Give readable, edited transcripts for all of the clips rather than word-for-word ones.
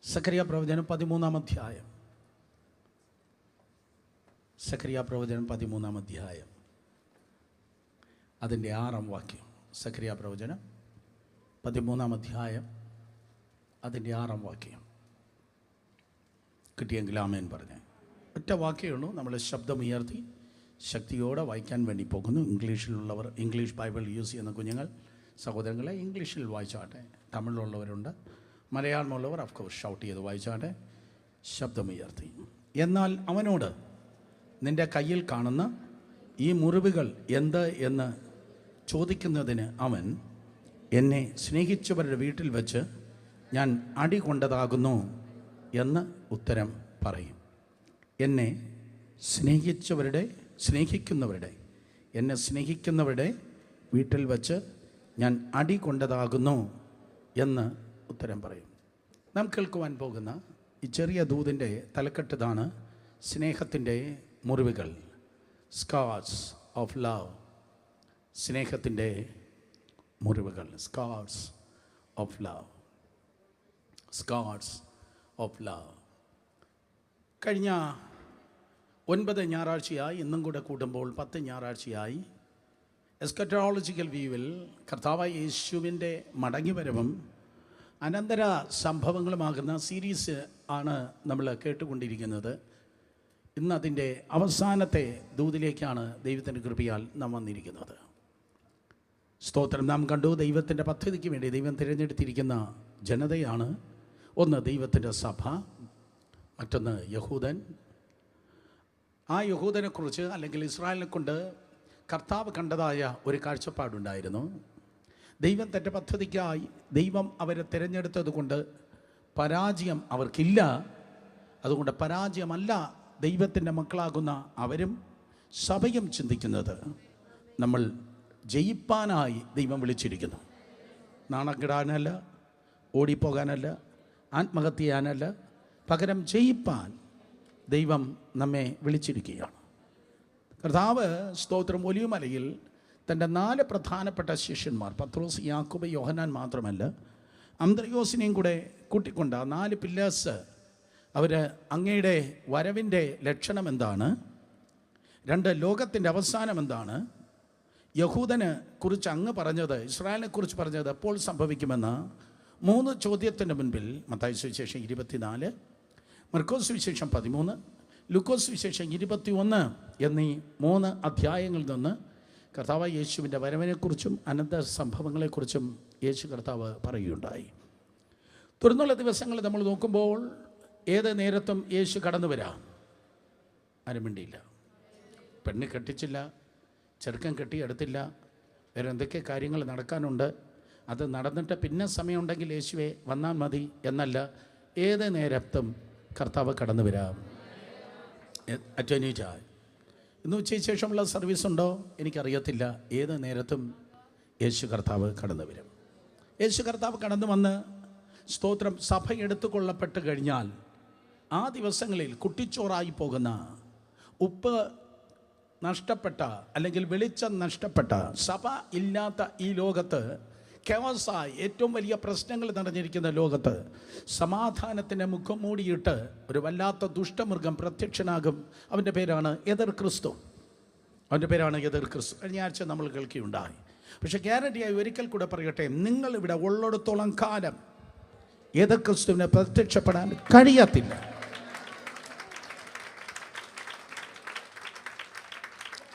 സഖറിയ പ്രവചനം 13-ാം അധ്യായം. സഖറിയ പ്രവചനം 13-ാം അധ്യായം അതിൻ്റെ 6-ാം വാക്യം. സഖറിയ പ്രവചനം 13-ാം അധ്യായം അതിൻ്റെ 6-ാം വാക്യം. കിട്ടിയെങ്കിൽ ആമേൻ പറഞ്ഞേ. ഒറ്റ വാക്യമുള്ളൂ. നമ്മൾ ശബ്ദമുയർത്തി ശക്തിയോടെ വായിക്കാൻ വേണ്ടി പോകുന്നു. ഇംഗ്ലീഷിലുള്ളവർ ഇംഗ്ലീഷ് ബൈബിൾ യൂസ് ചെയ്യുന്ന കുഞ്ഞുങ്ങൾ സഹോദരങ്ങളെ ഇംഗ്ലീഷിൽ വായിച്ചാട്ടെ. തമിഴിലുള്ളവരുണ്ട്, മലയാളമുള്ളവർ ഓഫ്കോഴ്സ് ഷൗട്ട് ചെയ്ത് വായിച്ചാട്ടെ. ശബ്ദമുയർത്തി. എന്നാൽ അവനോട്, നിൻ്റെ കയ്യിൽ കാണുന്ന ഈ മുറിവുകൾ എന്ത് എന്ന് ചോദിക്കുന്നതിന് അവൻ, എന്നെ സ്നേഹിച്ചവരുടെ വീട്ടിൽ വെച്ച് ഞാൻ അടി കൊണ്ടതാകുന്നു എന്ന് ഉത്തരം പറയും. എന്നെ സ്നേഹിക്കുന്നവരുടെ വീട്ടിൽ വച്ച് ഞാൻ അടി കൊണ്ടതാകുന്നു എന്ന് ഉത്തരം പറയും. നാം കേൾക്കുവാൻ പോകുന്ന ഈ ചെറിയ ദൂതിൻ്റെ തലക്കെട്ടിതാണ് സ്നേഹത്തിൻ്റെ മുറിവുകൾ. Scars of love. സ്നേഹത്തിൻ്റെ മുറിവുകൾ. Scars of love. Scars of love. കഴിഞ്ഞ 9 ഞായറാഴ്ചയായി, ഇന്നും കൂടെ കൂട്ടുമ്പോൾ 10 ഞായറാഴ്ചയായി എസ്കറ്റോളജിക്കൽ വ്യൂവിൽ കർത്താവായ യേശുവിൻ്റെ മടങ്ങിവരവും അനന്തര സംഭവങ്ങളുമാകുന്ന സീരീസ് ആണ് നമ്മൾ കേട്ടുകൊണ്ടിരിക്കുന്നത്. ഇന്ന് അതിൻ്റെ അവസാനത്തെ ദൂതിലേക്കാണ് ദൈവത്തിൻ്റെ കൃപയാൽ നാം വന്നിരിക്കുന്നത്. സ്തോത്രം. നാം കണ്ടു, ദൈവത്തിൻ്റെ പദ്ധതിക്ക് വേണ്ടി ദൈവം തിരഞ്ഞെടുത്തിരിക്കുന്ന ജനതയാണ്. ഒന്ന് ദൈവത്തിൻ്റെ സഭ, മറ്റൊന്ന് യഹൂദൻ. ആ യഹൂദനെക്കുറിച്ച് അല്ലെങ്കിൽ ഇസ്രായേലിനെ കൊണ്ട് കർത്താവ് കണ്ടതായ ഒരു കാഴ്ചപ്പാടുണ്ടായിരുന്നു. ദൈവം തൻ്റെ പദ്ധതിക്കായി ദൈവം അവരെ തിരഞ്ഞെടുത്തത് കൊണ്ട് പരാജയം അവർക്കില്ല. അതുകൊണ്ട് പരാജയമല്ല ദൈവത്തിൻ്റെ മക്കളാകുന്ന അവരും സഭയും ചിന്തിക്കുന്നത്. നമ്മൾ ജയിപ്പാനായി ദൈവം വിളിച്ചിരിക്കുന്നു. നാണം കെടാനല്ല, ഓടിപ്പോകാനല്ല, ആത്മഹത്യ ചെയ്യാനല്ല, പകരം ജയിപ്പാൻ ദൈവം നമ്മെ വിളിച്ചിരിക്കുകയാണ്. കർത്താവ് സ്തോത്രം ഒലിവുമലയിൽ തൻ്റെ 4 പ്രധാനപ്പെട്ട ശിഷ്യന്മാർ, പത്രോസ്, യാക്കോബ്, യോഹന്നാൻ മാത്രമല്ല അന്ത്രയോസിനെയും കൂടെ കൂട്ടിക്കൊണ്ട് 4 പില്ലേഴ്സ്, അവർ അങ്ങയുടെ വരവിൻ്റെ ലക്ഷണം എന്താണ്, 2 ലോകത്തിൻ്റെ അവസാനം എന്താണ്, യഹൂദനെ കുറിച്ച് അങ്ങ് പറഞ്ഞത്, ഇസ്രായേലിനെ കുറിച്ച് പറഞ്ഞത് എപ്പോൾ സംഭവിക്കുമെന്ന് 3 ചോദ്യത്തിൻ്റെ മുൻപിൽ മത്തായി സുവിശേഷം 24, മർക്കോസ് സുവിശേഷം 13, ലൂക്കോസ് സുവിശേഷം 21 എന്നീ 3 അധ്യായങ്ങളിൽ നിന്ന് കർത്താവ് യേശുവിൻ്റെ വരവിനെക്കുറിച്ചും അനന്തര സംഭവങ്ങളെക്കുറിച്ചും യേശു കർത്താവ് പറയുകയുണ്ടായി. തുടർന്നുള്ള ദിവസങ്ങൾ നമ്മൾ നോക്കുമ്പോൾ ഏത് നേരത്തും യേശു കടന്നു വരാം. ആരും മിണ്ടിയില്ല. പെണ്ണ് കെട്ടിച്ചില്ല, ചെറുക്കൻ കെട്ടിയെടുത്തില്ല, വേറെ എന്തൊക്കെ കാര്യങ്ങൾ നടക്കാനുണ്ട്. അത് നടന്നിട്ട് പിന്നെ സമയമുണ്ടെങ്കിൽ യേശുവെ വന്നാൽ മതി എന്നല്ല, ഏത് നേരത്തും കർത്താവ് കടന്നു വരാം. അറ്റനീച്ചാൽ ഇന്ന് ഉച്ചയ്ക്ക് ശേഷമുള്ള സർവീസ് ഉണ്ടോ എനിക്കറിയത്തില്ല. ഏത് നേരത്തും യേശു കർത്താവ് കടന്നു വരും. യേശു കർത്താവ് കടന്നു വന്ന് സ്തോത്രം സഭ എടുത്തുകൊള്ളപ്പെട്ട് കഴിഞ്ഞാൽ ആ ദിവസങ്ങളിൽ കുട്ടിച്ചോറായി പോകുന്ന, ഉപ്പ് നഷ്ടപ്പെട്ട അല്ലെങ്കിൽ വെളിച്ചം നഷ്ടപ്പെട്ട, സഭ ഇല്ലാത്ത ഈ ലോകത്ത്, കെയോസായി ഏറ്റവും വലിയ പ്രശ്നങ്ങൾ നിറഞ്ഞിരിക്കുന്ന ലോകത്ത് സമാധാനത്തിൻ്റെ മുഖം മൂടിയിട്ട് ഒരു വല്ലാത്ത ദുഷ്ടമൃഗം പ്രത്യക്ഷനാകും. അവൻ്റെ പേരാണ് എതിർ ക്രിസ്തു. കഴിഞ്ഞ ആഴ്ച നമ്മൾ കേൾക്കുകയുണ്ടായി. പക്ഷേ ഗ്യാരണ്ടിയായി ഒരിക്കൽ കൂടെ പറയട്ടെ, നിങ്ങളിവിടെ ഉള്ളിടത്തോളം കാലം എതിർ ക്രിസ്തുവിനെ പ്രത്യക്ഷപ്പെടാൻ കഴിയത്തില്ല.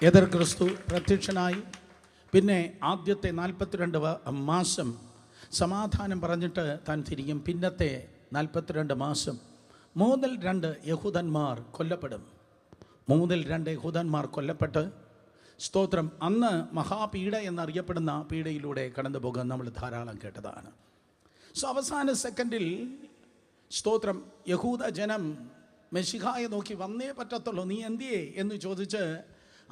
എതിർ ക്രിസ്തു പ്രത്യക്ഷനായി പിന്നെ ആദ്യത്തെ 42 മാസം സമാധാനം പറഞ്ഞിട്ട് താൻ തിരിയും. പിന്നത്തെ 42 മാസം 3-2 യഹൂദന്മാർ കൊല്ലപ്പെടും. 3-2 യഹൂദന്മാർ കൊല്ലപ്പെട്ട് സ്തോത്രം അന്ന് മഹാപീഡ എന്നറിയപ്പെടുന്ന പീഡയിലൂടെ കടന്നു പോകാൻ നമ്മൾ ധാരാളം കേട്ടതാണ്. അവസാന സെക്കൻഡിൽ സ്തോത്രം യഹൂദ ജനം മെശിഹായെ നോക്കി വന്നേ പറ്റത്തുള്ളൂ, നീ എന്തിയേ എന്ന് ചോദിച്ച്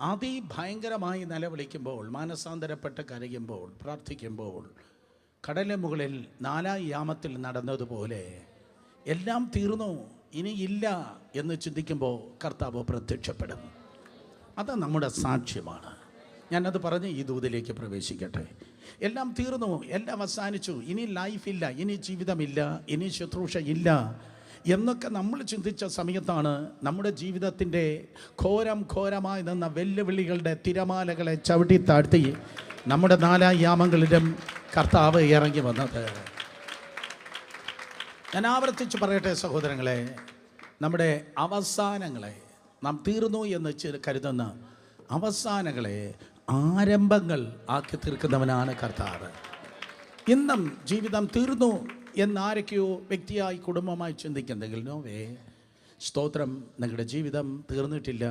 അതിഭയങ്കരമായി നിലവിളിക്കുമ്പോൾ, മാനസാന്തരപ്പെട്ട് കരയുമ്പോൾ, പ്രാർത്ഥിക്കുമ്പോൾ, കടലിന് മുകളിൽ 4 യാമത്തിൽ നടന്നതുപോലെ എല്ലാം തീർന്നു, ഇനിയില്ല എന്ന് ചിന്തിക്കുമ്പോൾ കർത്താവ് പ്രത്യക്ഷപ്പെടും. അത് നമ്മുടെ സാക്ഷ്യമാണ്. ഞാനത് പറഞ്ഞ് ഈ ദൂതിലേക്ക് പ്രവേശിക്കട്ടെ. എല്ലാം തീർന്നു, എല്ലാം അവസാനിച്ചു, ഇനി ലൈഫില്ല, ഇനി ജീവിതമില്ല, ഇനി ശുശ്രൂഷ ഇല്ല എന്നൊക്കെ നമ്മൾ ചിന്തിച്ച സമയത്താണ് നമ്മുടെ ജീവിതത്തിൻ്റെ ഘോരമായി നിന്ന വെല്ലുവിളികളുടെ തിരമാലകളെ ചവിട്ടി താഴ്ത്തി നമ്മുടെ നാലായാമങ്ങളിലും കർത്താവ് ഇറങ്ങി വന്നത്. ഞാൻ ആവർത്തിച്ച് പറയട്ടെ സഹോദരങ്ങളെ, നമ്മുടെ അവസാനങ്ങളെ, നാം തീർന്നു എന്ന് കരുതുന്ന അവസാനങ്ങളെ ആരംഭങ്ങൾ ആക്കി തീർക്കുന്നവനാണ് കർത്താവ്. ഇന്നും ജീവിതം തീർന്നു എന്നാരൊക്കെയോ വ്യക്തിയായി കുടുംബമായി ചിന്തിക്കുന്നെങ്കിൽ നോവേ, സ്തോത്രം, നിങ്ങളുടെ ജീവിതം തീർന്നിട്ടില്ല.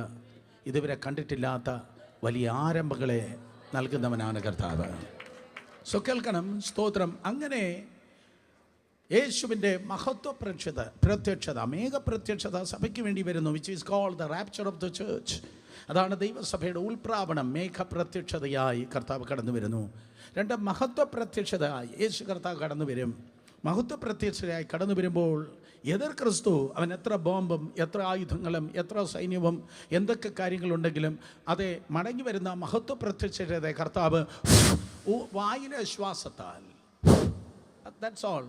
ഇതുവരെ കണ്ടിട്ടില്ലാത്ത വലിയ ആരംഭങ്ങളെ നൽകുന്നവനാണ് കർത്താവ്. സോ കേൾക്കണം, സ്തോത്രം. അങ്ങനെ യേശുവിൻ്റെ മഹത്വ പ്രത്യക്ഷത, മേഘപ്രത്യക്ഷത സഭയ്ക്ക് വേണ്ടി വരുന്നു, which is called the rapture of the church. അതാണ് ദൈവസഭയുടെ ഉൽപ്രാപണം. മേഘപ്രത്യക്ഷതയായി കർത്താവ് കടന്നു വരുന്നു. രണ്ട്, മഹത്വ പ്രത്യക്ഷതയായി യേശു കർത്താവ് കടന്നു വരും. മഹത്വ പ്രത്യക്ഷതയായി കടന്നു വരുമ്പോൾ എതിർ ക്രിസ്തു, അവൻ എത്ര ബോംബും എത്ര ആയുധങ്ങളും എത്ര സൈന്യവും എന്തൊക്കെ കാര്യങ്ങളുണ്ടെങ്കിലും അതെ മടങ്ങി വരുന്ന മഹത്വ പ്രത്യക്ഷതയെ കർത്താവ് വായിലെ ശ്വാസത്താൽ, ദാറ്റ്സ് ഓൾ,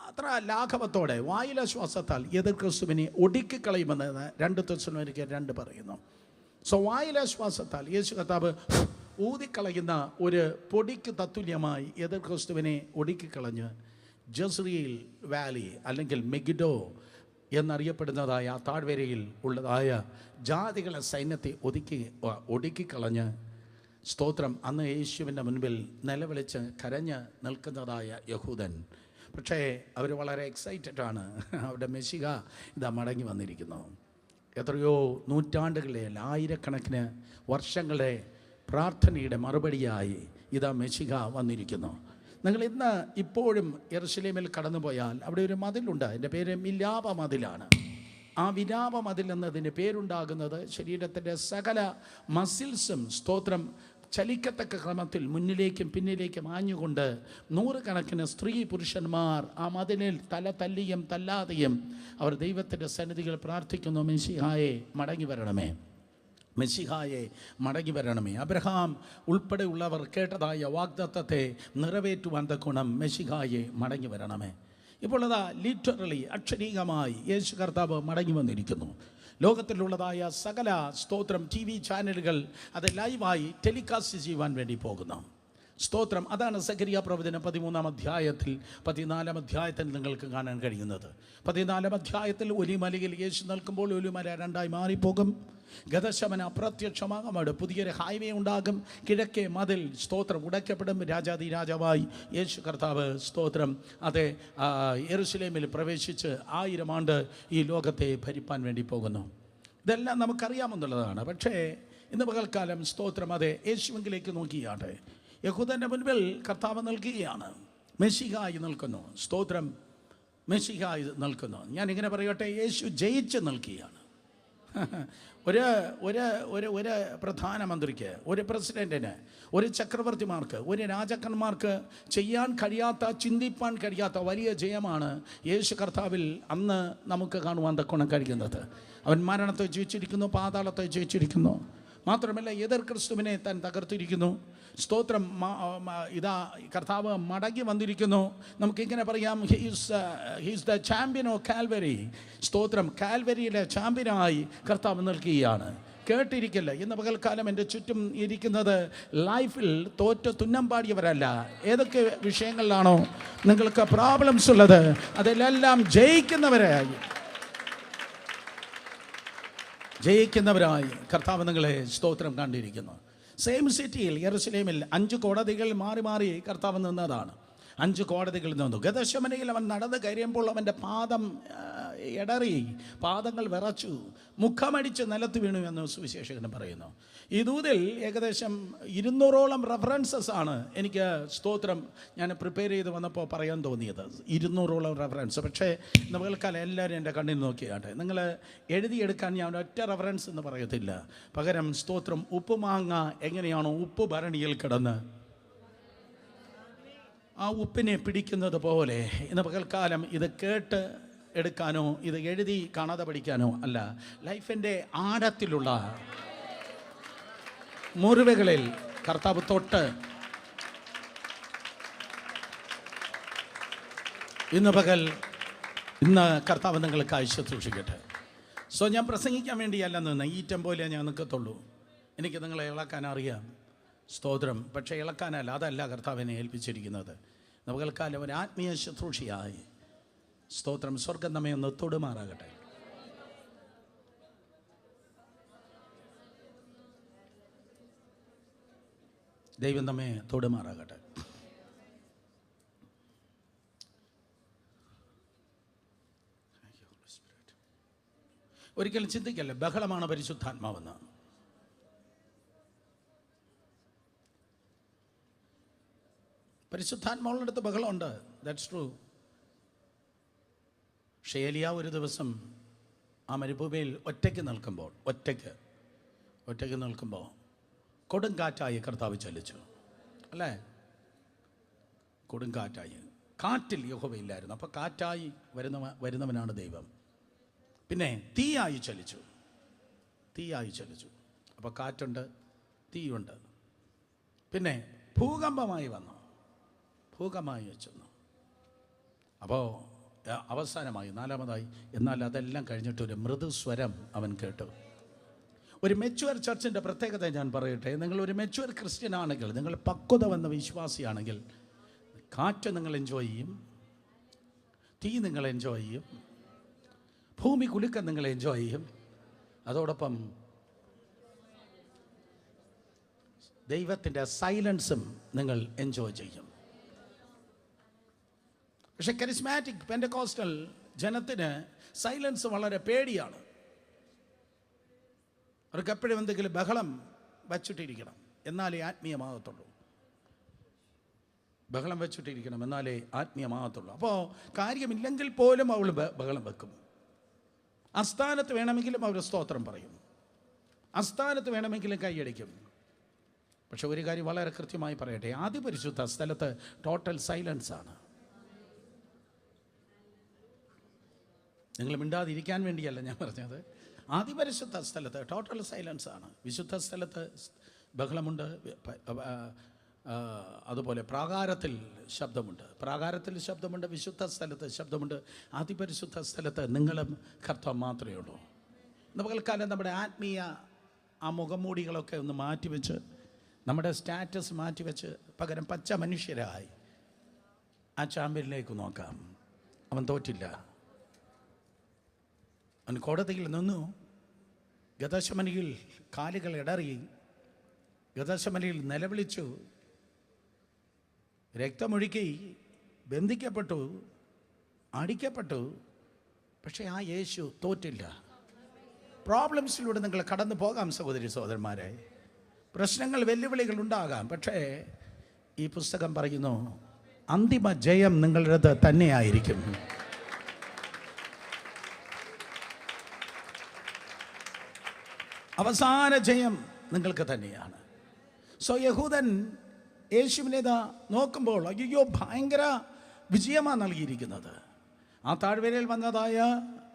അത്ര ലാഘവത്തോടെ വായിലെ ശ്വാസത്താൽ എതിർ ക്രിസ്തുവിനെ ഒടുക്കിക്കളയുമെന്ന് 2 തെസ്സലോനിക്കർ 2 പറയുന്നു. സോ വായിലെ ശ്വാസത്താൽ യേശു കർത്താവ് ഊതിക്കളയുന്ന ഒരു പൊടിക്ക് തത്തുല്യമായി എതിർ ക്രിസ്തുവിനെ ഒടുക്കിക്കളഞ്ഞ് ജസ്രിയിൽ വാലി അല്ലെങ്കിൽ മെഗിഡോ എന്നറിയപ്പെടുന്നതായ ആ താഴ്വരയിൽ ഉള്ളതായ ജാതികളെ സൈന്യത്തെ ഒടുക്കിക്കളഞ്ഞ്, സ്തോത്രം, അന്ന് യേശുവിൻ്റെ മുൻപിൽ നിലവിളിച്ച് കരഞ്ഞ് നിൽക്കുന്നതായ യഹൂദൻ. പക്ഷേ അവർ വളരെ എക്സൈറ്റഡാണ്. അവരുടെ മെശിഹ ഇതാ മടങ്ങി വന്നിരിക്കുന്നു. എത്രയോ നൂറ്റാണ്ടുകളെ, ആയിരക്കണക്കിന് വർഷങ്ങളുടെ പ്രാർത്ഥനയുടെ മറുപടിയായി ഇതാ മെശിഹ വന്നിരിക്കുന്നു. നിങ്ങൾ ഇന്ന് ഇപ്പോഴും യെരുശലേമിൽ കടന്നു പോയാൽ അവിടെ ഒരു മതിലുണ്ട്. അതിൻ്റെ പേര് മിലാപ മതിലാണ്. ആ വിലാപ മതിൽ എന്നതിൻ്റെ പേരുണ്ടാകുന്നത് ശരീരത്തിൻ്റെ സകല മസിൽസും, സ്തോത്രം, ചലിക്കത്തക്ക ക്രമത്തിൽ മുന്നിലേക്കും പിന്നിലേക്കും ആഞ്ഞുകൊണ്ട് നൂറുകണക്കിന് സ്ത്രീ പുരുഷന്മാർ ആ മതിലിൽ തല തല്ലിയും തല്ലാതെയും അവർ ദൈവത്തിൻ്റെ സന്നിധികൾ പ്രാർത്ഥിക്കുന്നു, മെശിഹായെ മടങ്ങി വരണമേ, മെശിഹായെ മടങ്ങി വരണമേ. അബ്രഹാം ഉൾപ്പെടെയുള്ളവർ കേട്ടതായ വാഗ്ദത്തത്തെ നിറവേറ്റുവാൻ തക്കോണം മെശിഹായെ മടങ്ങി വരണമേ. ഇപ്പോൾ അതാ ലിറ്ററലി, അക്ഷരീകമായി യേശു കർത്താവ് മടങ്ങി വന്നിരിക്കുന്നു. ലോകത്തിലുള്ളതായ സകല, സ്തോത്രം, TV ചാനലുകൾ അത് ലൈവായി ടെലികാസ്റ്റ് ചെയ്യുവാൻ വേണ്ടി പോകുന്നു. സ്തോത്രം. അതാണ് സഖരിയ പ്രവചനം 13-ാം അധ്യായത്തിൽ 14-ാം അധ്യായത്തിൽ നിങ്ങൾക്ക് കാണാൻ കഴിയുന്നത്. 14-ാം അധ്യായത്തിൽ ഒലിമലയിൽ യേശു നിൽക്കുമ്പോൾ ഒലിമല 2ആയി മാറിപ്പോകും. ഗതശമന അപ്രത്യക്ഷമാകും. അവിടെ പുതിയൊരു ഹൈവേ ഉണ്ടാകും. കിഴക്കേ മതിൽ, സ്തോത്രം, ഉടയ്ക്കപ്പെടും. രാജാതി രാജാവായി യേശു കർത്താവ്, സ്തോത്രം, അതെ, യെരുശലേമിൽ പ്രവേശിച്ച് 1000 ആണ്ട് ഈ ലോകത്തെ ഭരിപ്പാൻ വേണ്ടി പോകുന്നു. ഇതെല്ലാം നമുക്കറിയാമെന്നുള്ളതാണ്. പക്ഷേ ഇന്ന് പകൽക്കാലം, സ്തോത്രം, അതെ, യേശുവിലേക്ക് നോക്കിയാട്ടെ. യഹൂദൻ്റെ മുൻപിൽ കർത്താവ് നിൽക്കുകയാണ്, മെശിഹായി നിൽക്കുന്നു. സ്തോത്രം, മെശിഹായി നിൽക്കുന്നു. ഞാനിങ്ങനെ പറയട്ടെ, യേശു ജയിച്ച് നിൽക്കുകയാണ്. ഒരു ഒരു ഒരു ഒരു പ്രധാനമന്ത്രിക്ക്, ഒരു പ്രസിഡൻറ്റിന്, ഒരു ചക്രവർത്തിമാർക്ക്, ഒരു രാജാക്കന്മാർക്ക് ചെയ്യാൻ കഴിയാത്ത, ചിന്തിപ്പാൻ കഴിയാത്ത വലിയ ജയമാണ് യേശു കർത്താവിൽ അന്ന് നമുക്ക് കാണുവാൻ തക്കോണം കഴിയുന്നത്. അവൻ മരണത്തെ ജയിച്ചിരിക്കുന്നു, പാതാളത്തെ ജയിച്ചിരിക്കുന്നു. മാത്രമല്ല എതിർ ക്രിസ്തുവിനെ താൻ തകർത്തിരിക്കുന്നു. സ്തോത്രം. ഇതാ കർത്താവ് മടങ്ങി വന്നിരിക്കുന്നു. നമുക്കിങ്ങനെ പറയാം, he's the champion of Calvary. സ്തോത്രം. കാൽവരിയിലെ ചാമ്പ്യനായി കർത്താവ് നിൽക്കുകയാണ്. കേട്ടിരിക്കില്ല. ഇന്ന് പകൽക്കാലം എൻ്റെ ചുറ്റും ഇരിക്കുന്നത് ലൈഫിൽ തോറ്റ് തുന്നം പാടിയവരല്ല. ഏതൊക്കെ വിഷയങ്ങളിലാണോ നിങ്ങൾക്ക് പ്രോബ്ലംസ് ഉള്ളത് അതിലെല്ലാം ജയിക്കുന്നവരായി കർത്താവ് നിങ്ങളെ, സ്തോത്രം, കണ്ടിരിക്കുന്നു. സെയിം സിറ്റിയിൽ, യെരുശലേമിൽ 5 കോടതികൾ മാറി മാറി കർത്താവ് നിന്നതാണ്. 5 കോടതികളിൽ നിന്നു. ഗതശമനയിൽ അവൻ നടന്ന് കയറിയപ്പോൾ അവൻ്റെ പാദം ഇടറി, പാദങ്ങൾ വിറച്ചു, മുഖമടിച്ച് നിലത്ത് വീണു എന്ന് സുവിശേഷകൻ പറയുന്നു. ഈ ദൂതിൽ ഏകദേശം 200ഓളം റെഫറൻസസ് ആണ് എനിക്ക്, സ്തോത്രം, ഞാൻ പ്രിപ്പയർ ചെയ്ത് വന്നപ്പോൾ പറയാൻ തോന്നിയത്. 200ഓളം റെഫറൻസ്. പക്ഷേ നമ്മൾക്കാലം എല്ലാവരും എൻ്റെ കണ്ണിൽ നോക്കിയാട്ടെ. നിങ്ങൾ എഴുതിയെടുക്കാൻ ഞാൻ ഒറ്റ റെഫറൻസ് എന്ന് പറയത്തില്ല. പകരം, സ്തോത്രം, ഉപ്പുമാങ്ങ എങ്ങനെയാണോ ഉപ്പ് ഭരണിയിൽ കിടന്ന് ആ ഉപ്പിനെ പിടിക്കുന്നത് പോലെ ഇന്ന് പകൽക്കാലം ഇത് കേട്ട് എടുക്കാനോ ഇത് എഴുതി കാണാതെ പഠിക്കാനോ അല്ല, ലൈഫിൻ്റെ ആഴത്തിലുള്ള മുറിവുകളിൽ കർത്താവ് തൊട്ട് ഇന്ന് കർത്താവ് നിങ്ങൾക്കായി ശുശ്രൂഷിക്കട്ടെ. ഞാൻ പ്രസംഗിക്കാൻ വേണ്ടിയല്ല നിന്ന്, ഈ ടെമ്പോയിലേ ഞാൻ നിൽക്കത്തുള്ളൂ. എനിക്ക് നിങ്ങളെ ഇളക്കാൻ അറിയാം, സ്തോത്രം. പക്ഷേ ഇളക്കാനല്ല, അതല്ല കർത്താവിനെ ഏൽപ്പിച്ചിരിക്കുന്നത്. നമുക്കൽക്കാലം ഒരു ആത്മീയ ശുശ്രൂഷയായി, സ്തോത്രം, സ്വർഗം നമ്മെ ഒന്ന് തൊടുമാറാകട്ടെ. ദൈവം നമ്മെ തൊടുമാറാകട്ടെ. ഒരിക്കലും ചിന്തിക്കല്ലേ ബഹളമാണ് പരിശുദ്ധാത്മാവെന്ന്. പരിശുദ്ധാത്മാവുള്ള അടുത്ത് ബഹളമുണ്ട്, ദാറ്റ്സ് ട്രൂ. പക്ഷേ ഏലിയാ ഒരു ദിവസം ആ മരുഭൂമിയിൽ ഒറ്റയ്ക്ക് നിൽക്കുമ്പോൾ കൊടുങ്കാറ്റായി കർത്താവ് ചലിച്ചു, അല്ലേ? കൊടുങ്കാറ്റായി. കാറ്റിൽ യഹോവയില്ലായിരുന്നു, അപ്പോൾ കാറ്റായി വരുന്നവനാണ് ദൈവം. പിന്നെ തീയായി ചലിച്ചു. അപ്പോൾ കാറ്റുണ്ട്, തീയുണ്ട്. പിന്നെ ഭൂകമ്പമായി ചെന്നു. അപ്പോൾ അവസാനമായി നാലാമതായി, എന്നാൽ അതെല്ലാം കഴിഞ്ഞിട്ട് ഒരു മൃദുസ്വരം അവൻ കേട്ടു. ഒരു മെച്യൂർ ചർച്ചിൻ്റെ പ്രത്യേകത ഞാൻ പറയട്ടെ. നിങ്ങൾ ഒരു മെച്യൂർ ക്രിസ്ത്യൻ ആണെങ്കിൽ, നിങ്ങൾ പക്വത വന്ന വിശ്വാസിയാണെങ്കിൽ, കാറ്റ് നിങ്ങൾ എൻജോയ് ചെയ്യും, തീ നിങ്ങൾ എൻജോയ് ചെയ്യും, ഭൂമി കുലുക്കം നിങ്ങൾ എൻജോയ് ചെയ്യും, അതോടൊപ്പം ദൈവത്തിൻ്റെ സൈലൻസും നിങ്ങൾ എൻജോയ് ചെയ്യും. പക്ഷെ കരിസ്മാറ്റിക് പെൻറ്റക്കോസ്റ്റൽ ജനത്തിന് സൈലൻസ് വളരെ പേടിയാണ്. അവർക്ക് എപ്പോഴും എന്തെങ്കിലും ബഹളം വച്ചിട്ടിരിക്കണം, എന്നാലേ ആത്മീയമാകത്തുള്ളൂ. അപ്പോൾ കാര്യമില്ലെങ്കിൽ പോലും അവൾ ബഹളം വെക്കും. അസ്ഥാനത്ത് വേണമെങ്കിലും അവർ സ്തോത്രം പറയും, അസ്ഥാനത്ത് വേണമെങ്കിലും കൈയടിക്കും. പക്ഷെ ഒരു കാര്യം വളരെ കൃത്യമായി പറയട്ടെ, അതിപരിശുദ്ധ സ്ഥലത്ത് ടോട്ടൽ സൈലൻസ് ആണ്. നിങ്ങൾ മിണ്ടാതിരിക്കാൻ വേണ്ടിയല്ല ഞാൻ പറഞ്ഞത്. അതിപരിശുദ്ധ സ്ഥലത്ത് ടോട്ടൽ സൈലൻസ് ആണ്. വിശുദ്ധ സ്ഥലത്ത് ബഹളമുണ്ട്, അതുപോലെ പ്രാകാരത്തിൽ ശബ്ദമുണ്ട്, വിശുദ്ധ സ്ഥലത്ത് ശബ്ദമുണ്ട്. അതിപരിശുദ്ധ സ്ഥലത്ത് നിങ്ങളും കർത്താവ് മാത്രമേ ഉള്ളൂ. നമുക്കൽക്കാലം നമ്മുടെ ആത്മീയ ആ മുഖംമൂടികളൊക്കെ ഒന്ന് മാറ്റിവെച്ച്, നമ്മുടെ സ്റ്റാറ്റസ് മാറ്റിവെച്ച്, പകരം പച്ച മനുഷ്യരായി ആ ചാമ്പ്യനിലേക്ക് നോക്കാം. അവൻ തോറ്റില്ല. അവൻ കോടതിയിൽ നിന്നു, ഗദശമനിയിൽ കാലുകൾ ഇടറി, ഗദശമനിയിൽ നിലവിളിച്ചു, രക്തമൊഴുക്കി, ബന്ധിക്കപ്പെട്ടു, അടിക്കപ്പെട്ടു. പക്ഷേ ആ യേശു തോറ്റില്ല. പ്രോബ്ലംസിലൂടെ നിങ്ങൾ കടന്നു പോകാം സഹോദരി സഹോദരന്മാരെ, പ്രശ്നങ്ങൾ, വെല്ലുവിളികൾ ഉണ്ടാകാം. പക്ഷേ ഈ പുസ്തകം പറയുന്നു, അന്തിമ ജയം നിങ്ങളുടേത് തന്നെയായിരിക്കും. അവസാന ജയം നിങ്ങൾക്ക് തന്നെയാണ്. യഹൂദൻ യേശുവിനെ നോക്കുമ്പോൾ അയ്യോ ഭയങ്കര വിജയമാണ് നൽകിയിരിക്കുന്നത്. ആ താഴ്വരയിൽ വന്നതായ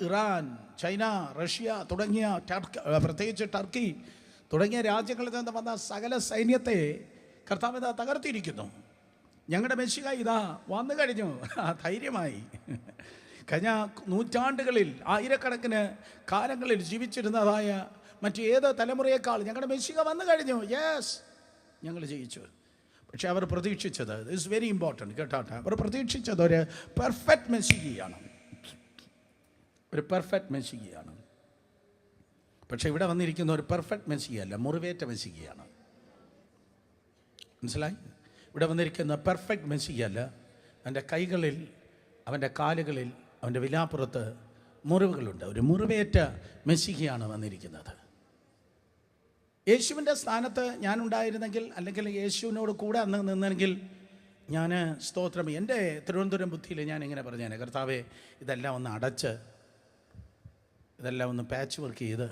ഇറാൻ, ചൈന, റഷ്യ തുടങ്ങിയ പ്രത്യേകിച്ച് ടർക്കി തുടങ്ങിയ രാജ്യങ്ങളിൽ നിന്ന് വന്ന സകല സൈന്യത്തെ കർത്താവ് തകർത്തിരിക്കുന്നു. ഞങ്ങളുടെ മെസ്സിഹ ഇതാ വന്നു കഴിഞ്ഞു. ധൈര്യമായി. കഴിഞ്ഞ നൂറ്റാണ്ടുകളിൽ, ആയിരക്കണക്കിന് കാലങ്ങളിൽ ജീവിച്ചിരുന്നതായ മറ്റേത് തലമുറയേക്കാൾ ഞങ്ങളുടെ മെസ്സിഹ വന്നു കഴിഞ്ഞു. യെസ്, ഞങ്ങൾ ജയിച്ചു. പക്ഷെ അവർ പ്രതീക്ഷിച്ചത്, ഇറ്റ്സ് വെരി ഇമ്പോർട്ടൻറ്റ് കേട്ടാട്ടെ, അവർ പ്രതീക്ഷിച്ചത് ഒരു പെർഫെക്റ്റ് മെസ്സിഹയാണ്. പക്ഷെ ഇവിടെ വന്നിരിക്കുന്ന ഒരു പെർഫെക്റ്റ് മെസ്സിഹയല്ല, മുറിവേറ്റ മെസ്സിഹയാണ്. മനസ്സിലായി? ഇവിടെ വന്നിരിക്കുന്ന പെർഫെക്റ്റ് മെസ്സിഹയല്ല. അവൻ്റെ കൈകളിൽ, അവൻ്റെ കാലുകളിൽ, അവൻ്റെ വിലാപ്പുറത്ത് മുറിവുകളുണ്ട്. ഒരു മുറിവേറ്റ മെസ്സിഹയാണ് വന്നിരിക്കുന്നത്. യേശുവിൻ്റെ സ്ഥാനത്ത് ഞാനുണ്ടായിരുന്നെങ്കിൽ, അല്ലെങ്കിൽ യേശുവിനോട് കൂടെ അന്ന് നിന്നെങ്കിൽ, ഞാൻ സ്തോത്രം എൻ്റെ തിരുവനന്തപുരം ബുദ്ധിയിൽ ഞാൻ ഇങ്ങനെ പറഞ്ഞേനെ, കർത്താവേ ഇതെല്ലാം ഒന്ന് അടച്ച്, ഇതെല്ലാം ഒന്ന് പാച്ച് വർക്ക് ചെയ്ത്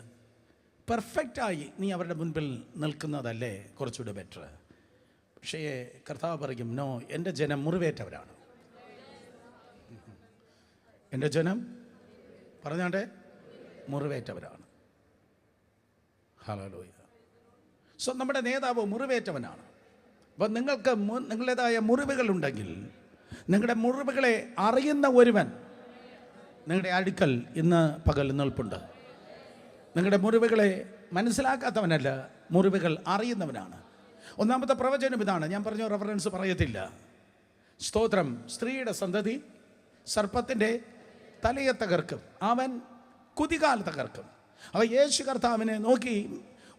പെർഫെക്റ്റായി നീ അവരുടെ മുൻപിൽ നിൽക്കുന്നതല്ലേ കുറച്ചുകൂടെ ബെറ്റർ. പക്ഷേ കർത്താവ് പറയും, നോ, എൻ്റെ ജനം മുറിവേറ്റവരാണ്. എൻ്റെ ജനം പറഞ്ഞാട്ടെ മുറിവേറ്റവരാണ്. ഹല്ലേലൂയ. നമ്മുടെ നേതാവ് മുറിവേറ്റവനാണ്. അപ്പം നിങ്ങൾക്ക് നിങ്ങളുടേതായ മുറിവുകളുണ്ടെങ്കിൽ, നിങ്ങളുടെ മുറിവുകളെ അറിയുന്ന ഒരുവൻ നിങ്ങളുടെ അടുക്കൽ ഇന്ന് പകൽ നിൽപ്പുണ്ട്. നിങ്ങളുടെ മുറിവുകളെ മനസ്സിലാക്കാത്തവനല്ല, മുറിവുകൾ അറിയുന്നവനാണ്. ഒന്നാമത്തെ പ്രവചനം ഇതാണ്. ഞാൻ പറഞ്ഞ റെഫറൻസ് പറയത്തില്ല. സ്തോത്രം. സ്ത്രീയുടെ സന്തതി സർപ്പത്തിൻ്റെ തലയെ തകർക്കും, അവൻ കുതികാൽ തകർക്കും. അവ യേശു കർത്താവിനെ നോക്കി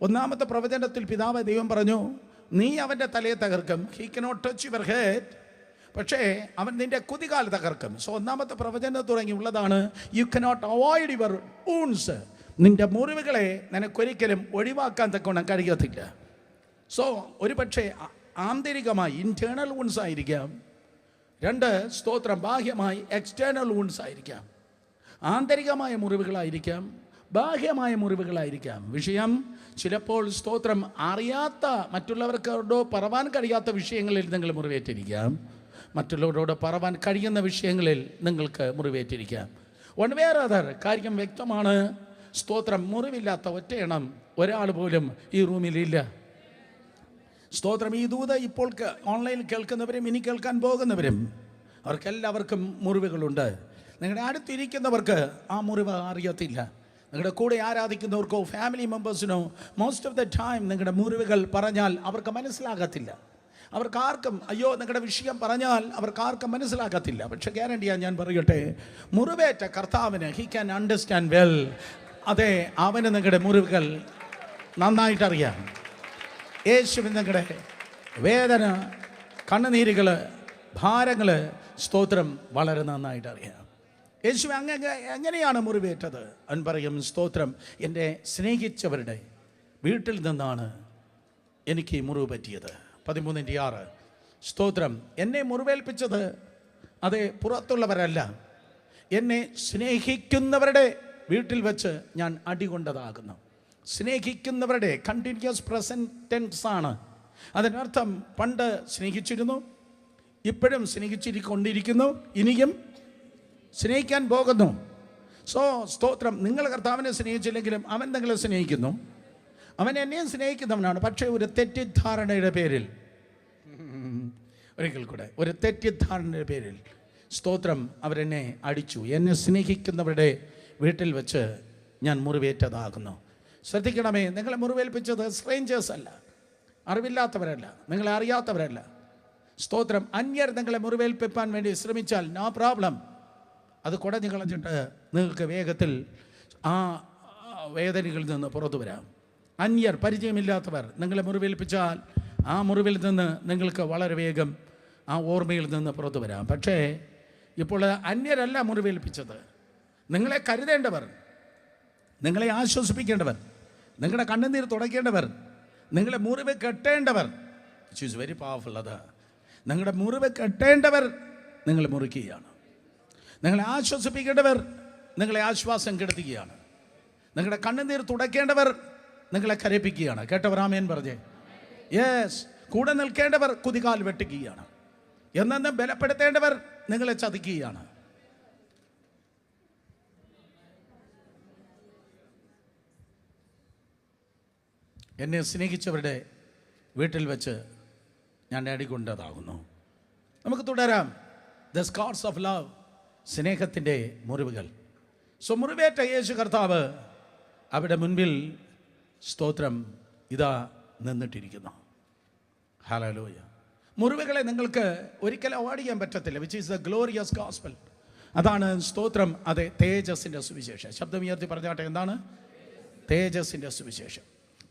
ഒന്നാമത്തെ പ്രവചനത്തിൽ പിതാവ് ദൈവം പറഞ്ഞു, നീ അവൻ്റെ തലയെ തകർക്കും, he cannot touch your head, പക്ഷേ അവൻ നിന്റെ കുതികാൽ തകർക്കും. സോ ഒന്നാമത്തെ പ്രവചനം തുടങ്ങി ഉള്ളതാണ്, U cannot avoid your wounds. നിന്റെ മുറിവുകളെ നിനക്കൊരിക്കലും ഒഴിവാക്കാൻ തക്കവണ്ണം കഴിയത്തില്ല. സോ ഒരു പക്ഷേ ആന്തരികമായി ഇൻറ്റേർണൽ വൂൺസ് ആയിരിക്കാം. രണ്ട്, സ്തോത്രം, ബാഹ്യമായി എക്സ്റ്റേണൽ വൂൺസ് ആയിരിക്കാം. ആന്തരികമായ മുറിവുകളായിരിക്കാം, ബാഹ്യമായ മുറിവുകളായിരിക്കാം. വിഷയം ചിലപ്പോൾ സ്തോത്രം അറിയാത്ത, മറ്റുള്ളവർക്കോട് പറവാൻ കഴിയാത്ത വിഷയങ്ങളിൽ നിങ്ങൾ മുറിവേറ്റിരിക്കാം. മറ്റുള്ളവരോട് പറവാൻ കഴിയുന്ന വിഷയങ്ങളിൽ നിങ്ങൾക്ക് മുറിവേറ്റിരിക്കാം. വൺ വേ ഓർ അതർ കാര്യം വ്യക്തമാണ്. സ്തോത്രം. മുറിവില്ലാത്ത ഒറ്റയെണ്ണം ഒരാൾ പോലും ഈ റൂമിലില്ല. സ്തോത്രം. ഈ ദൂത് ഇപ്പോൾ ഓൺലൈനിൽ കേൾക്കുന്നവരും ഇനി കേൾക്കാൻ പോകുന്നവരും അവർക്കെല്ലാവർക്കും മുറിവുകളുണ്ട്. നിങ്ങളുടെ അടുത്തിരിക്കുന്നവർക്ക് ആ മുറിവ് അറിയത്തില്ല. നിങ്ങളുടെ കൂടെ ആരാധിക്കുന്നവർക്കോ ഫാമിലി മെമ്പേഴ്സിനോ മോസ്റ്റ് ഓഫ് ദ ടൈം നിങ്ങളുടെ മുറിവുകൾ പറഞ്ഞാൽ അവർക്ക് മനസ്സിലാകത്തില്ല. അവർക്കാർക്കും അയ്യോ നിങ്ങളുടെ വിഷയം പറഞ്ഞാൽ അവർക്കാർക്കും മനസ്സിലാകത്തില്ല. പക്ഷെ ഗ്യാരണ്ടിയാണ് ഞാൻ പറയട്ടെ, മുറിവേറ്റ കർത്താവിന് ഹി ക്യാൻ അണ്ടർസ്റ്റാൻഡ് വെൽ. അതെ, അവന് നിങ്ങളുടെ മുറിവുകൾ നന്നായിട്ടറിയാം. യേശുവിന് നിങ്ങളുടെ വേദന, കണ്ണുനീരുകൾ, ഭാരങ്ങൾ, സ്തോത്രം വളരെ നന്നായിട്ടറിയാം. യേശു എങ്ങനെയാണ് മുറിവേറ്റത്? അവൻ പറയും, സ്തോത്രം, എൻ്റെ സ്നേഹിച്ചവരുടെ വീട്ടിൽ നിന്നാണ് എനിക്ക് മുറിവ് പറ്റിയത്. 13:6. സ്തോത്രം. എന്നെ മുറിവേൽപ്പിച്ചത് അത് പുറത്തുള്ളവരല്ല, എന്നെ സ്നേഹിക്കുന്നവരുടെ വീട്ടിൽ വെച്ച് ഞാൻ അടികൊണ്ടതാകുന്നു. സ്നേഹിക്കുന്നവരുടെ കണ്ടിന്യൂസ് പ്രസൻറ്റ് ടെൻസ് ആണ്. അതിനർത്ഥം പണ്ട് സ്നേഹിച്ചിരുന്നു, ഇപ്പോഴും സ്നേഹിച്ചിരിക്കൊണ്ടിരിക്കുന്നു, ഇനിയും സ്നേഹിക്കാൻ പോകുന്നു. സോ സ്തോത്രം. നിങ്ങൾ കർത്താവിനെ സ്നേഹിച്ചില്ലെങ്കിലും അവൻ നിങ്ങളെ സ്നേഹിക്കുന്നു, അവൻ എന്നെയും സ്നേഹിക്കുന്നവനാണ്. പക്ഷേ ഒരു തെറ്റിദ്ധാരണയുടെ പേരിൽ, ഒരിക്കൽ കൂടെ, ഒരു തെറ്റിദ്ധാരണയുടെ പേരിൽ സ്തോത്രം അവരെന്നെ അടിച്ചു. എന്നെ സ്നേഹിക്കുന്നവരുടെ വീട്ടിൽ വെച്ച് ഞാൻ മുറിവേറ്റതാകുന്നു. ശ്രദ്ധിക്കണമേ, നിങ്ങളെ മുറിവേൽപ്പിച്ചത് സ്ട്രേഞ്ചേഴ്സ് അല്ല, അറിവില്ലാത്തവരല്ല, നിങ്ങളെ അറിയാത്തവരല്ല. സ്തോത്രം. അന്യർ നിങ്ങളെ മുറിവേൽപ്പിക്കാൻ വേണ്ടി ശ്രമിച്ചാൽ നോ പ്രോബ്ലം, അത് കുടഞ്ഞു കളഞ്ഞിട്ട് നിങ്ങൾക്ക് വേഗത്തിൽ ആ വേദനകളിൽ നിന്ന് പുറത്തു വരാം. അന്യർ, പരിചയമില്ലാത്തവർ നിങ്ങളെ മുറിവേൽപ്പിച്ചാൽ ആ മുറിവിൽ നിന്ന് നിങ്ങൾക്ക് വളരെ വേഗം ആ ഓർമ്മയിൽ നിന്ന് പുറത്തു വരാം. പക്ഷേ ഇപ്പോൾ അന്യരല്ല മുറിവേൽപ്പിച്ചത്, നിങ്ങളെ കരുതേണ്ടവർ, നിങ്ങളെ ആശ്വസിപ്പിക്കേണ്ടവർ, നിങ്ങളുടെ കണ്ണുനീർ തുടയ്ക്കേണ്ടവർ, നിങ്ങളെ മുറിവ് കെട്ടേണ്ടവർ. It is very powerful. അത് നിങ്ങളുടെ മുറിവ് കെട്ടേണ്ടവർ നിങ്ങളെ മുറിക്കുകയാണ്. നിങ്ങളെ ആശ്വസിപ്പിക്കേണ്ടവർ നിങ്ങളെ ആശ്വാസം കെടുത്തുകയാണ്. നിങ്ങളുടെ കണ്ണുനീർ തുടയ്ക്കേണ്ടവർ നിങ്ങളെ കരയിപ്പിക്കുകയാണ്. കേട്ടവർ ആമേൻ പറഞ്ഞേ. യെസ്. കൂടെ നിൽക്കേണ്ടവർ കുതികാൽ വെട്ടുകയാണ്. എന്നെന്നും ബലപ്പെടുത്തേണ്ടവർ നിങ്ങളെ ചതിക്കുകയാണ്. എന്നെ സ്നേഹിച്ചവരുടെ വീട്ടിൽ വെച്ച് ഞാൻ അടികൊണ്ടതാകുന്നു. നമുക്ക് തുടരാം. ദ സ്കാർസ് ഓഫ് ലവ്, സ്നേഹത്തിൻ്റെ മുറിവുകൾ. സോ മുറിവേറ്റ യേശു കർത്താവ് അവിടെ മുൻപിൽ സ്തോത്രം ഇതാ നിന്നിട്ടിരിക്കുന്നു. ഹല്ലേലൂയ. മുറിവുകളെ നിങ്ങൾക്ക് ഒരിക്കലും അവോയ്ഡ് ചെയ്യാൻ പറ്റത്തില്ല. Which is the glorious gospel. അതാണ് സ്തോത്രം. അതെ, തേജസ്സിൻ്റെ സുവിശേഷം. ശബ്ദം ഉയർത്തി പറഞ്ഞാട്ടെ, എന്താണ് തേജസ്സിൻ്റെ സുവിശേഷം?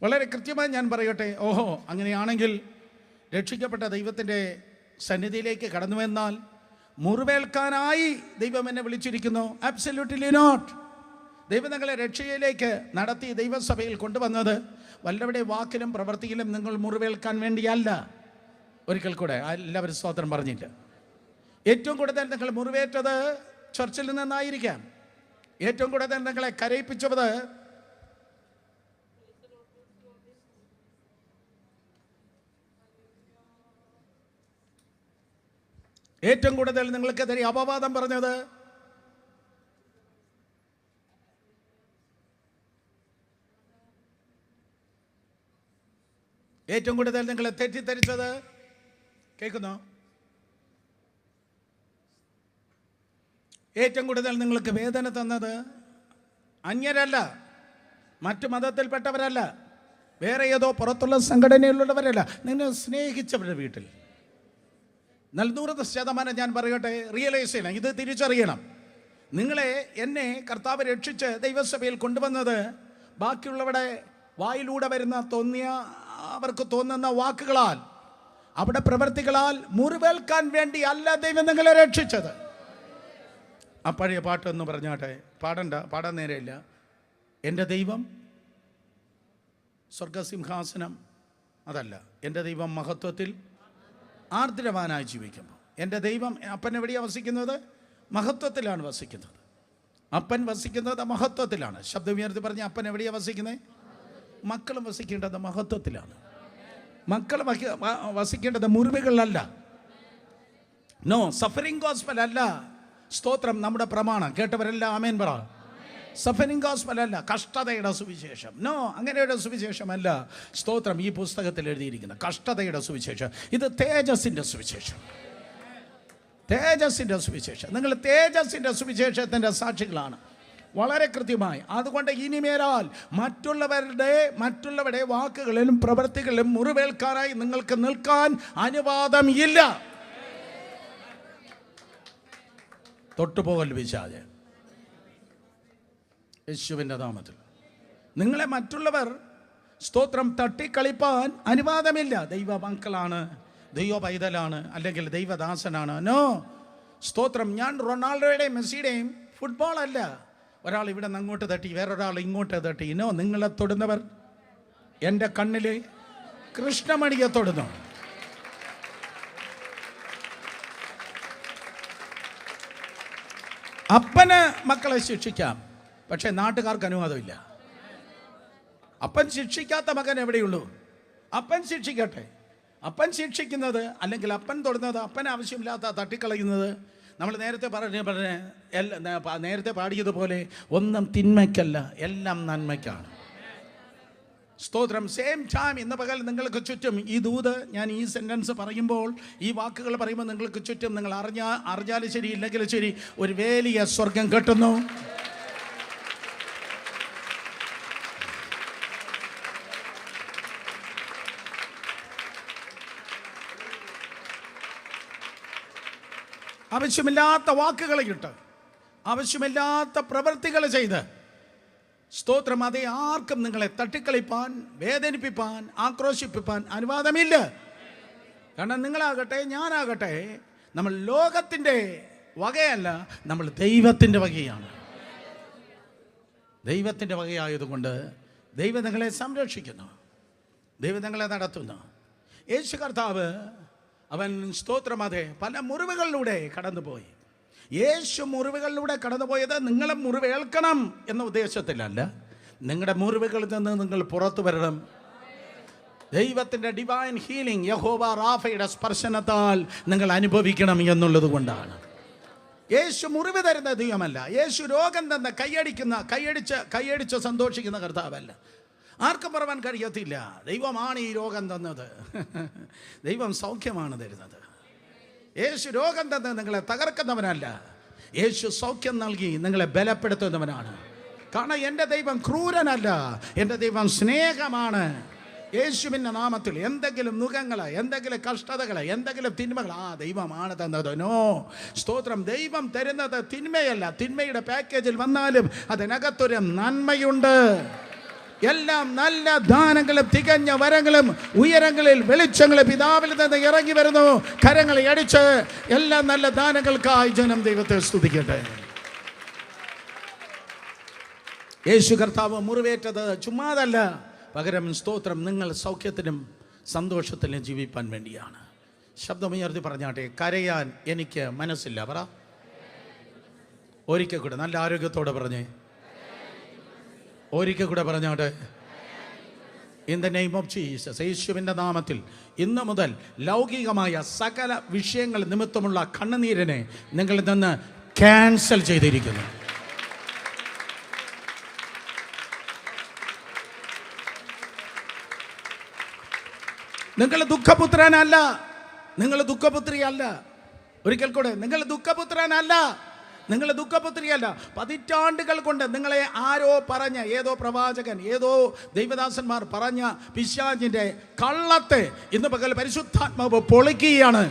വളരെ കൃത്യമായി ഞാൻ പറയട്ടെ. ഓഹോ, അങ്ങനെയാണെങ്കിൽ രക്ഷിക്കപ്പെട്ട ദൈവത്തിൻ്റെ സന്നിധിയിലേക്ക് കടന്നുവെന്നാൽ മുറിവേൽക്കാനായി ദൈവം എന്നെ വിളിച്ചിരിക്കുന്നു? Absolutely not. ദൈവം നിങ്ങളെ രക്ഷയിലേക്ക് നടത്തി ദൈവസഭയിൽ കൊണ്ടുവന്നത് വല്ലവരുടെ വാക്കിലും പ്രവൃത്തിയിലും നിങ്ങൾ മുറിവേൽക്കാൻ വേണ്ടിയല്ല. ഒരിക്കൽ കൂടെ എല്ലാവരും സ്തോത്രം പറഞ്ഞില്ല. ഏറ്റവും കൂടുതൽ നിങ്ങൾ മുറിവേറ്റത് ചർച്ചിൽ നിന്നായിരിക്കാം. ഏറ്റവും കൂടുതൽ നിങ്ങളെ കരയിപ്പിച്ചത് ഏറ്റവും കൂടുതൽ നിങ്ങൾക്കെതിരെ അപവാദം പറഞ്ഞത് ഏറ്റവും കൂടുതൽ നിങ്ങളെ തെറ്റിദ്ധരിച്ചത് കേൾക്കുന്നോ? ഏറ്റവും കൂടുതൽ നിങ്ങൾക്ക് വേദന തന്നത് അന്യരല്ല, മറ്റു മതത്തിൽപ്പെട്ടവരല്ല, വേറെ ഏതോ പുറത്തുള്ള സംഘടനയിലുള്ളവരല്ല, നിങ്ങൾ സ്നേഹിച്ചവരുടെ വീട്ടിൽ. 100% ഞാൻ പറയട്ടെ, റിയലൈസ് ചെയ്യണം, ഇത് തിരിച്ചറിയണം. നിങ്ങളെ, എന്നെ കർത്താവ് രക്ഷിച്ച് ദൈവസഭയിൽ കൊണ്ടുവന്നത് ബാക്കിയുള്ളവരുടെ വായിലൂടെ വരുന്ന അവർക്ക് തോന്നുന്ന വാക്കുകളാൽ, അവിടെ പ്രവൃത്തികളാൽ മുറിവേൽക്കാൻ വേണ്ടി അല്ല ദൈവം നിങ്ങളെ രക്ഷിച്ചത്. ആ പഴയ പാട്ടൊന്ന് പറഞ്ഞാട്ടെ, പാടാൻ നേരെയില്ല. എൻ്റെ ദൈവം സ്വർഗസിംഹാസനം, അതല്ല, എൻ്റെ ദൈവം മഹത്വത്തിൽ ആർദ്രവാനായി ജീവിക്കുമ്പോൾ. എൻ്റെ ദൈവം, അപ്പൻ എവിടെയാണ് വസിക്കുന്നത്? മഹത്വത്തിലാണ് വസിക്കുന്നത്. അപ്പൻ വസിക്കുന്നത് മഹത്വത്തിലാണ്. ശബ്ദമുയർത്തി പറഞ്ഞ അപ്പൻ എവിടെയാണ് വസിക്കുന്നത്? മക്കളും വസിക്കേണ്ടത് മഹത്വത്തിലാണ്. മക്കൾ വസിക്കേണ്ടത് മുറിവുകളിലല്ല. നോ, സഫറിംഗ് ഗോസ്പൽ അല്ല. സ്തോത്രം നമ്മുടെ പ്രമാണം. കേട്ടവരെല്ലാം ആമേൻ പറ. സഫറിംഗ് ഗോസ്പൽ അല്ല, കഷ്ടതയുടെ സുവിശേഷം. നോ, അങ്ങനെയുടെ സുവിശേഷമല്ല സ്തോത്രം ഈ പുസ്തകത്തിൽ എഴുതിയിരിക്കുന്ന കഷ്ടതയുടെ സുവിശേഷം. ഇത് തേജസ്സിൻ്റെ സുവിശേഷം, തേജസ്സിൻ്റെ സുവിശേഷം. നിങ്ങൾ തേജസ്സിൻ്റെ സുവിശേഷത്തിൻ്റെ സാക്ഷികളാണ്, വളരെ കൃത്യമായി. അതുകൊണ്ട് ഇനിമേലാൽ മറ്റുള്ളവരുടെ വാക്കുകളിലും പ്രവൃത്തികളിലും മുറിവേൽക്കാനായി നിങ്ങൾക്ക് നിൽക്കാൻ അനുവാദം ഇല്ല. തൊട്ടുപോകൽ പിശാച്, യേശുവിൻ്റെ നാമത്തിൽ. നിങ്ങളെ മറ്റുള്ളവർ സ്തോത്രം തട്ടിക്കളിപ്പാൻ അനുവാദമില്ല. ദൈവ മക്കളാണ്, ദൈവ പൈതലാണ്, അല്ലെങ്കിൽ ദൈവദാസനാണ്. നോ, സ്തോത്രം. ഞാൻ റൊണാൾഡോയുടെയും മെസ്സിയുടെയും ഫുട്ബോൾ അല്ല. ഒരാൾ ഇവിടെ നിന്ന് അങ്ങോട്ട് തട്ടി, വേറൊരാൾ ഇങ്ങോട്ട് തട്ടി. നോ, നിങ്ങളെ തൊടുന്നവർ എൻ്റെ കണ്ണിൽ കൃഷ്ണമണിയെ തൊടുന്നു. അപ്പന് മക്കളെ ശിക്ഷിക്കാം, പക്ഷേ നാട്ടുകാർക്ക് അനുവാദമില്ല. അപ്പൻ ശിക്ഷിക്കാത്ത മകൻ എവിടെയുള്ളൂ? അപ്പൻ ശിക്ഷിക്കട്ടെ. അപ്പൻ ശിക്ഷിക്കുന്നത്, അല്ലെങ്കിൽ അപ്പൻ തൊടുന്നത്, അപ്പന് ആവശ്യമില്ലാത്ത തട്ടിക്കളയുന്നത്, നമ്മൾ നേരത്തെ നേരത്തെ പാടിയതുപോലെ ഒന്നും തിന്മയ്ക്കല്ല, എല്ലാം നന്മയ്ക്കാണ്. സ്തോത്രം. സെയിം ടൈം ഇന്ന് പകൽ നിങ്ങൾക്ക് ചുറ്റും ഈ ദൂത്, ഞാൻ ഈ സെൻറ്റൻസ് പറയുമ്പോൾ, ഈ വാക്കുകൾ പറയുമ്പോൾ നിങ്ങൾക്ക് ചുറ്റും, നിങ്ങൾ അറിഞ്ഞാലും ശരി ഇല്ലെങ്കിലും ശരി, ഒരു വലിയ സ്വർഗം കെട്ടുന്നു. ആവശ്യമില്ലാത്ത വാക്കുകൾ ഇട്ട്, ആവശ്യമില്ലാത്ത പ്രവൃത്തികൾ ചെയ്ത്, സ്തോത്രം, അതേ ആർക്കും നിങ്ങളെ തട്ടിക്കളിപ്പാൻ, വേദനിപ്പിപ്പാൻ, ആക്രോശിപ്പിപ്പാൻ അനുവാദമില്ല. കാരണം നിങ്ങളാകട്ടെ, ഞാനാകട്ടെ, നമ്മൾ ലോകത്തിൻ്റെ വകയല്ല, നമ്മൾ ദൈവത്തിൻ്റെ വകയാണ്. ദൈവത്തിൻ്റെ വകയായതുകൊണ്ട് ദൈവം നിങ്ങളെ സംരക്ഷിക്കുന്നു, ദൈവം നിങ്ങളെ നടത്തുന്നു. യേശു കർത്താവ്, അവൻ സ്തോത്രം, അതെ, പല മുറിവുകളിലൂടെ കടന്നുപോയി. യേശു മുറിവുകളിലൂടെ കടന്നുപോയത് നിങ്ങളെ മുറിവേൽക്കണം എന്ന ഉദ്ദേശത്തിലല്ല. നിങ്ങളുടെ മുറിവുകളിൽ നിന്ന് നിങ്ങൾ പുറത്തു വരണം. ദൈവത്തിൻ്റെ ഡിവൈൻ ഹീലിംഗ്, യഹോവ റാഫയുടെ സ്പർശനത്താൽ നിങ്ങൾ അനുഭവിക്കണം എന്നുള്ളത് കൊണ്ടാണ്. യേശു മുറിവ് തരുന്ന ദൈവമല്ല. യേശു രോഗം തന്ന കൈയടിച്ച് സന്തോഷിക്കുന്ന കർത്താവല്ല. ആർക്കും പറയാൻ കഴിയത്തില്ല, ദൈവമാണ് ഈ രോഗം തന്നത്, ദൈവം സൗഖ്യമാണ് തരുന്നത്. യേശു രോഗം തന്ന് നിങ്ങളെ തകർക്കുന്നവനല്ല, യേശു സൗഖ്യം നൽകി നിങ്ങളെ ബലപ്പെടുത്തുന്നവനാണ്. കാരണം എൻ്റെ ദൈവം ക്രൂരനല്ല, എൻ്റെ ദൈവം സ്നേഹമാണ്. യേശുവിൻ്റെ നാമത്തിൽ എന്തെങ്കിലും നുഖങ്ങൾ, എന്തെങ്കിലും കഷ്ടതകൾ, എന്തെങ്കിലും തിന്മകൾ, ആ ദൈവമാണ് തന്നത്. നോ, സ്തോത്രം. ദൈവം തരുന്നത് തിന്മയല്ല. തിന്മയുടെ പാക്കേജിൽ വന്നാലും അതിനകത്തൊരു നന്മയുണ്ട്. എല്ലാം നല്ല ദാനങ്ങളും തികഞ്ഞ വരങ്ങളും ഉയരങ്ങളിൽ വെളിച്ചങ്ങളും പിതാവിൽ നിന്ന് ഇറങ്ങി വരുന്നു. കരങ്ങളെ അടിച്ച് എല്ലാ നല്ല ദാനങ്ങൾക്കായി ജനം ദൈവത്തെ സ്തുതിക്കട്ടെ. യേശു കർത്താവ് മുറിവേറ്റത് ചുമ്മാതല്ല, പകരം സ്തോത്രം, നിങ്ങൾ സൗഖ്യത്തിനും സന്തോഷത്തിലും ജീവിപ്പാൻ വേണ്ടിയാണ്. ശബ്ദമുയർത്തി പറഞ്ഞാട്ടെ, കരയാൻ എനിക്ക് മനസ്സില്ല. പറ ഒരിക്കൽ കൂടെ, നല്ല ആരോഗ്യത്തോടെ പറഞ്ഞേ, ഒരിക്കൽ കൂടെ പറഞ്ഞാട്ടെ. In the name of Jesus, യേശുവിൻ്റെ നാമത്തിൽ ഇന്നു മുതൽ ലൗകികമായ സകല വിഷയങ്ങൾ നിമിത്തമുള്ള കണ്ണുനീരിനെ നിങ്ങളിൽ നിന്ന് ക്യാൻസൽ ചെയ്തിരിക്കുന്നു. നിങ്ങൾ ദുഃഖപുത്രനല്ല, നിങ്ങൾ ദുഃഖപുത്രിയല്ല. ഒരിക്കൽ കൂടെ, നിങ്ങൾ ദുഃഖപുത്രനല്ല, നിങ്ങൾ ദുഃഖപുത്രിയല്ല. പതിറ്റാണ്ടുകൾ കൊണ്ട് നിങ്ങളെ ആരോ പറഞ്ഞ, ഏതോ പ്രവാചകൻ, ഏതോ ദൈവദാസന്മാർ പറഞ്ഞ പിശാചിന്റെ കള്ളത്തെ ഇന്ന് പകൽ പരിശുദ്ധാത്മാവ് പൊളിക്കുകയാണ്.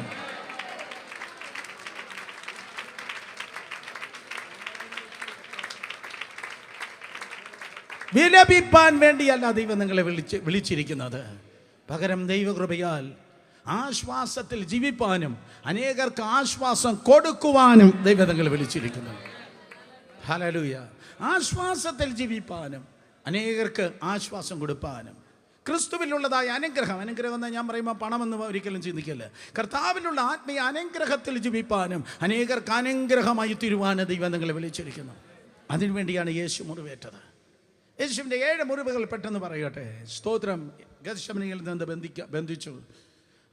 വിലപിപ്പാൻ വേണ്ടിയല്ല ദൈവം നിങ്ങളെ വിളിച്ചിരിക്കുന്നത്. പകരം ദൈവകൃപയാൽ ആശ്വാസത്തിൽ ജീവിപ്പാനും അനേകർക്ക് ആശ്വാസം കൊടുക്കുവാനും ദൈവം നിങ്ങളെ വിളിച്ചിരിക്കുന്നു. ഹല്ലേലൂയ. ആശ്വാസത്തിൽ ജീവിപ്പാനും അനേകർക്ക് ആശ്വാസം കൊടുപ്പാനും ക്രിസ്തുവിലുള്ളതായ അനുഗ്രഹം എന്ന് ഞാൻ പറയുമ്പോൾ പണമെന്ന് ഒരിക്കലും ചിന്തിക്കില്ല. കർത്താവിലുള്ള ആത്മീയ അനുഗ്രഹത്തിൽ ജീവിപ്പാനും അനേകർക്ക് അനുഗ്രഹമായി തീരുവാനും ദൈവം നിങ്ങളെ വിളിച്ചിരിക്കുന്നു. അതിനുവേണ്ടിയാണ് യേശു മുറിവേറ്റത്. യേശുവിൻ്റെ 7 മുറിവുകൾ പെട്ടെന്ന് പറയട്ടെ. സ്തോത്രം. ഗത്ശമനയിൽ നിന്ന് ബന്ധിച്ചു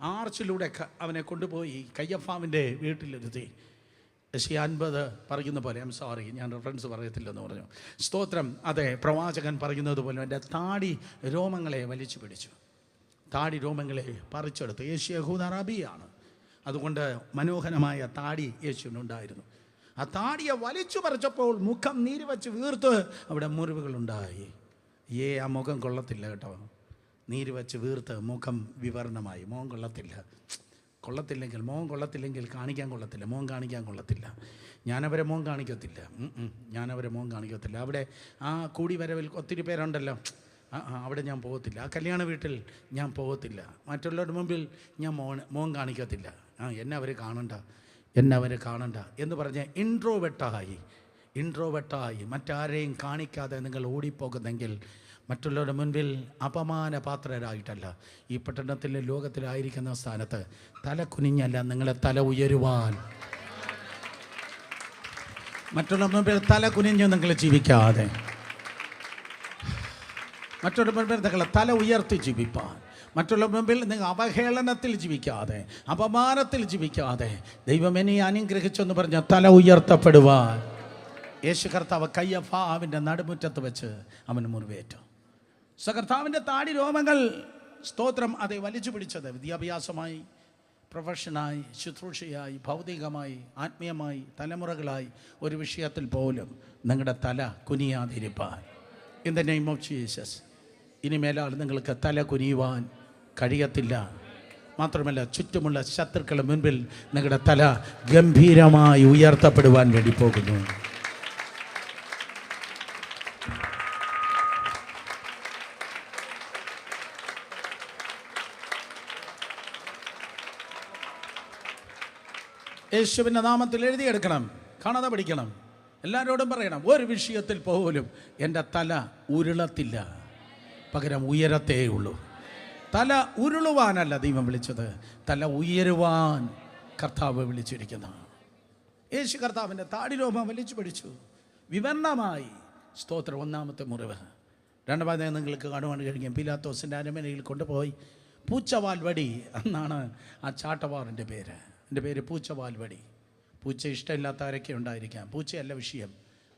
ആർച്ചിലൂടെ അവനെ കൊണ്ടുപോയി കയ്യഫാവിൻ്റെ വീട്ടിലിരുത്തി. യെശയ്യാ 50 പറയുന്ന പോലെ, സോറി ഞാൻ റെഫറൻസ് പറയത്തില്ലെന്ന് പറഞ്ഞു. സ്തോത്രം. അതെ, പ്രവാചകൻ പറയുന്നത് പോലെ എൻ്റെ താടി രോമങ്ങളെ വലിച്ചു പിടിച്ചു, താടി രോമങ്ങളെ പറിച്ചെടുത്തു. യേശു യഹൂദ അറബിയാണ്, അതുകൊണ്ട് മനോഹരമായ താടി യേശുവിനുണ്ടായിരുന്നു. ആ താടിയെ വലിച്ചു പറിച്ചപ്പോൾ മുഖം നീര് വെച്ച് വീർത്ത് അവിടെ മുറിവുകളുണ്ടായി. ആ മുഖം കൊള്ളത്തില്ല കേട്ടോ. നീര് വെച്ച് വീർത്ത് മുഖം വിവരണമായി. മോൻ കൊള്ളത്തില്ലെങ്കിൽ കാണിക്കാൻ കൊള്ളത്തില്ല. മോൻ കാണിക്കാൻ കൊള്ളത്തില്ല. ഞാനവരെ മോൻ കാണിക്കത്തില്ല. അവിടെ ആ കൂടി വരവിൽ ഒത്തിരി പേരുണ്ടല്ലോ, അവിടെ ഞാൻ പോകത്തില്ല. ആ കല്യാണ വീട്ടിൽ ഞാൻ പോകത്തില്ല. മറ്റുള്ളവരുടെ മുമ്പിൽ ഞാൻ മോൻ കാണിക്കത്തില്ല. എന്നെ അവർ കാണണ്ട എന്ന് പറഞ്ഞ് ഇൻട്രോവെട്ടായി മറ്റാരെയും കാണിക്കാതെ നിങ്ങൾ ഓടിപ്പോകുന്നെങ്കിൽ മറ്റുള്ളവരുടെ മുൻപിൽ അപമാനപാത്രരായിട്ടല്ല, ഈ പട്ടണത്തിലെ ലോകത്തിലായിരിക്കുന്ന സ്ഥാനത്ത് തല കുനിഞ്ഞല്ല, നിങ്ങളെ തല ഉയരുവാൻ, മറ്റുള്ള മുൻപിൽ തല കുനിഞ്ഞ് നിങ്ങൾ ജീവിക്കാതെ, മറ്റുള്ള മുൻപിൽ നിങ്ങളെ തല ഉയർത്തി ജീവിപ്പാൻ, മറ്റുള്ള മുമ്പിൽ നിങ്ങൾ അവഹേളനത്തിൽ ജീവിക്കാതെ, അപമാനത്തിൽ ജീവിക്കാതെ, ദൈവം എന്നെ അനുഗ്രഹിച്ചെന്ന് പറഞ്ഞ തല ഉയർത്തപ്പെടുവാൻ യേശു കർത്താവ് കയ്യഫാവിൻ്റെ നടുമുറ്റത്ത് വെച്ച് അവന് മുറിവേറ്റു. കർത്താവിൻ്റെ താടി രോമങ്ങൾ, സ്തോത്രം, അതെ വലിച്ചു പിടിച്ചത് വിദ്യാഭ്യാസമായി, പ്രൊഫഷനായി, ശുശ്രൂഷയായി, ഭൗതികമായി, ആത്മീയമായി, തലമുറകളായി ഒരു വിഷയത്തിൽ പോലും നിങ്ങളുടെ തല കുനിയാതിരിപ്പാൻ in the name of Jesus ഇനിമേലാൽ നിങ്ങൾക്ക് തല കുനിയുവാൻ കഴിയത്തില്ല. മാത്രമല്ല ചുറ്റുമുള്ള ശത്രുക്കളുടെ മുൻപിൽ നിങ്ങളുടെ തല ഗംഭീരമായി ഉയർത്തപ്പെടുവാൻ വേണ്ടി പോകുന്നു. യേശുവിൻ്റെ നാമത്തിൽ എഴുതിയെടുക്കണം, കാണാതെ പഠിക്കണം. എല്ലാവരോടും പറയണം, ഒരു വിഷയത്തിൽ പോലും എൻ്റെ തല ഉരുളത്തില്ല, പകരം ഉയരത്തേയുള്ളൂ. തല ഉരുളുവാനല്ല ദൈവം വിളിച്ചത്, തല ഉയരുവാൻ കർത്താവ് വിളിച്ചിരിക്കുന്ന യേശു കർത്താവിൻ്റെ താടിരോമം വലിച്ചു പിടിച്ചു, വിവരണമായി. സ്തോത്രം. 1-ാമത്തെ മുറിവ്. 2-ാമത്തെ നിങ്ങൾക്ക് കാണുവാൻ കഴിയും. പീലാത്തോസിൻ്റെ അരമനയിൽ കൊണ്ടുപോയി പൂച്ചവാൽവടി എന്നാണ് ആ ചാട്ടവാറിൻ്റെ പേര്. എൻ്റെ പേര് പൂച്ചവാൽവടി. പൂച്ച ഇഷ്ടമില്ലാത്ത ആരൊക്കെ ഉണ്ടായിരിക്കാം, പൂച്ചയല്ല വിഷയം.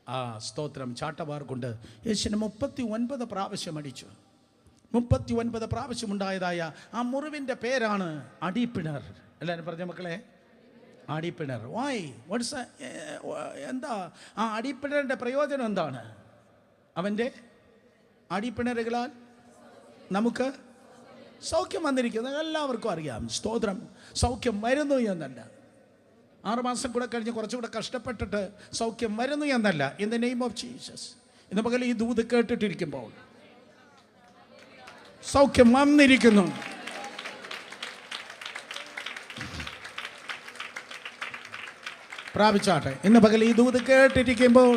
ആ സ്തോത്രം ചാട്ടവാർ കൊണ്ട് യേശുവിനെ 39 പ്രാവശ്യം അടിച്ചു. 39 പ്രാവശ്യം ഉണ്ടായതായ ആ മുറിവിൻ്റെ പേരാണ് അടിപ്പിണർ. എല്ലാവരും പറഞ്ഞ മക്കളെ, അടിപ്പിണർ. വായ് വാട്ട്സ് എന്താ ആ അടിപ്പിണറിൻ്റെ പ്രയോജനം എന്താണ്? അവൻ്റെ അടിപ്പിണറുകളാൽ നമുക്ക് സൗഖ്യം വന്നിരിക്കുന്നത് എല്ലാവർക്കും അറിയാം. സ്തോത്രം. സൗഖ്യം വരുന്നു എന്നല്ല, 6 മാസം കൂടെ കഴിഞ്ഞ് കുറച്ചുകൂടെ കഷ്ടപ്പെട്ടിട്ട് സൗഖ്യം വരുന്നു എന്നല്ല. In the name of Jesus ഇന്ന് പകൽ ഈ ദൂത് കേട്ടിട്ടിരിക്കുമ്പോൾ സൗഖ്യം വന്നിരിക്കുന്നു. പ്രാപിച്ചാട്ടെ. ഇന്ന് പകൽ ഈ ദൂത് കേട്ടിരിക്കുമ്പോൾ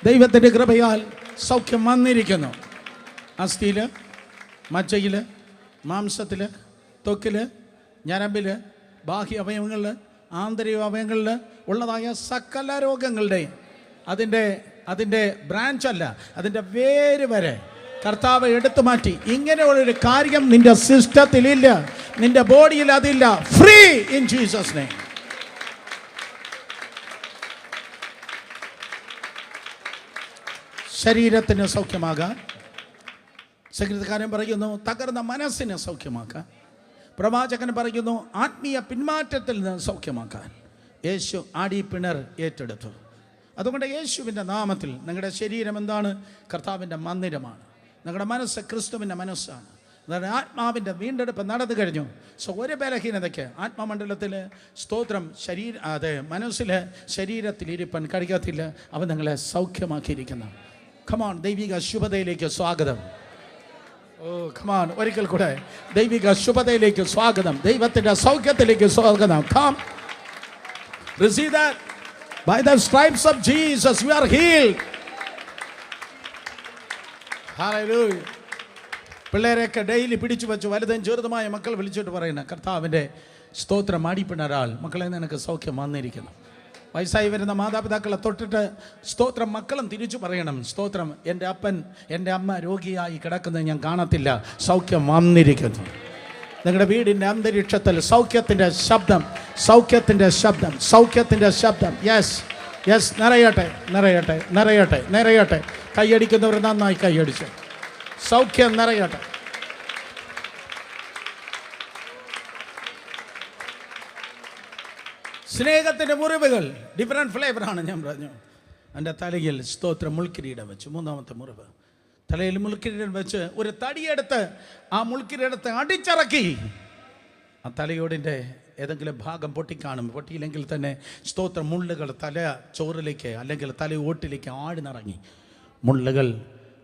ദൈവത്തിൻ്റെ കൃപയാൽ സൗഖ്യം വന്നിരിക്കുന്നു. അസ്ഥിയിൽ, മജ്ജയിൽ, മാംസത്തിൽ, ത്വക്കിൽ, ഞരമ്പിൽ, ബാഹ്യ അവയവങ്ങളിൽ, ആന്തരിക അവയവങ്ങളിൽ ഉള്ളതായ സകല രോഗങ്ങളുടെ അതിൻ്റെ ബ്രാഞ്ചല്ല, അതിൻ്റെ വേര് വരെ കർത്താവ് എടുത്തു മാറ്റി. ഇങ്ങനെയുള്ളൊരു കാര്യം നിന്റെ സിസ്റ്റത്തിലില്ല, നിന്റെ ബോഡിയിൽ അതില്ല. Free in Jesus name. ശരീരത്തിന് സൗഖ്യമാകാൻ, സംഗീതക്കാരൻ പറയുന്നു തകർന്ന മനസ്സിനെ സൗഖ്യമാക്കാൻ, പ്രവാചകൻ പറയുന്നു ആത്മീയ പിന്മാറ്റത്തിൽ നിന്ന് സൗഖ്യമാക്കാൻ യേശു ആടിപ്പിണർ ഏറ്റെടുത്തു. അതുകൊണ്ട് യേശുവിൻ്റെ നാമത്തിൽ നിങ്ങളുടെ ശരീരം എന്താണ്? കർത്താവിൻ്റെ മന്ദിരമാണ്. നിങ്ങളുടെ മനസ്സ് ക്രിസ്തുവിൻ്റെ മനസ്സാണ്. അതായത് ആത്മാവിൻ്റെ വീണ്ടെടുപ്പ് നടന്നു കഴിഞ്ഞു. സോ ഒരു ബലഹീനതയ്ക്ക് ആത്മമണ്ഡലത്തിൽ സ്തോത്രം മനസ്സിൽ ശരീരത്തിൽ ഇരിപ്പാൻ കഴിയത്തില്ല. അവൻ നിങ്ങളെ സൗഖ്യമാക്കിയിരിക്കുന്നു. ഖമാൺ, ദൈവിക ശുഭതയിലേക്ക് സ്വാഗതം. ഓ ഖമാൺ, ഒരിക്കൽ കൂടെ ദൈവിക ശുഭതയിലേക്ക് സ്വാഗതം, ദൈവത്തിൻ്റെ സൗഖ്യത്തിലേക്ക് സ്വാഗതം. Come, receive that. By the stripes of Jesus we are healed. Hallelujah. പിള്ളേരെയൊക്കെ ഡെയിലി പിടിച്ചു വെച്ച് വലുതും ചെറുതുമായ മക്കൾ വിളിച്ചിട്ട് പറയുന്ന കർത്താവിൻ്റെ സ്തോത്രം ആടിപ്പിണരാൾ മക്കളെ നിനക്ക് സൗഖ്യം വന്നിരിക്കുന്നു. വയസ്സായി വരുന്ന മാതാപിതാക്കളെ തൊട്ടിട്ട് സ്തോത്രം മക്കളും തിരിച്ചു പറയണം, സ്തോത്രം എൻ്റെ അപ്പൻ എൻ്റെ അമ്മ രോഗിയായി കിടക്കുന്നത് ഞാൻ കാണത്തില്ല, സൗഖ്യം വന്നിരിക്കുന്നു. നിങ്ങളുടെ വീടിൻ്റെ അന്തരീക്ഷത്തിൽ സൗഖ്യത്തിൻ്റെ ശബ്ദം, സൗഖ്യത്തിൻ്റെ ശബ്ദം, സൗഖ്യത്തിൻ്റെ ശബ്ദം. യെസ് യെസ്, നിറയട്ടെ നിറയട്ടെ നിറയട്ടെ നിറയട്ടെ. കൈയടിക്കുന്നവർ നന്നായി കൈയടിച്ചു. സൗഖ്യം നിറയട്ടെ. സ്നേഹത്തിൻ്റെ മുറിവുകൾ ഡിഫറെൻറ്റ് ഫ്ലേവറാണ്. ഞാൻ പറഞ്ഞു, എൻ്റെ തലയിൽ സ്തോത്രം മുൾക്കിരീടം വെച്ച്, മൂന്നാമത്തെ മുറിവ് തലയിൽ മുൾക്കിരീടം വെച്ച് ഒരു തടിയെടുത്ത് ആ മുൾക്കിരീടത്തെ അടിച്ചിറക്കി ആ തലയോടിൻ്റെ ഏതെങ്കിലും ഭാഗം പൊട്ടിക്കാണും. പൊട്ടിയില്ലെങ്കിൽ തന്നെ സ്തോത്രം മുള്ളുകൾ തല ചോറിലേക്ക് അല്ലെങ്കിൽ തലയോട്ടിലേക്ക് ആഴ്ന്നിറങ്ങി. മുള്ളുകൾ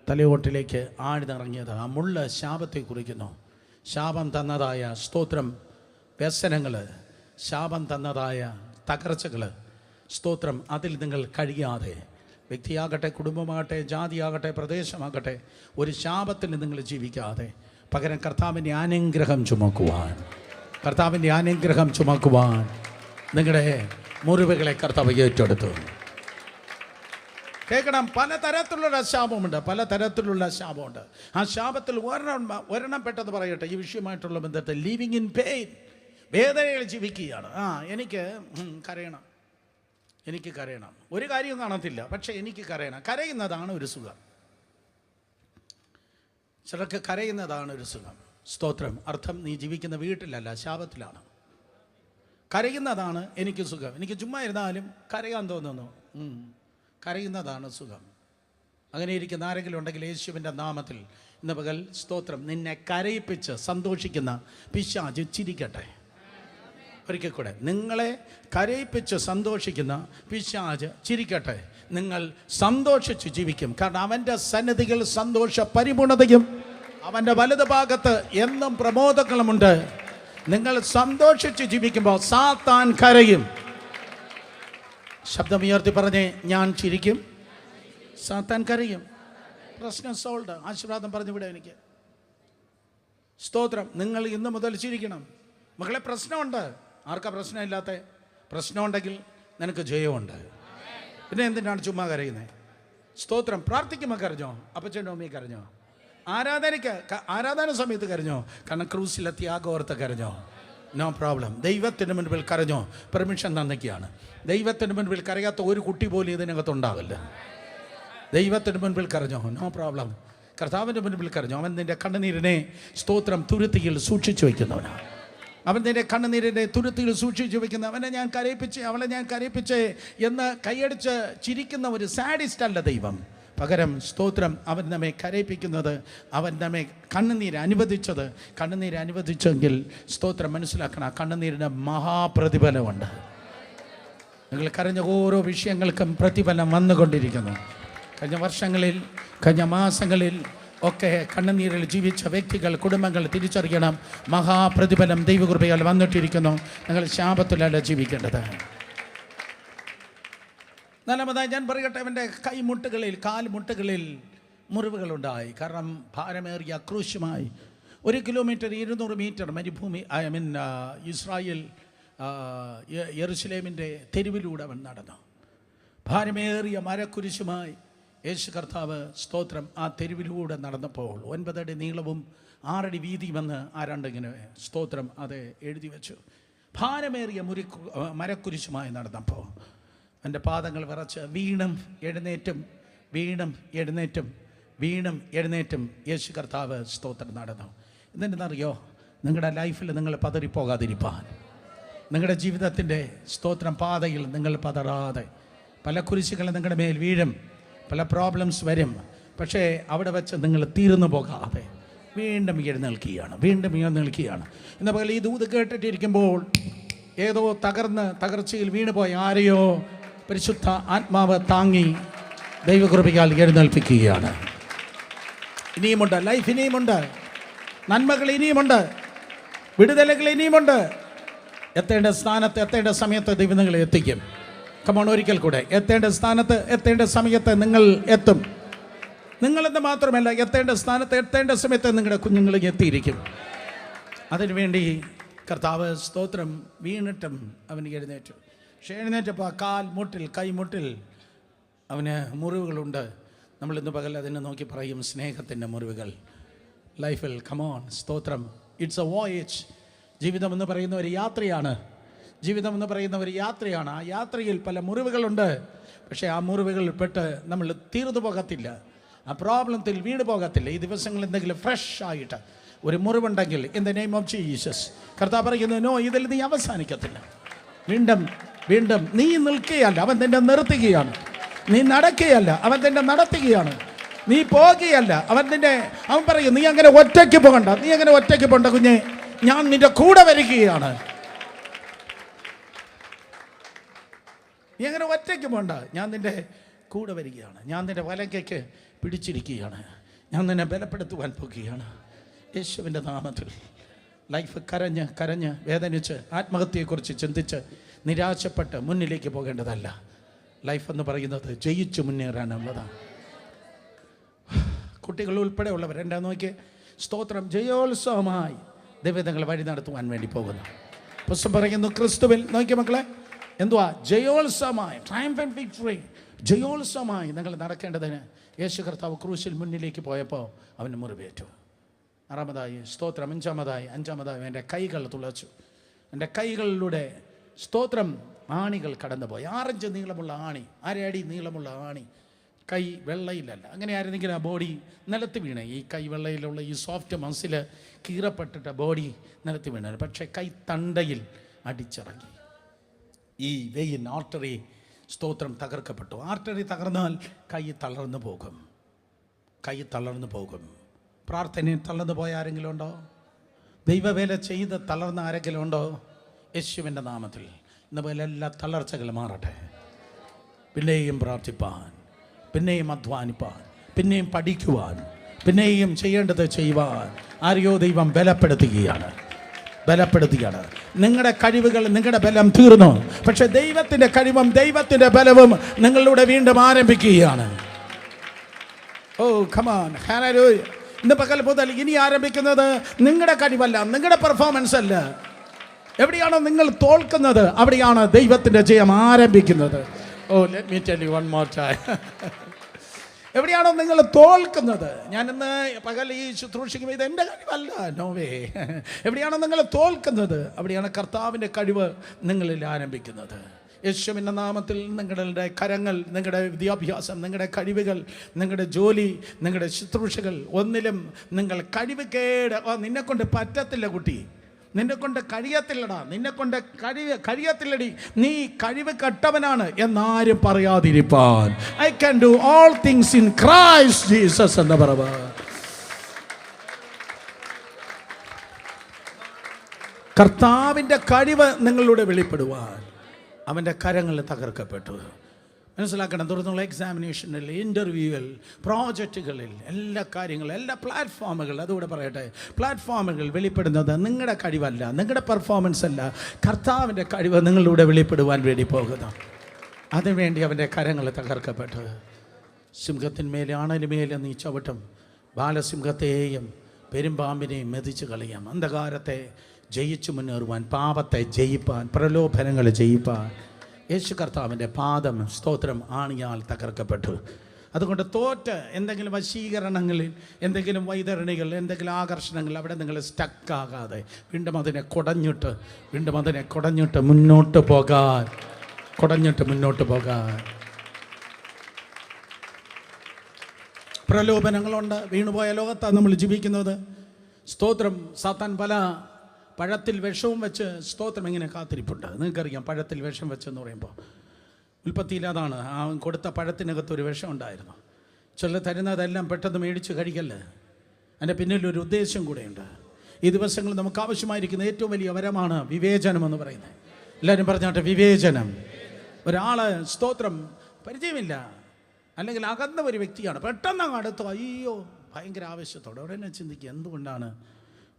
തലയോട്ടിലേക്ക് ആഴ്ന്നിറങ്ങിയത് ആ മുള്ള് ശാപത്തെ കുറിക്കുന്നു. ശാപം തന്നതായ സ്തോത്രം വ്യസനങ്ങൾ, ശാപം തന്നതായ തകർച്ചകൾ, സ്തോത്രം അതിൽ നിങ്ങൾ കഴിയാതെ, വ്യക്തിയാകട്ടെ കുടുംബമാകട്ടെ ജാതിയാകട്ടെ പ്രദേശമാകട്ടെ, ഒരു ശാപത്തിൽ നിങ്ങൾ ജീവിക്കാതെ പകരം കർത്താവിൻ്റെ അനുഗ്രഹം ചുമക്കുവാൻ, കർത്താവിൻ്റെ അനുഗ്രഹം ചുമക്കുവാൻ നിങ്ങളുടെ മുറിവുകളെ കർത്താവ് ഏറ്റെടുത്തു. കേൾക്കണം, പലതരത്തിലുള്ള ശാപമുണ്ട്, പലതരത്തിലുള്ള ശാപമുണ്ട്. ആ ശാപത്തിൽ ഒരെണ്ണം പെട്ടെന്ന് പറയട്ടെ, ഈ വിഷയമായിട്ടുള്ള ബന്ധത്തിൽ ലിവിങ് ഇൻ പെയിൻ, വേദനയിൽ ജീവിക്കുകയാണ്. എനിക്ക് കരയണം, എനിക്ക് കരയണം, ഒരു കാര്യവും കാണത്തില്ല, പക്ഷേ എനിക്ക് കരയണം. കരയുന്നതാണ് ഒരു സുഖം. ചിലർക്ക് കരയുന്നതാണ് ഒരു സുഖം. സ്തോത്രം. അർത്ഥം, നീ ജീവിക്കുന്ന വീട്ടിലല്ല, ശാപത്തിലാണ്. കരയുന്നതാണ് എനിക്ക് സുഖം. എനിക്ക് ചുമ്മാ ഇരുന്നാലും കരയാൻ തോന്നുന്നു. കരയുന്നതാണ് സുഖം. അങ്ങനെ ഇരിക്കുന്ന ആരെങ്കിലും ഉണ്ടെങ്കിൽ യേശുവിൻ്റെ നാമത്തിൽ ഇന്ന് പകൽ സ്തോത്രം, നിന്നെ കരയിപ്പിച്ച് സന്തോഷിക്കുന്ന പിശാച് ചിരിക്കട്ടെ. ഒരിക്കൽ കൂടെ, നിങ്ങളെ കരയിപ്പിച്ച് സന്തോഷിക്കുന്ന പിശാച് ചിരിക്കട്ടെ. നിങ്ങൾ സന്തോഷിച്ച് ജീവിക്കും. കാരണം അവൻ്റെ സന്നിധികൾ സന്തോഷ പരിപൂർണതയും അവൻ്റെ വലത് ഭാഗത്ത് എന്നും പ്രമോദങ്ങളുമുണ്ട്. നിങ്ങൾ സന്തോഷിച്ച് ജീവിക്കുമ്പോൾ സാത്താൻ കരയും. ശബ്ദമുയർത്തി പറഞ്ഞേ, ഞാൻ ചിരിക്കും, സാത്താൻ കരയും. പ്രശ്നം സോൾഡ്. ആശീർവാദം പറഞ്ഞു വിടാം എനിക്ക്. സ്തോത്രം. നിങ്ങൾ ഇന്ന് മുതൽ ചിരിക്കണം. മക്കളെ, പ്രശ്നമുണ്ട്. ആർക്കാ പ്രശ്നമില്ലാത്ത? പ്രശ്നമുണ്ടെങ്കിൽ നിനക്ക് ജയമുണ്ട്. പിന്നെ എന്തിനാണ് ചുമ്മാ കരയുന്നത്? സ്തോത്രം. പ്രാർത്ഥിക്കുമ്പോൾ കരഞ്ഞോ? അപ്പച്ചൻ്റെ അമ്മയെ കരഞ്ഞോ? ആരാധന സമയത്ത് കരഞ്ഞോ? കാരണം ക്രൂസിലെ ത്യാഗോർത്ത് കരഞ്ഞോ? No problem. ദൈവത്തിൻ്റെ മുൻപിൽ കരഞ്ഞോ? പെർമിഷൻ തന്നൊക്കെയാണ്. ദൈവത്തിൻ്റെ മുൻപിൽ കരയാത്ത ഒരു കുട്ടി പോലും ഇതിനകത്തുണ്ടാവില്ല. ദൈവത്തിൻ്റെ മുൻപിൽ കരഞ്ഞോ? No problem. കർത്താവിൻ്റെ മുൻപിൽ കരഞ്ഞോ? അവൻ നിൻ്റെ കണ്ണുനീരിനെ സ്തോത്രം തുരുത്തിയിൽ സൂക്ഷിച്ചു വയ്ക്കുന്നവനാണ്. അവൻ നിൻ്റെ കണ്ണുനീരിനെ തുരുത്തിയിൽ സൂക്ഷിച്ചു വയ്ക്കുന്ന, അവനെ ഞാൻ കരയിപ്പിച്ച്, അവളെ ഞാൻ കരയിപ്പിച്ച് എന്ന് കൈയടിച്ച് ചിരിക്കുന്ന ഒരു സാഡിസ്റ്റ് അല്ല ദൈവം. പകരം സ്തോത്രം, അവൻ നമ്മെ കരയിപ്പിക്കുന്നത്, അവൻ നമ്മെ കണ്ണുനീര് അനുവദിച്ചെങ്കിൽ സ്തോത്രം മനസ്സിലാക്കണം, ആ കണ്ണുനീരിന് മഹാപ്രതിഫലമുണ്ട്. നിങ്ങൾ കരഞ്ഞ ഓരോ വിഷയങ്ങൾക്കും പ്രതിഫലം വന്നുകൊണ്ടിരിക്കുന്നു. കഴിഞ്ഞ വർഷങ്ങളിൽ, കഴിഞ്ഞ മാസങ്ങളിൽ ഒക്കെ കണ്ണുനീരിൽ ജീവിച്ച വ്യക്തികൾ, കുടുംബങ്ങൾ തിരിച്ചറിയണം, മഹാപ്രതിഫലം ദൈവകൃപയാൽ വന്നിട്ടിരിക്കുന്നു. നിങ്ങൾ ശാപത്തിലല്ല ജീവിക്കേണ്ടത്. നാലാമതായി ഞാൻ പറയട്ടെ, അവൻ്റെ കൈമുട്ടുകളിൽ, കാൽമുട്ടുകളിൽ മുറിവുകളുണ്ടായി. കാരണം ഭാരമേറിയ ക്രൂശുമായി 1 കിലോമീറ്റർ 200 മീറ്റർ മരുഭൂമി, ഇസ്രായേൽ യെരുശലേമിൻ്റെ തെരുവിലൂടെ അവൻ നടന്നു. ഭാരമേറിയ മരക്കുരിശുമായി യേശു കർത്താവ് സ്തോത്രം ആ തെരുവിലൂടെ നടന്നപ്പോൾ 9 അടി നീളവും 6 അടി വീതിയുമെന്ന് ആരാണ്ടിങ്ങനെ സ്തോത്രം അത് എഴുതി വെച്ചു. ഭാരമേറിയ മരക്കുരിശുമായി നടന്നപ്പോൾ എൻ്റെ പാദങ്ങൾ വിറച്ച് വീണും എഴുന്നേറ്റും യേശു കർത്താവ് സ്തോത്രം നടന്നു. ഇതെന്തെന്നറിയോ? നിങ്ങളുടെ ലൈഫിൽ നിങ്ങൾ പതറിപ്പോകാതിരിപ്പാൻ, നിങ്ങളുടെ ജീവിതത്തിൻ്റെ സ്തോത്രം പാതയിൽ നിങ്ങൾ പതറാതെ പല കുരിശുകൾ നിങ്ങളുടെ മേൽ വീഴും, പല പ്രോബ്ലംസ് വരും. പക്ഷേ അവിടെ വെച്ച് നിങ്ങൾ തീർന്നു പോകാതെ വീണ്ടും എഴുന്നേൽക്കുകയാണ്. എന്ന പോലെ ഈ ദൂത് കേട്ടിട്ടിരിക്കുമ്പോൾ ഏതോ തകർച്ചയിൽ വീണുപോയ ആരെയോ പരിശുദ്ധ ആത്മാവ് താങ്ങി ദൈവകൃപയാൽ എഴുന്നേൽപ്പിക്കുകയാണ്. ഇനിയുമുണ്ട്, ലൈഫ് ഇനിയുമുണ്ട്, നന്മകൾ ഇനിയുമുണ്ട്, വിടുതലുകൾ ഇനിയുമുണ്ട്. എത്തേണ്ട സ്ഥാനത്ത് എത്തേണ്ട സമയത്ത് ദൈവം നിങ്ങളെ എത്തിക്കും. കമോൺ, ഒരിക്കൽ കൂടെ, എത്തേണ്ട സ്ഥാനത്ത് എത്തേണ്ട സമയത്ത് നിങ്ങൾ എത്തും. നിങ്ങളെന്ന് മാത്രമല്ല, എത്തേണ്ട സ്ഥാനത്ത് എത്തേണ്ട സമയത്ത് നിങ്ങളുടെ കുഞ്ഞുങ്ങൾ എത്തിയിരിക്കും. അതിനുവേണ്ടി കർത്താവ് സ്തോത്രം. വീണിട്ടും അവൻ എഴുന്നേറ്റു. പക്ഷേ എഴുന്നേറ്റപ്പോൾ കാൽ മുട്ടിൽ, കൈമുട്ടിൽ അവന് മുറിവുകളുണ്ട്. നമ്മളിന്ന് പകൽ അതിനെ നോക്കി പറയും സ്നേഹത്തിൻ്റെ മുറിവുകൾ. ലൈഫിൽ കമോൺ സ്തോത്രം. It's A voyage. ജീവിതം എന്ന് പറയുന്ന ഒരു യാത്രയാണ്. ആ യാത്രയിൽ പല മുറിവുകളുണ്ട്. പക്ഷേ ആ മുറിവുകളിൽ പെട്ട് നമ്മൾ തീർന്നു പോകത്തില്ല, ആ പ്രോബ്ലത്തിൽ വീണ് പോകത്തില്ല. ഈ ദിവസങ്ങളിൽ എന്തെങ്കിലും ഫ്രഷ് ആയിട്ട് ഒരു മുറിവുണ്ടെങ്കിൽ in the name of Jesus കർത്താവ് പറയുന്നു, നോ, ഇതിൽ നീ അവസാനിക്കത്തില്ല. വീണ്ടും നീ നിൽക്കുകയല്ല, അവൻ നിന്നെ നിർത്തുകയാണ്. നീ നടക്കുകയല്ല, അവൻ നിന്നെ നടത്തുകയാണ്. നീ പോകുകയല്ല, അവൻ പറയും, നീ അങ്ങനെ ഒറ്റയ്ക്ക് പോകണ്ട കുഞ്ഞെ, ഞാൻ നിന്റെ കൂടെ വരികയാണ്. നീ അങ്ങനെ ഒറ്റയ്ക്ക് പോകണ്ട, ഞാൻ നിന്റെ കൂടെ വരികയാണ്. ഞാൻ നിന്റെ വലങ്കയ്ക്ക് പിടിച്ചിരിക്കുകയാണ്. ഞാൻ നിന്നെ ബലപ്പെടുത്തുവാൻ പോകുകയാണ്. യേശുവിൻ്റെ നാമത്തിൽ. ലൈഫ് കരഞ്ഞ് വേദനിച്ച് ആത്മഹത്യയെക്കുറിച്ച് ചിന്തിച്ച് നിരാശപ്പെട്ട് മുന്നിലേക്ക് പോകേണ്ടതല്ല. ലൈഫ് എന്ന് പറയുന്നത് ജയിച്ചു മുന്നേറാനുള്ളതാണ്. കുട്ടികൾ ഉൾപ്പെടെ ഉള്ളവർ എൻ്റെ നോക്കി സ്തോത്രം, ജയോത്സവമായി ദൈവം നിങ്ങളെ വഴി നടത്തുവാൻ വേണ്ടി പോകുന്നു. പുസ്തകം പറയുന്നു, ക്രിസ്തുവിൽ നോക്കിയ മക്കളെ, എന്തുവാ? ജയോത്സവമായി, ട്രയംഫന്റ് വിക്ടറി, ജയോത്സവമായി നിങ്ങൾ നടക്കേണ്ടതിന് യേശു കർത്താവ് ക്രൂശിൽ മുന്നിലേക്ക് പോയപ്പോൾ അവന് മുറിവേറ്റു. ആറാമതായി സ്തോത്രം, അഞ്ചാമതായി എൻ്റെ കൈകൾ തുളച്ചു. എൻ്റെ കൈകളിലൂടെ സ്തോത്രം ആണികൾ കടന്നുപോയി. 6 ഇഞ്ച് നീളമുള്ള ആണി, 1.5 അടി നീളമുള്ള ആണി. കൈ വെള്ളയിലല്ല, അങ്ങനെ ആയിരുന്നെങ്കിൽ ആ ബോഡി നിലത്ത് വീണേ. ഈ കൈ വെള്ളയിലുള്ള ഈ സോഫ്റ്റ് മസിൽ കീറപ്പെട്ടിട്ട് ബോഡി നിലത്ത് വീണ. പക്ഷേ കൈ തണ്ടയിൽ അടിച്ചിറങ്ങി. ഈ വെയിൻ ആർട്ടറി സ്തോത്രം തകർക്കപ്പെട്ടു. ആർട്ടറി തകർന്നാൽ കൈ തളർന്നു പോകും. പ്രാർത്ഥനയിൽ തളർന്നു പോയ ആരെങ്കിലും ഉണ്ടോ? ദൈവവേല ചെയ്ത് തളർന്ന ആരെങ്കിലും ഉണ്ടോ? യേശുവിൻ്റെ നാമത്തിൽ ഇന്നുപോലെ എല്ലാ തളർച്ചകളും മാറട്ടെ. പിന്നെയും പ്രാർത്ഥിപ്പാൻ, പിന്നെയും അധ്വാനിപ്പാൻ, പിന്നെയും പഠിക്കുവാൻ, പിന്നെയും ചെയ്യേണ്ടത് ചെയ്യുവാൻ ആരെയോ ദൈവം ബലപ്പെടുത്തുകയാണ്. നിങ്ങളുടെ കഴിവുകൾ, നിങ്ങളുടെ ബലം തീർന്നു. പക്ഷെ ദൈവത്തിൻ്റെ കഴിവും ദൈവത്തിൻ്റെ ബലവും നിങ്ങളുടെ വീണ്ടും ആരംഭിക്കുകയാണ്. Oh come on, hallelujah. ഇന്ന് പകൽ മുതൽ ഇനി ആരംഭിക്കുന്നത് നിങ്ങളുടെ കഴിവല്ല, നിങ്ങളുടെ പെർഫോമൻസ് അല്ല. എവിടെയാണോ നിങ്ങൾ തോൽക്കുന്നത്, അവിടെയാണ് ദൈവത്തിൻ്റെ ജയം ആരംഭിക്കുന്നത്. Oh let me tell you one more time. എവിടെയാണോ നിങ്ങൾ തോൽക്കുന്നത്, ഞാനിന്ന് പകൽ ഈ ശുശ്രൂഷിക്കുമ്പോൾ ഇത് എൻ്റെ കഴിവല്ല, നോവേ. എവിടെയാണോ നിങ്ങൾ തോൽക്കുന്നത്, അവിടെയാണ് കർത്താവിൻ്റെ കഴിവ് നിങ്ങളിൽ ആരംഭിക്കുന്നത്. യേശുവിൻ്റെ നാമത്തിൽ നിങ്ങളുടെ കരങ്ങൾ, നിങ്ങളുടെ വിദ്യാഭ്യാസം, നിങ്ങളുടെ കഴിവുകൾ, നിങ്ങളുടെ ജോലി, നിങ്ങളുടെ ശുശ്രൂഷകൾ, ഒന്നിലും നിങ്ങൾ കഴിവ് കേട്, നിന്നെക്കൊണ്ട് പറ്റത്തില്ല കുട്ടി, നിന്നെക്കൊണ്ട് കഴിയത്തില്ലടാ, നിന്നെക്കൊണ്ട് കഴിയത്തില്ലടി, നീ കഴിവ് കെട്ടവനാണ് എന്നാരും പറയാതിരിപ്പാൻ. I can do all things in Christ Jesus എന്ന് പറവ. കർത്താവിൻ്റെ കഴിവ് നിങ്ങളുടെ വെളിപ്പെടുവാൻ അവൻ്റെ കരങ്ങൾ തകർക്കപ്പെട്ടു. മനസ്സിലാക്കണം. തുടർന്നുള്ള എക്സാമിനേഷനിൽ, ഇൻ്റർവ്യൂവിൽ, പ്രോജക്റ്റുകളിൽ, എല്ലാ കാര്യങ്ങളും, എല്ലാ പ്ലാറ്റ്ഫോമുകൾ, അതുകൂടെ പറയട്ടെ, പ്ലാറ്റ്ഫോമുകൾ വെളിപ്പെടുന്നത് നിങ്ങളുടെ കഴിവല്ല, നിങ്ങളുടെ പെർഫോമൻസ് അല്ല, കർത്താവിൻ്റെ കഴിവ് നിങ്ങളിലൂടെ വെളിപ്പെടുവാൻ വേണ്ടി പോകുന്നു. അതിനുവേണ്ടി അവൻ്റെ കരങ്ങൾ തകർക്കപ്പെട്ടു. സിംഹത്തിന്മേലെ ആണലിന്മേലെ നീ ചവിട്ടും, ബാലസിംഹത്തെയും പെരുമ്പാമ്പിനെയും മെതിച്ച് കളയാം. അന്ധകാരത്തെ ജയിച്ചു മുന്നേറുവാൻ, പാപത്തെ ജയിപ്പാൻ, പ്രലോഭനങ്ങൾ ജയിപ്പാൻ യേശു കർത്താവിൻ്റെ പാദം സ്തോത്രം ആണിയാൽ തകർക്കപ്പെട്ടു. അതുകൊണ്ട് തോറ്റ് എന്തെങ്കിലും വശീകരണങ്ങളിൽ, എന്തെങ്കിലും വൈതരണികൾ, എന്തെങ്കിലും ആകർഷണങ്ങൾ, അവിടെ നിങ്ങൾ സ്റ്റക്കാകാതെ വീണ്ടും അതിനെ കുടഞ്ഞിട്ട് മുന്നോട്ട് പോകാൻ, പ്രലോഭനങ്ങളുണ്ട്. വീണുപോയ ലോകത്താണ് നമ്മൾ ജീവിക്കുന്നത്. സ്തോത്രം. സാത്താൻ പല പഴത്തിൽ വിഷവും വെച്ച് സ്തോത്രം ഇങ്ങനെ കാത്തിരിപ്പുണ്ട്. നിങ്ങൾക്കറിയാം പഴത്തിൽ വിഷം വെച്ചെന്ന് പറയുമ്പോൾ ഉൽപ്പത്തിയിൽ അതാണ്, ആ കൊടുത്ത പഴത്തിനകത്ത് ഒരു വിഷം ഉണ്ടായിരുന്നു. ചില തരുന്നതെല്ലാം പെട്ടെന്ന് മേടിച്ച് കഴിക്കല്ലേ, അതിൻ്റെ പിന്നിലൊരു ഉദ്ദേശം കൂടെയുണ്ട്. ഈ ദിവസങ്ങളിൽ നമുക്ക് ആവശ്യമായിരിക്കുന്ന ഏറ്റവും വലിയ വരമാണ് വിവേചനം എന്ന് പറയുന്നത്. എല്ലാവരും പറഞ്ഞാട്ടെ, വിവേചനം. ഒരാൾ സ്തോത്രം പരിചയമില്ല, അല്ലെങ്കിൽ അകന്ന ഒരു വ്യക്തിയാണ്, പെട്ടെന്ന് അങ്ങ് അടുത്തു, അയ്യോ ഭയങ്കര ആവശ്യത്തോടെ. അവിടെ തന്നെ ചിന്തിക്കുക, എന്തുകൊണ്ടാണ്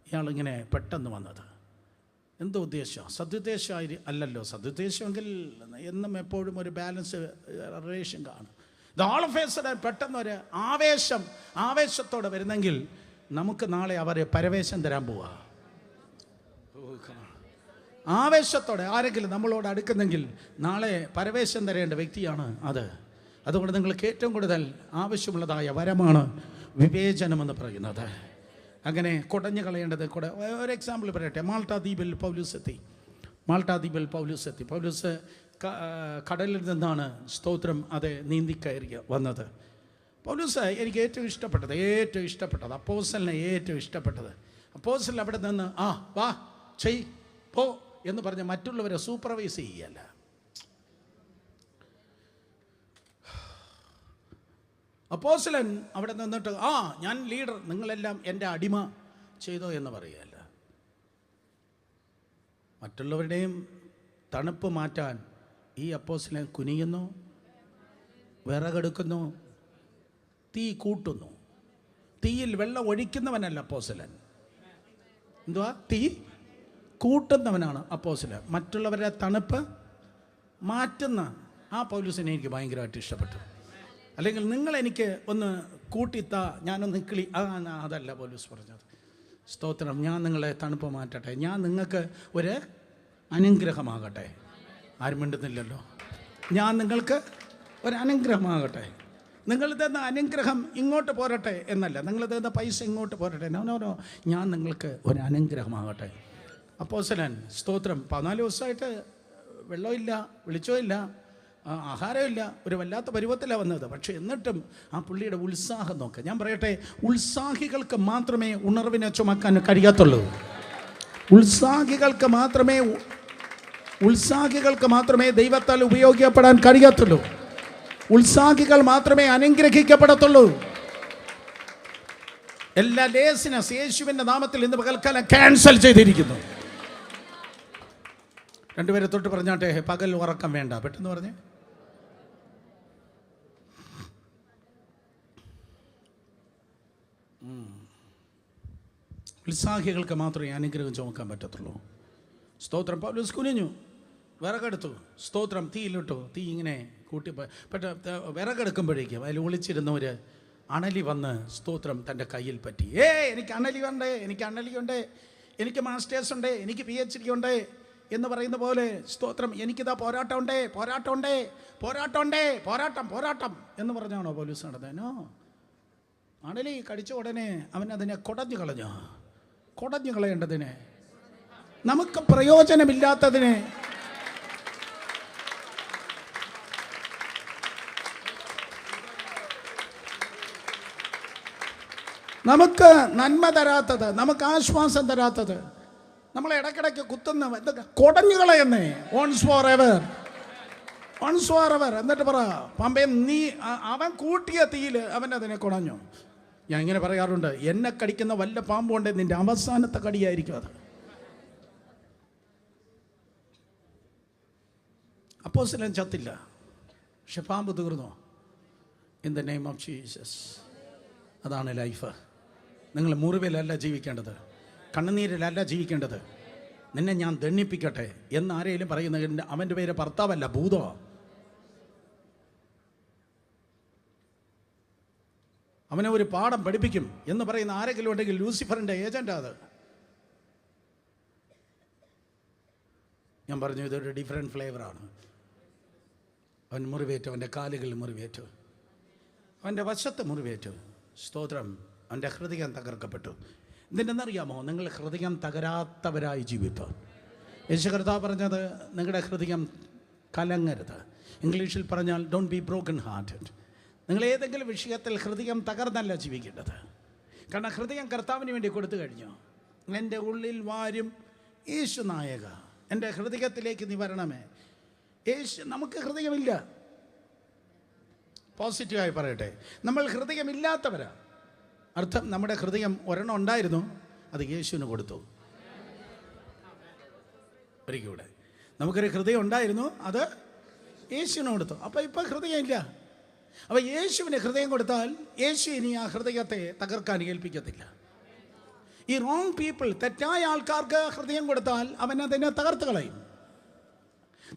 ഇയാളിങ്ങനെ പെട്ടെന്ന് വന്നത്? എന്തോ ഉദ്ദേശം? സദുദ്ദേശമായി അല്ലല്ലോ. സദുദ്ദേശമെങ്കിൽ എന്നും എപ്പോഴും ഒരു ബാലൻസ് റിലേഷൻ കാണും. ഇത് ഓൾ ഓഫ് എ സഡൻ പെട്ടെന്ന് ഒരു ആവേശത്തോടെ വരുന്നെങ്കിൽ നമുക്ക് നാളെ അവരെ പരവേശം തരാൻ പോവുക. ആവേശത്തോടെ ആരെങ്കിലും നമ്മളോട് അടുക്കുന്നെങ്കിൽ നാളെ പരവേശം തരേണ്ട വ്യക്തിയാണ് അത്. അതുകൊണ്ട് നിങ്ങൾക്ക് ഏറ്റവും കൂടുതൽ ആവശ്യമുള്ളതായ വരമാണ് വിവേചനമെന്ന് പറയുന്നത്. അങ്ങനെ കുടഞ്ഞു കളയേണ്ടത്. ഒരു എക്സാമ്പിൾ പറയട്ടെ. മാൾട്ടാ ദ്വീപിൽ പൗലൂസ് എത്തി. പൗലൂസ് കടലിൽ നിന്നാണ് സ്തോത്രം അത് നീന്തിക്കയറി വന്നത്. പൗലൂസ് എനിക്ക് ഏറ്റവും ഇഷ്ടപ്പെട്ടത് അപ്പോസ്തലനെ ഏറ്റവും ഇഷ്ടപ്പെട്ടത്. അപ്പോസ്തലൻ അവിടെ നിന്ന് വാ ചെയ് പോ എന്ന് പറഞ്ഞ് മറ്റുള്ളവരെ സൂപ്പർവൈസ് ചെയ്യല്ല. അപ്പോസ്തലൻ അവിടെ നിന്നിട്ട് ഞാൻ ലീഡർ, നിങ്ങളെല്ലാം എൻ്റെ അടിമ ചെയ്തോ എന്ന് പറയുകയല്ല. മറ്റുള്ളവരുടെയും തണുപ്പ് മാറ്റാൻ ഈ അപ്പോസ്തലൻ കുനിയുന്നു, വിറകെടുക്കുന്നു, തീ കൂട്ടുന്നു. തീയിൽ വെള്ളം ഒഴിക്കുന്നവനല്ല അപ്പോസ്തലൻ. എന്തുവാ? തീ കൂട്ടുന്നവനാണ് അപ്പോസ്തലൻ. മറ്റുള്ളവരുടെ തണുപ്പ് മാറ്റുന്ന ആ പൗലോസിനെ എനിക്ക് ഭയങ്കരമായിട്ട് ഇഷ്ടപ്പെട്ടു. അല്ലെങ്കിൽ നിങ്ങളെനിക്ക് ഒന്ന് കൂട്ടിത്താ, ഞാനൊന്ന് കിളി, അതല്ല പൗലോസ് പറഞ്ഞത്. സ്തോത്രം, ഞാൻ നിങ്ങളെ തണുപ്പ് മാറ്റട്ടെ, ഞാൻ നിങ്ങൾക്ക് ഒരു അനുഗ്രഹമാകട്ടെ. ആരും മിണ്ടുന്നില്ലല്ലോ. ഞാൻ നിങ്ങൾക്ക് ഒരു അനുഗ്രഹമാകട്ടെ. നിങ്ങൾ തന്ന അനുഗ്രഹം ഇങ്ങോട്ട് പോരട്ടെ എന്നല്ല, നിങ്ങൾ തന്ന പൈസ ഇങ്ങോട്ട് പോരട്ടെ. നോ, ഞാൻ നിങ്ങൾക്ക് ഒരു അനുഗ്രഹമാകട്ടെ. അപ്പോസ്തലൻ സ്തോത്രം 14 ദിവസമായിട്ട് വെള്ളമില്ല, വെളിച്ചമില്ല, ആഹാരമില്ല, ഒരു വല്ലാത്ത പരുവത്തിലാണ് വന്നത്. പക്ഷെ എന്നിട്ടും ആ പുള്ളിയുടെ ഉത്സാഹം നോക്കുക. ഞാൻ പറയട്ടെ, ഉത്സാഹികൾക്ക് മാത്രമേ ഉണർവിനെ ചുമക്കാൻ കഴിയത്തുള്ളൂ. ഉത്സാഹികൾക്ക് മാത്രമേ ദൈവത്താൽ ഉപയോഗിക്കപ്പെടാൻ കഴിയത്തുള്ളൂ. ഉത്സാഹികൾ മാത്രമേ അനുഗ്രഹിക്കപ്പെടത്തുള്ളൂ. എല്ലാ ലേസിനസ് യേശുവിൻ്റെ നാമത്തിൽ ഇന്ന് പകൽക്കാലം ക്യാൻസൽ ചെയ്തിരിക്കുന്നു. രണ്ടുപേരെ തൊട്ട് പറഞ്ഞാട്ടെ, പകൽ ഉറക്കം വേണ്ട. പെട്ടെന്ന് പറഞ്ഞേ. ഉത്സാഹികൾക്ക് മാത്രമേ അനുഗ്രഹം ചുമക്കാൻ പറ്റത്തുള്ളൂ. സ്തോത്രം. പൗലോസ് കുനിഞ്ഞു, വിറകെടുത്തു, സ്തോത്രം, തീയിലിട്ടു. തീ ഇങ്ങനെ കൂട്ടി വിറകെടുക്കുമ്പോഴേക്കും അതിൽ ഒളിച്ചിരുന്നവർ അണലി വന്ന് സ്തോത്രം തൻ്റെ കയ്യിൽ പറ്റി. എനിക്ക് അണലി വേണ്ടേ, എനിക്ക് മാസ്റ്റേഴ്സ് ഉണ്ട്, എനിക്ക് PhD ഉണ്ട് എന്ന് പറയുന്ന പോലെ സ്തോത്രം എനിക്കിതാ പോരാട്ടം എന്ന് പറഞ്ഞാണോ പൗലോസ് നടന്നേനോ? അണലി കടിച്ച ഉടനെ അവൻ അതിനെ കുടഞ്ഞു കളയേണ്ടതിനെ, നമുക്ക് പ്രയോജനമില്ലാത്തതിനെ നമുക്ക് നന്മ തരാത്തത്, നമുക്ക് ആശ്വാസം തരാത്തത്, നമ്മളെ ഇടയ്ക്കിടയ്ക്ക് കുത്തുന്ന എന്തൊക്കെ കുടഞ്ഞു കളയുന്നേ. Ons for ever. എന്നിട്ട് പറ, പമ്പേ നീ അവൻ കൂട്ടിയ തീയിൽ അവൻ അതിനെ കുടഞ്ഞു. ഞാൻ ഇങ്ങനെ പറയാറുണ്ട്, എന്നെ കടിക്കുന്ന വല്ല പാമ്പുണ്ടേ നിന്റെ അവസാനത്തെ കടിയായിരിക്കും അത്. അപ്പോസ്തലൻ ചത്തില്ല, പക്ഷെ പാമ്പ് തീർന്നു. In the name of Jesus. അതാണ് ലൈഫ്. നിങ്ങൾ മുറിവിലല്ല ജീവിക്കേണ്ടത്, കണ്ണുനീരിലല്ല ജീവിക്കേണ്ടത്. നിന്നെ ഞാൻ ദണ്ണിപ്പിക്കട്ടെ എന്ന് ആരെങ്കിലും പറയുന്ന അവൻ്റെ പേര് ഭർത്താവല്ല, ഭൂതമാണ്. അവനെ ഒരു പാഠം പഠിപ്പിക്കും എന്ന് പറയുന്ന ആരെങ്കിലും ഉണ്ടെങ്കിൽ ലൂസിഫറിൻ്റെ ഏജൻ്റാണ് അത്. ഞാൻ പറഞ്ഞു, ഇതൊരു ഡിഫറെൻറ്റ് ഫ്ലേവറാണ്. അവൻ മുറിവേറ്റു, അവൻ്റെ കാലുകളിൽ മുറിവേറ്റു, അവൻ്റെ വശത്ത് മുറിവേറ്റു. സ്തോത്രം. അവൻ്റെ ഹൃദയം തകർക്കപ്പെട്ടു. എന്തിനെന്നറിയാമോ? നിങ്ങൾ ഹൃദയം തകരാത്തവരായി ജീവിപ്പാൻ. യേശു കർത്താവ് പറഞ്ഞത്, നിങ്ങളുടെ ഹൃദയം കലങ്ങരുത്. ഇംഗ്ലീഷിൽ പറഞ്ഞാൽ ഡോണ്ട് ബി ബ്രോക്കൺ ഹാർട്ടഡ്. നിങ്ങൾ ഏതെങ്കിലും വിഷയത്തിൽ ഹൃദയം തകർന്നല്ല ജീവിക്കേണ്ടത്. കാരണം ഹൃദയം കർത്താവിന് വേണ്ടി കൊടുത്തു കഴിഞ്ഞു. എൻ്റെ ഉള്ളിൽ വാരും യേശു നായക, എൻ്റെ ഹൃദയത്തിലേക്ക് നീ വരണമേ. നമുക്ക് ഹൃദയമില്ല. പോസിറ്റീവായി പറയട്ടെ, നമ്മൾ ഹൃദയമില്ലാത്തവരാണ്. അർത്ഥം നമ്മുടെ ഹൃദയം ഒരെണ്ണം ഉണ്ടായിരുന്നു, അത് യേശുവിന് കൊടുത്തു. ഒരിക്കലൂടെ നമുക്കൊരു ഹൃദയം ഉണ്ടായിരുന്നു, അത് യേശുവിന് കൊടുത്തു. അപ്പോൾ ഇപ്പോൾ ഹൃദയമില്ല. അപ്പോൾ യേശുവിന് ഹൃദയം കൊടുത്താൽ യേശു ഇനി ആ ഹൃദയത്തെ തകർക്കാൻ ഏൽപ്പിക്കത്തില്ല. ഈ റോങ് പീപ്പിൾ, തെറ്റായ ആൾക്കാർക്ക് ഹൃദയം കൊടുത്താൽ അവൻ അതിനെ തകർത്ത് കളയും.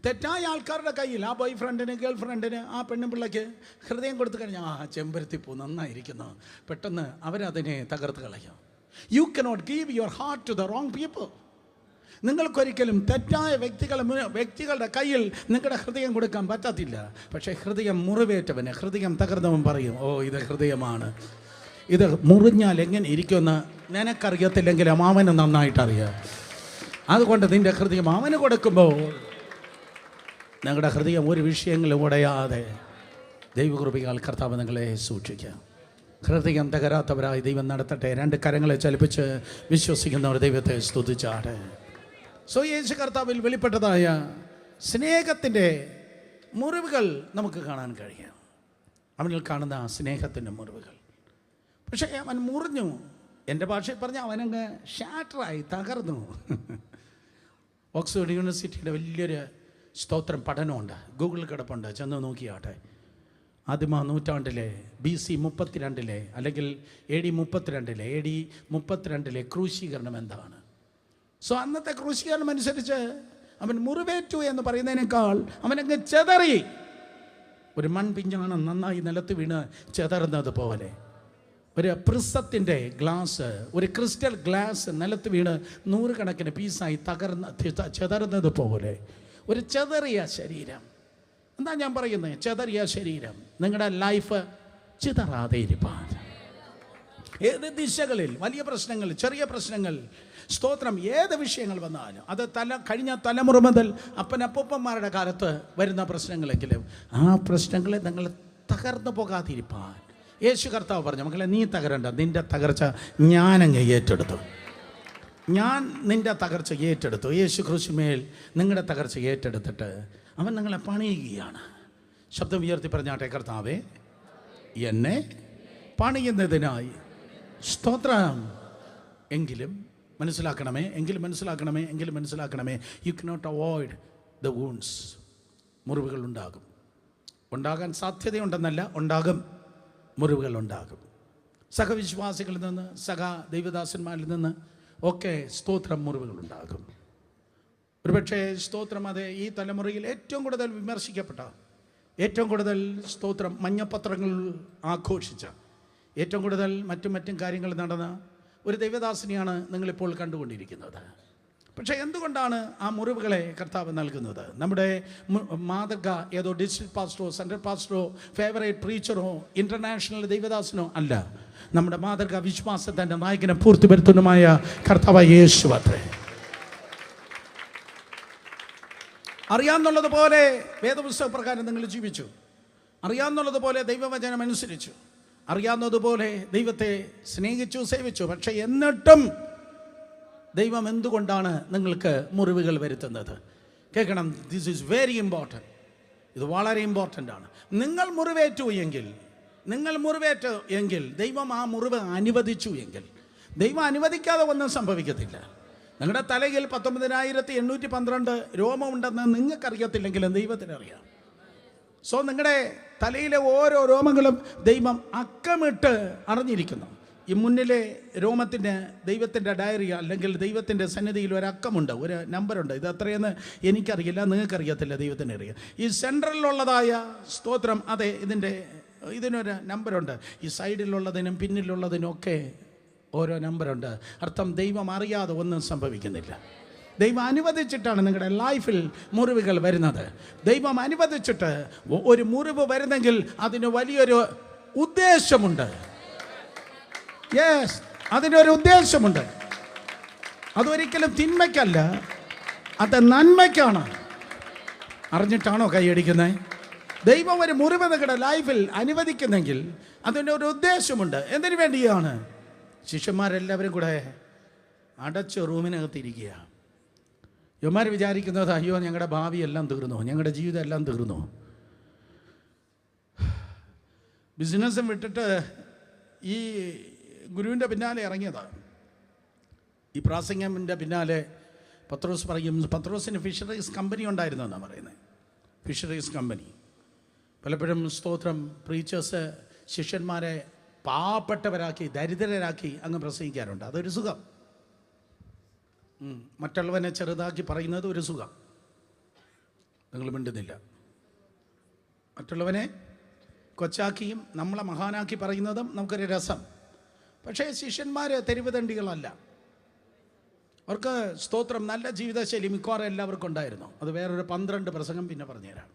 തെറ്റായ ആൾക്കാരുടെ കയ്യിൽ, ആ ബോയ് ഫ്രണ്ടിന്, ഗേൾ ഫ്രണ്ടിന്, ആ പെണ്ണുപിള്ളയ്ക്ക് ഹൃദയം കൊടുത്തു കഴിഞ്ഞാൽ ചെമ്പരത്തിപ്പൂ നന്നായിരിക്കുന്നു, പെട്ടെന്ന് അവരതിനെ തകർത്ത് കളയും. You cannot give your heart to the wrong people. നിങ്ങൾക്കൊരിക്കലും തെറ്റായ വ്യക്തികളുടെ കയ്യിൽ നിങ്ങളുടെ ഹൃദയം കൊടുക്കാൻ പറ്റത്തില്ല. പക്ഷേ ഹൃദയം മുറിവേറ്റവന്, ഹൃദയം തകർന്നവൻ പറയും, ഓ ഇത് ഹൃദയമാണ്, ഇത് മുറിഞ്ഞാൽ എങ്ങനെ ഇരിക്കുമെന്ന് നിനക്കറിയത്തില്ലെങ്കിലും അവന് നന്നായിട്ടറിയാം. അതുകൊണ്ട് നിൻ്റെ ഹൃദയം അവന് കൊടുക്കുമ്പോൾ നിങ്ങളുടെ ഹൃദയം ഒരു വിഷയങ്ങളും ഉടയാതെ ദൈവകൃപയാൽ കർത്താവ് നിങ്ങളെ സൂക്ഷിക്കാം. ഹൃദയം തകരാത്തവരായി ദൈവം നടത്തട്ടെ. രണ്ട് കരങ്ങളെ ചലിപ്പിച്ച് വിശ്വസിക്കുന്നവർ ദൈവത്തെ സ്തുതിച്ചാട്ടെ. സോ യേശു കർത്താവിൽ വെളിപ്പെട്ടതായ സ്നേഹത്തിൻ്റെ മുറിവുകൾ നമുക്ക് കാണാൻ കഴിയും. അവനിൽ കാണുന്ന സ്നേഹത്തിൻ്റെ മുറിവുകൾ. പക്ഷേ അവൻ മുറിഞ്ഞു. എൻ്റെ ഭാഷയിൽ പറഞ്ഞാൽ അവനങ്ങ് ഷാറ്ററായി, തകർന്നു. ഓക്സ്ഫോർഡ് യൂണിവേഴ്സിറ്റിയുടെ വലിയൊരു സ്തോത്രം പഠനമുണ്ട്, ഗൂഗിളിൽ കിടപ്പുണ്ട്, ചെന്ന് നോക്കിയാട്ടെ. ആദിമ നൂറ്റാണ്ടിലെ BC 32 അല്ലെങ്കിൽ AD 32 ക്രൂശീകരണം എന്താണ്? സോ അന്നത്തെ ക്രൂശീകരണം അനുസരിച്ച് അവൻ മുറിവേറ്റു എന്ന് പറയുന്നതിനേക്കാൾ അവനങ്ങ് ചെതറി. ഒരു മൺപിഞ്ഞാണ് നന്നായി നിലത്ത് വീണ് ചെതറുന്നത് പോലെ, ഒരു പ്രിസത്തിൻ്റെ ഗ്ലാസ്, ഒരു ക്രിസ്റ്റൽ ഗ്ലാസ് നിലത്ത് വീണ് 100 കണക്കിന് പീസായി ചെതറുന്നത് പോലെ ഒരു ചെതറിയ ശരീരം. എന്താ ഞാൻ പറയുന്നത്? ചെതറിയ ശരീരം. നിങ്ങളുടെ ലൈഫ് ചിതറാതെ ഇരിപ്പാൻ, ഏത് ദിശകളിൽ വലിയ പ്രശ്നങ്ങൾ, ചെറിയ പ്രശ്നങ്ങൾ, സ്തോത്രം, ഏത് വിഷയങ്ങൾ വന്നാലും അത് കഴിഞ്ഞ തലമുറ മുതൽ അപ്പനപ്പൂപ്പന്മാരുടെ കാലത്ത് വരുന്ന പ്രശ്നങ്ങളെങ്കിലും ആ പ്രശ്നങ്ങളെ നിങ്ങൾ തകർന്നു പോകാതിരിപ്പാൻ യേശു കർത്താവ് പറഞ്ഞു, മക്കളെ നീ തകരണ്ട, നിൻ്റെ തകർച്ച ഞാനങ്ങ് ഏറ്റെടുത്തു. ഞാൻ നിൻ്റെ തകർച്ച ഏറ്റെടുത്തു. യേശു ക്രൂശിന്മേൽ നിങ്ങളുടെ തകർച്ച ഏറ്റെടുത്തിട്ട് അവൻ നിങ്ങളെ പണിയുകയാണ്. ശബ്ദം ഉയർത്തി പറഞ്ഞാട്ടെ, കർത്താവേ എന്നെ പണിയുന്നതിനായി സ്തോത്രം. എങ്കിലും മനസ്സിലാക്കണമേ. You cannot avoid the wounds. മുറിവുകൾ ഉണ്ടാകും. ഉണ്ടാകാൻ സാധ്യതയുണ്ടെന്നല്ല, ഉണ്ടാകും. മുറിവുകൾ ഉണ്ടാകും. സഹവിശ്വാസികളിൽ നിന്ന്, ദൈവദാസന്മാരിൽ നിന്ന് ഒക്കെ സ്തോത്രം മുറിവുകളുണ്ടാകും. ഒരുപക്ഷെ സ്തോത്രം അത് ഈ തലമുറയിൽ ഏറ്റവും കൂടുതൽ വിമർശിക്കപ്പെട്ട, ഏറ്റവും കൂടുതൽ സ്തോത്രം മഞ്ഞപ്പത്രങ്ങൾ ആഘോഷിച്ച, ഏറ്റവും കൂടുതൽ മറ്റും കാര്യങ്ങൾ നടന്ന ഒരു ദൈവദാസനെയാണ് നിങ്ങളിപ്പോൾ കണ്ടുകൊണ്ടിരിക്കുന്നത്. പക്ഷേ എന്തുകൊണ്ടാണ് ആ മുറിവുകളെ കർത്താവ് നൽകുന്നത്? നമ്മുടെ മാതൃക ഏതോ ഡിസ്ട്രിക്ട് പാസ്റ്ററോ, സെൻട്രൽ പാസ്റ്ററോ, ഫേവറേറ്റ് പ്രീച്ചറോ, ഇൻ്റർനാഷണൽ ദൈവദാസനോ അല്ല. നമ്മുടെ മാതൃക വിശ്വാസത്തിൻ്റെ നായകനെ പൂർത്തിവരുത്തുന്നതുമായ കർത്താവ് യേശു അത്രേ. അറിയാമെന്നുള്ളതുപോലെ വേദപുസ്തക പ്രകാരം നിങ്ങൾ ജീവിച്ചു, അറിയാമെന്നുള്ളതുപോലെ ദൈവവചനം അനുസരിച്ചു, അറിയാവുന്നതുപോലെ ദൈവത്തെ സ്നേഹിച്ചു, സേവിച്ചു. പക്ഷേ എന്നിട്ടും ദൈവം എന്തുകൊണ്ടാണ് നിങ്ങൾക്ക് മുറിവുകൾ വരുത്തുന്നത്? കേൾക്കണം, ദിസ് ഈസ് വെരി ഇമ്പോർട്ടൻറ്റ്. ഇത് വളരെ ഇമ്പോർട്ടൻ്റ് ആണ്. നിങ്ങൾ മുറിവേറ്റു എങ്കിൽ ദൈവം ആ മുറിവ് അനുവദിച്ചു എങ്കിൽ, ദൈവം അനുവദിക്കാതെ ഒന്നും സംഭവിക്കത്തില്ല. നിങ്ങളുടെ തലയിൽ 19,812 രോമമുണ്ടെന്ന് നിങ്ങൾക്കറിയത്തില്ലെങ്കിലും ദൈവത്തിനറിയാം. സോ നിങ്ങളുടെ തലയിലെ ഓരോ രോമങ്ങളും ദൈവം അക്കമിട്ട് അറിഞ്ഞിരിക്കുന്നു. ഈ മുന്നിലെ രോമത്തിന് ദൈവത്തിൻ്റെ ഡയറി അല്ലെങ്കിൽ ദൈവത്തിൻ്റെ സന്നിധിയിൽ ഒരക്കമുണ്ട്, ഒരു നമ്പറുണ്ട്. ഇത് എത്രയെന്ന് എനിക്കറിയില്ല, നിങ്ങൾക്കറിയത്തില്ല, ദൈവത്തിന് അറിയാം. ഈ സെൻട്രലിലുള്ളതായ സ്തോത്രം, അതെ, ഇതിനൊരു നമ്പറുണ്ട്. ഈ സൈഡിലുള്ളതിനും പിന്നിലുള്ളതിനും ഒക്കെ ഓരോ നമ്പറുണ്ട്. അർത്ഥം ദൈവം അറിയാതെ ഒന്നും സംഭവിക്കുന്നില്ല. ദൈവം അനുവദിച്ചിട്ടാണ് നിങ്ങളുടെ ലൈഫിൽ മുറിവുകൾ വരുന്നത്. ദൈവം അനുവദിച്ചിട്ട് ഒരു മുറിവ് വരുന്നെങ്കിൽ അതിന് വലിയൊരു ഉദ്ദേശമുണ്ട്. യെസ്, അതിനൊരു ഉദ്ദേശമുണ്ട്. അതൊരിക്കലും തിന്മയ്ക്കല്ല, അത് നന്മയ്ക്കാണ്. അറിഞ്ഞിട്ടാണോ കൈയടിക്കുന്നത്? ദൈവം ഒരു മുറിവ് നിങ്ങളുടെ ലൈഫിൽ അനുവദിക്കുന്നെങ്കിൽ അതിനൊരു ഉദ്ദേശമുണ്ട്. എന്തിനു വേണ്ടിയാണ്? ശിഷ്യന്മാരെല്ലാവരും കൂടെ അടച്ച റൂമിനകത്തിരിക്കുക. യവന്മാർ വിചാരിക്കുന്നത്, അയ്യോ ഞങ്ങളുടെ ഭാവി എല്ലാം തീർന്നു, ഞങ്ങളുടെ ജീവിതം എല്ലാം തീർന്നു. ബിസിനസ്സും വിട്ടിട്ട് ഈ ഗുരുവിൻ്റെ പിന്നാലെ ഇറങ്ങിയതാണ്. ഈ പ്രാസംഗിൻ്റെ പിന്നാലെ പത്രോസ് പറയും, പത്രോസിന് ഫിഷറീസ് കമ്പനി ഉണ്ടായിരുന്നു എന്നാണ് പറയുന്നത്. Fisheries company. പലപ്പോഴും സ്തോത്രം പ്രീച്ചേഴ്സ് ശിഷ്യന്മാരെ പാവപ്പെട്ടവരാക്കി ദരിദ്രരാക്കി അങ്ങ് പ്രസംഗിക്കാറുണ്ട്. അതൊരു സുഖം. മറ്റുള്ളവനെ ചെറുതാക്കി പറയുന്നത് ഒരു സുഖം. നിങ്ങൾ മിണ്ടുന്നില്ല. മറ്റുള്ളവനെ കൊച്ചാക്കിയും നമ്മളെ മഹാനാക്കി പറയുന്നതും നമുക്കൊരു രസം. പക്ഷേ ശിഷ്യന്മാർ തെരുവ് തണ്ടികളല്ല. അവർക്ക് സ്തോത്രം നല്ല ജീവിതശൈലി മിക്കവാറും എല്ലാവർക്കും ഉണ്ടായിരുന്നു. അത് വേറൊരു 12 പ്രസംഗം പിന്നെ പറഞ്ഞുതരാം.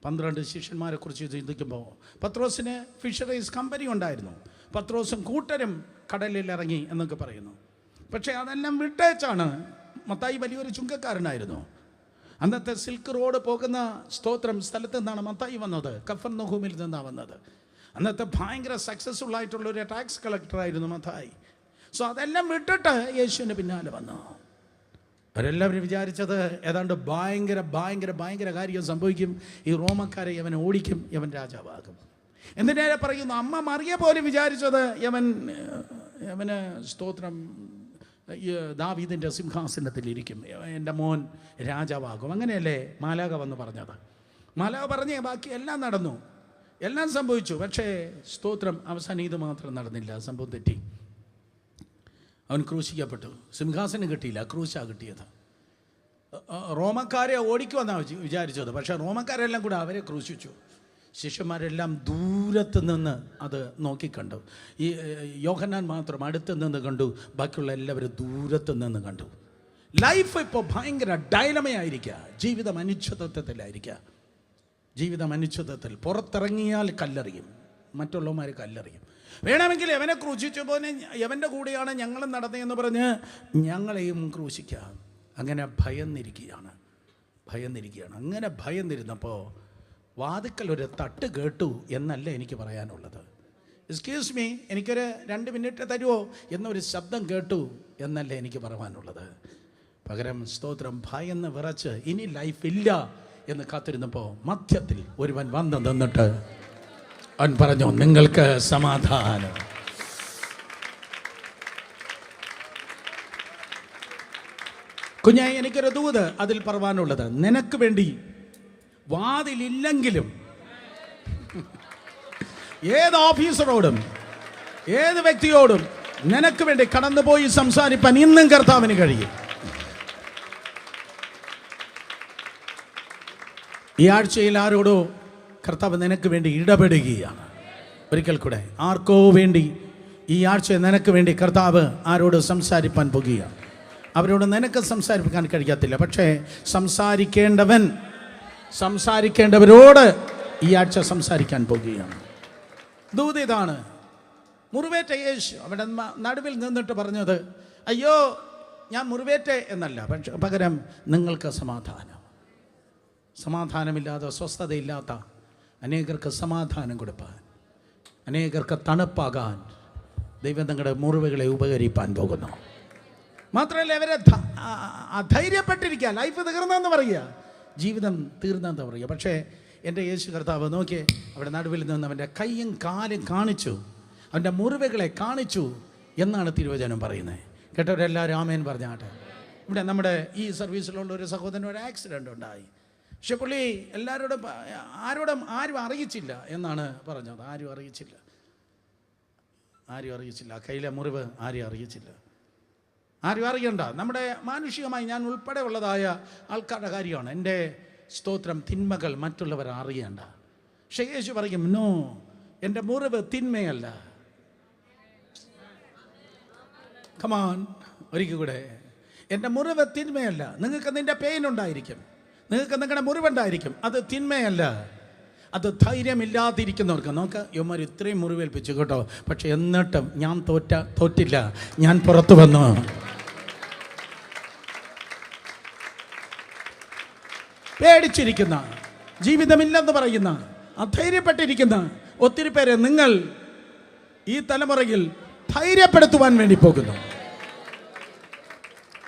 12 ശിഷ്യന്മാരെ കുറിച്ച് ചിന്തിക്കുമ്പോൾ പത്രോസിന് ഫിഷറീസ് കമ്പനി ഉണ്ടായിരുന്നു. പത്രോസും കൂട്ടരും കടലിൽ ഇറങ്ങി എന്നൊക്കെ പറയുന്നു. പക്ഷേ അതെല്ലാം വിട്ടേച്ചാണ്. മത്തായി വലിയൊരു ചുങ്കക്കാരനായിരുന്നു. അന്നത്തെ സിൽക്ക് റോഡ് പോകുന്ന സ്തോത്രം സ്ഥലത്ത് നിന്നാണ് മത്തായി വന്നത്. കഫർനഹൂമിൽ നിന്നാണ് വന്നത്. അന്നത്തെ ഭയങ്കര സക്സസ്ഫുൾ ആയിട്ടുള്ളൊരു ടാക്സ് കളക്ടറായിരുന്നു മത്തായി. സോ അതെല്ലാം വിട്ടിട്ട് യേശുവിൻ്റെ പിന്നാലെ വന്നു. അവരെല്ലാവരും വിചാരിച്ചത് ഏതാണ്ട് ഭയങ്കര ഭയങ്കര ഭയങ്കര കാര്യം സംഭവിക്കും. ഈ റോമക്കാരെ യവൻ ഓടിക്കും, യവൻ രാജാവാകും. എന്തിനേറെ പറയുന്നു, അമ്മ മറിയ പോലും വിചാരിച്ചത് യവന് സ്തോത്രം ദാവീദിൻ്റെ സിംഹാസനത്തിലിരിക്കും, എൻ്റെ മോൻ രാജാവാകും. അങ്ങനെയല്ലേ മാലാഖ വന്ന് പറഞ്ഞത്. മാലാഖ പറഞ്ഞേ ബാക്കി എല്ലാം നടന്നു, എല്ലാം സംഭവിച്ചു. പക്ഷേ സ്തോത്രം അവസാനം ഇത് മാത്രം നടന്നില്ല. സംഭവം തെറ്റി. അവൻ ക്രൂശിക്കപ്പെട്ടു. സിംഹാസനം കിട്ടിയില്ല, ക്രൂശാണ് കിട്ടിയത്. റോമക്കാരെ ഓടിക്കുമെന്നാണ് വിചാരിച്ചത്. പക്ഷേ റോമക്കാരെല്ലാം കൂടെ അവരെ ക്രൂശിച്ചു. ശിഷ്യന്മാരെല്ലാം ദൂരത്ത് നിന്ന് അത് നോക്കിക്കണ്ടു. ഈ യോഹന്നാൻ മാത്രം അടുത്ത് നിന്ന് കണ്ടു, ബാക്കിയുള്ള എല്ലാവരും ദൂരത്ത് നിന്ന് കണ്ടു. ലൈഫ് ഇപ്പോൾ ഭയങ്കര ഡൈലമയായിരിക്കുക. ജീവിതം അനിശ്ചിതത്വത്തിലായിരിക്കുക. ജീവിതം അനിശ്ചിതത്തിൽ. പുറത്തിറങ്ങിയാൽ കല്ലെറിയും, മറ്റുള്ളവന്മാർ കല്ലെറിയും. വേണമെങ്കിൽ എവനെ ക്രൂശിച്ചു പോലെ എവൻ്റെ കൂടെയാണ് ഞങ്ങളും നടന്നതെന്ന് പറഞ്ഞ് ഞങ്ങളെയും ക്രൂശിക്കാം. അങ്ങനെ ഭയന്നിരിക്കുകയാണ്. അങ്ങനെ ഭയന്നിരുന്നപ്പോൾ വാതിക്കൽ ഒരു തട്ട് കേട്ടു എന്നല്ല എനിക്ക് പറയാനുള്ളത്. എക്സ്ക്യൂസ് മീ, എനിക്കൊരു 2 മിനിറ്റ് തരുമോ എന്നൊരു ശബ്ദം കേട്ടു എന്നല്ല എനിക്ക് പറയാനുള്ളത്. പകരം സ്തോത്രം ഭയന്ന് വിറച്ച് ഇനി ലൈഫ് ഇല്ല എന്ന് കാത്തിരുന്നപ്പോൾ മധ്യത്തിൽ ഒരുവൻ വന്ന് നിന്നിട്ട് അവൻ പറഞ്ഞു, നിങ്ങൾക്ക് സമാധാനം. കുഞ്ഞായി, എനിക്കൊരു ദൂത് അതിൽ പറയാനുള്ളത്, നിനക്ക് വേണ്ടി വാതിലില്ലെങ്കിലും ഏത് ഓഫീസറോടും ഏത് വ്യക്തിയോടും നിനക്ക് വേണ്ടി കടന്നുപോയി സംസാരിപ്പാൻ ഇന്നും കർത്താവിന് കഴിയും. ഈ ആഴ്ചയിൽ ആരോടോ കർത്താവ് നിനക്ക് വേണ്ടി ഇടപെടുകയാണ്. ഒരിക്കൽ കൂടെ, ആർക്കോ വേണ്ടി ഈ ആഴ്ച നിനക്ക് വേണ്ടി കർത്താവ് ആരോട് സംസാരിപ്പാൻ പോകുകയാണ്. അവരോട് നിനക്ക് സംസാരിക്കാൻ കഴിയത്തില്ല, പക്ഷേ സംസാരിക്കേണ്ടവരോട് ഈ ആഴ്ച സംസാരിക്കാൻ പോകുകയാണ്. ദൂത് ഇതാണ്. മുറിവേറ്റ യേശു അവിടെ നടുവിൽ നിന്നിട്ട് പറഞ്ഞത്, അയ്യോ ഞാൻ മുറിവേറ്റേ എന്നല്ല, പക്ഷെ പകരം നിങ്ങൾക്ക് സമാധാനമില്ലാതെ സ്വസ്ഥതയില്ലാത്ത അനേകർക്ക് സമാധാനം കൊടുപ്പാൻ, അനേകർക്ക് തണുപ്പാകാൻ ദൈവം നിങ്ങളുടെ മുറിവുകളെ ഉപകരിപ്പാൻ പോകുന്നു. മാത്രമല്ല അവരെ അധൈര്യപ്പെട്ടിരിക്കുക, ലൈഫ് തീർന്നെന്ന് പറയുക, ജീവിതം തീർന്നെന്ന് പറയുക. പക്ഷേ എൻ്റെ യേശു കർത്താവ് നോക്കിയേ, അവിടെ നടുവിൽ നിന്ന് അവൻ്റെ കൈയും കാലും കാണിച്ചു, അവൻ്റെ മുറിവുകളെ കാണിച്ചു എന്നാണ് തിരുവചനം പറയുന്നത്. കേട്ടവരെല്ലാവരും ആമേൻ പറഞ്ഞാട്ടെ. ഇവിടെ നമ്മുടെ ഈ സർവീസിലുള്ള ഒരു സഹോദരന് ഒരു ആക്സിഡൻ്റ് ഉണ്ടായി. പക്ഷെ പുള്ളി ആരും അറിയിച്ചില്ല എന്നാണ് പറഞ്ഞത്. ആരും അറിയിച്ചില്ല. കയ്യിലെ മുറിവ് ആരും അറിയണ്ട. നമ്മുടെ മാനുഷികമായി ഞാൻ ഉൾപ്പെടെ ഉള്ളതായ ആൾക്കാരുടെ കാര്യമാണ്. എൻ്റെ സ്തോത്രം തിന്മകൾ മറ്റുള്ളവർ അറിയേണ്ട. പക്ഷേ യേശു പറയും, നോ, എൻ്റെ മുറിവ് തിന്മയല്ല. കമാൻ, ഒരിക്കൽ കൂടെ, എൻ്റെ മുറിവ് തിന്മയല്ല. നിങ്ങൾക്ക് നിൻ്റെ പെയിൻ ഉണ്ടായിരിക്കും, നിങ്ങൾക്ക് നിങ്ങളുടെ മുറിവുണ്ടായിരിക്കും, അത് തിന്മയല്ല. അത് ധൈര്യമില്ലാതിരിക്കുന്നവർക്ക് നോക്ക്, ഇവന്മാർ ഇത്രയും മുറിവേൽപ്പിച്ചു കേട്ടോ, പക്ഷെ എന്നിട്ടും ഞാൻ തോറ്റില്ല, ഞാൻ പുറത്തു വന്നു. പേടിച്ചിരിക്കുന്ന, ജീവിതമില്ലെന്ന് പറയുന്ന, അധൈര്യപ്പെട്ടിരിക്കുന്ന ഒത്തിരി പേരെ നിങ്ങൾ ഈ തലമുറയിൽ ധൈര്യപ്പെടുത്തുവാൻ വേണ്ടി പോകുന്നു.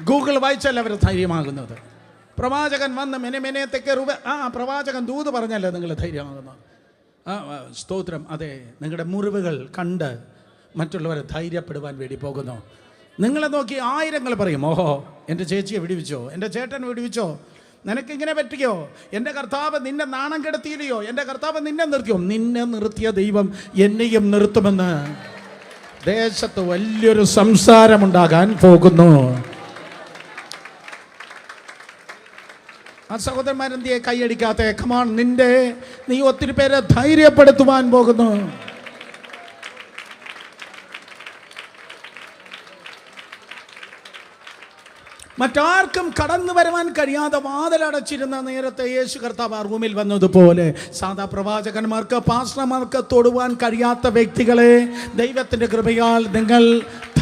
ഗൂഗിൾ വായിച്ചാൽ അവർ ധൈര്യമാകുന്നത്. പ്രവാചകൻ വന്ന് മെനെ തെക്കേ പ്രവാചകൻ ദൂത് പറഞ്ഞല്ലേ നിങ്ങൾ ധൈര്യമാകുന്നത്. സ്തോത്രം. അതെ, നിങ്ങളുടെ മുറിവുകൾ കണ്ട് മറ്റുള്ളവരെ ധൈര്യപ്പെടുവാൻ വേണ്ടി പോകുന്നു. നിങ്ങളെ നോക്കി ആയിരങ്ങൾ പറയും, ഓഹോ എൻ്റെ ചേച്ചിയെ വിടുവിച്ചോ, എൻ്റെ ചേട്ടനെ വിടുവിച്ചോ, നിനക്കിങ്ങനെ പറ്റിയോ, എൻ്റെ കർത്താവ് നിന്നെ നാണം കെടുത്തിയില്ലയോ, എൻ്റെ കർത്താവ് നിന്നെ നിർത്തിയോ. നിന്നെ നിർത്തിയ ദൈവം എന്നെയും നിർത്തുമെന്ന് ദേശത്ത് വലിയൊരു സംസാരമുണ്ടാകാൻ പോകുന്നു. ആ സഹോദരന്മാരെന്തിയെ കൈയടിക്കാത്ത? കമാൺ, നീ ഒത്തിരി പേരെ ധൈര്യപ്പെടുത്തുവാൻ പോകുന്നു. മറ്റാർക്കും കടന്നു വരുവാൻ കഴിയാതെ വാതിലടച്ചിരുന്ന നേരത്തെ യേശു കർത്താവ് ആ റൂമിൽ വന്നതുപോലെ സാധാ പ്രവാചകന്മാർക്ക്, പാസ്റ്റർമാർക്ക് തൊടുവാൻ കഴിയാത്ത വ്യക്തികളെ ദൈവത്തിൻ്റെ കൃപയാൽ നിങ്ങൾ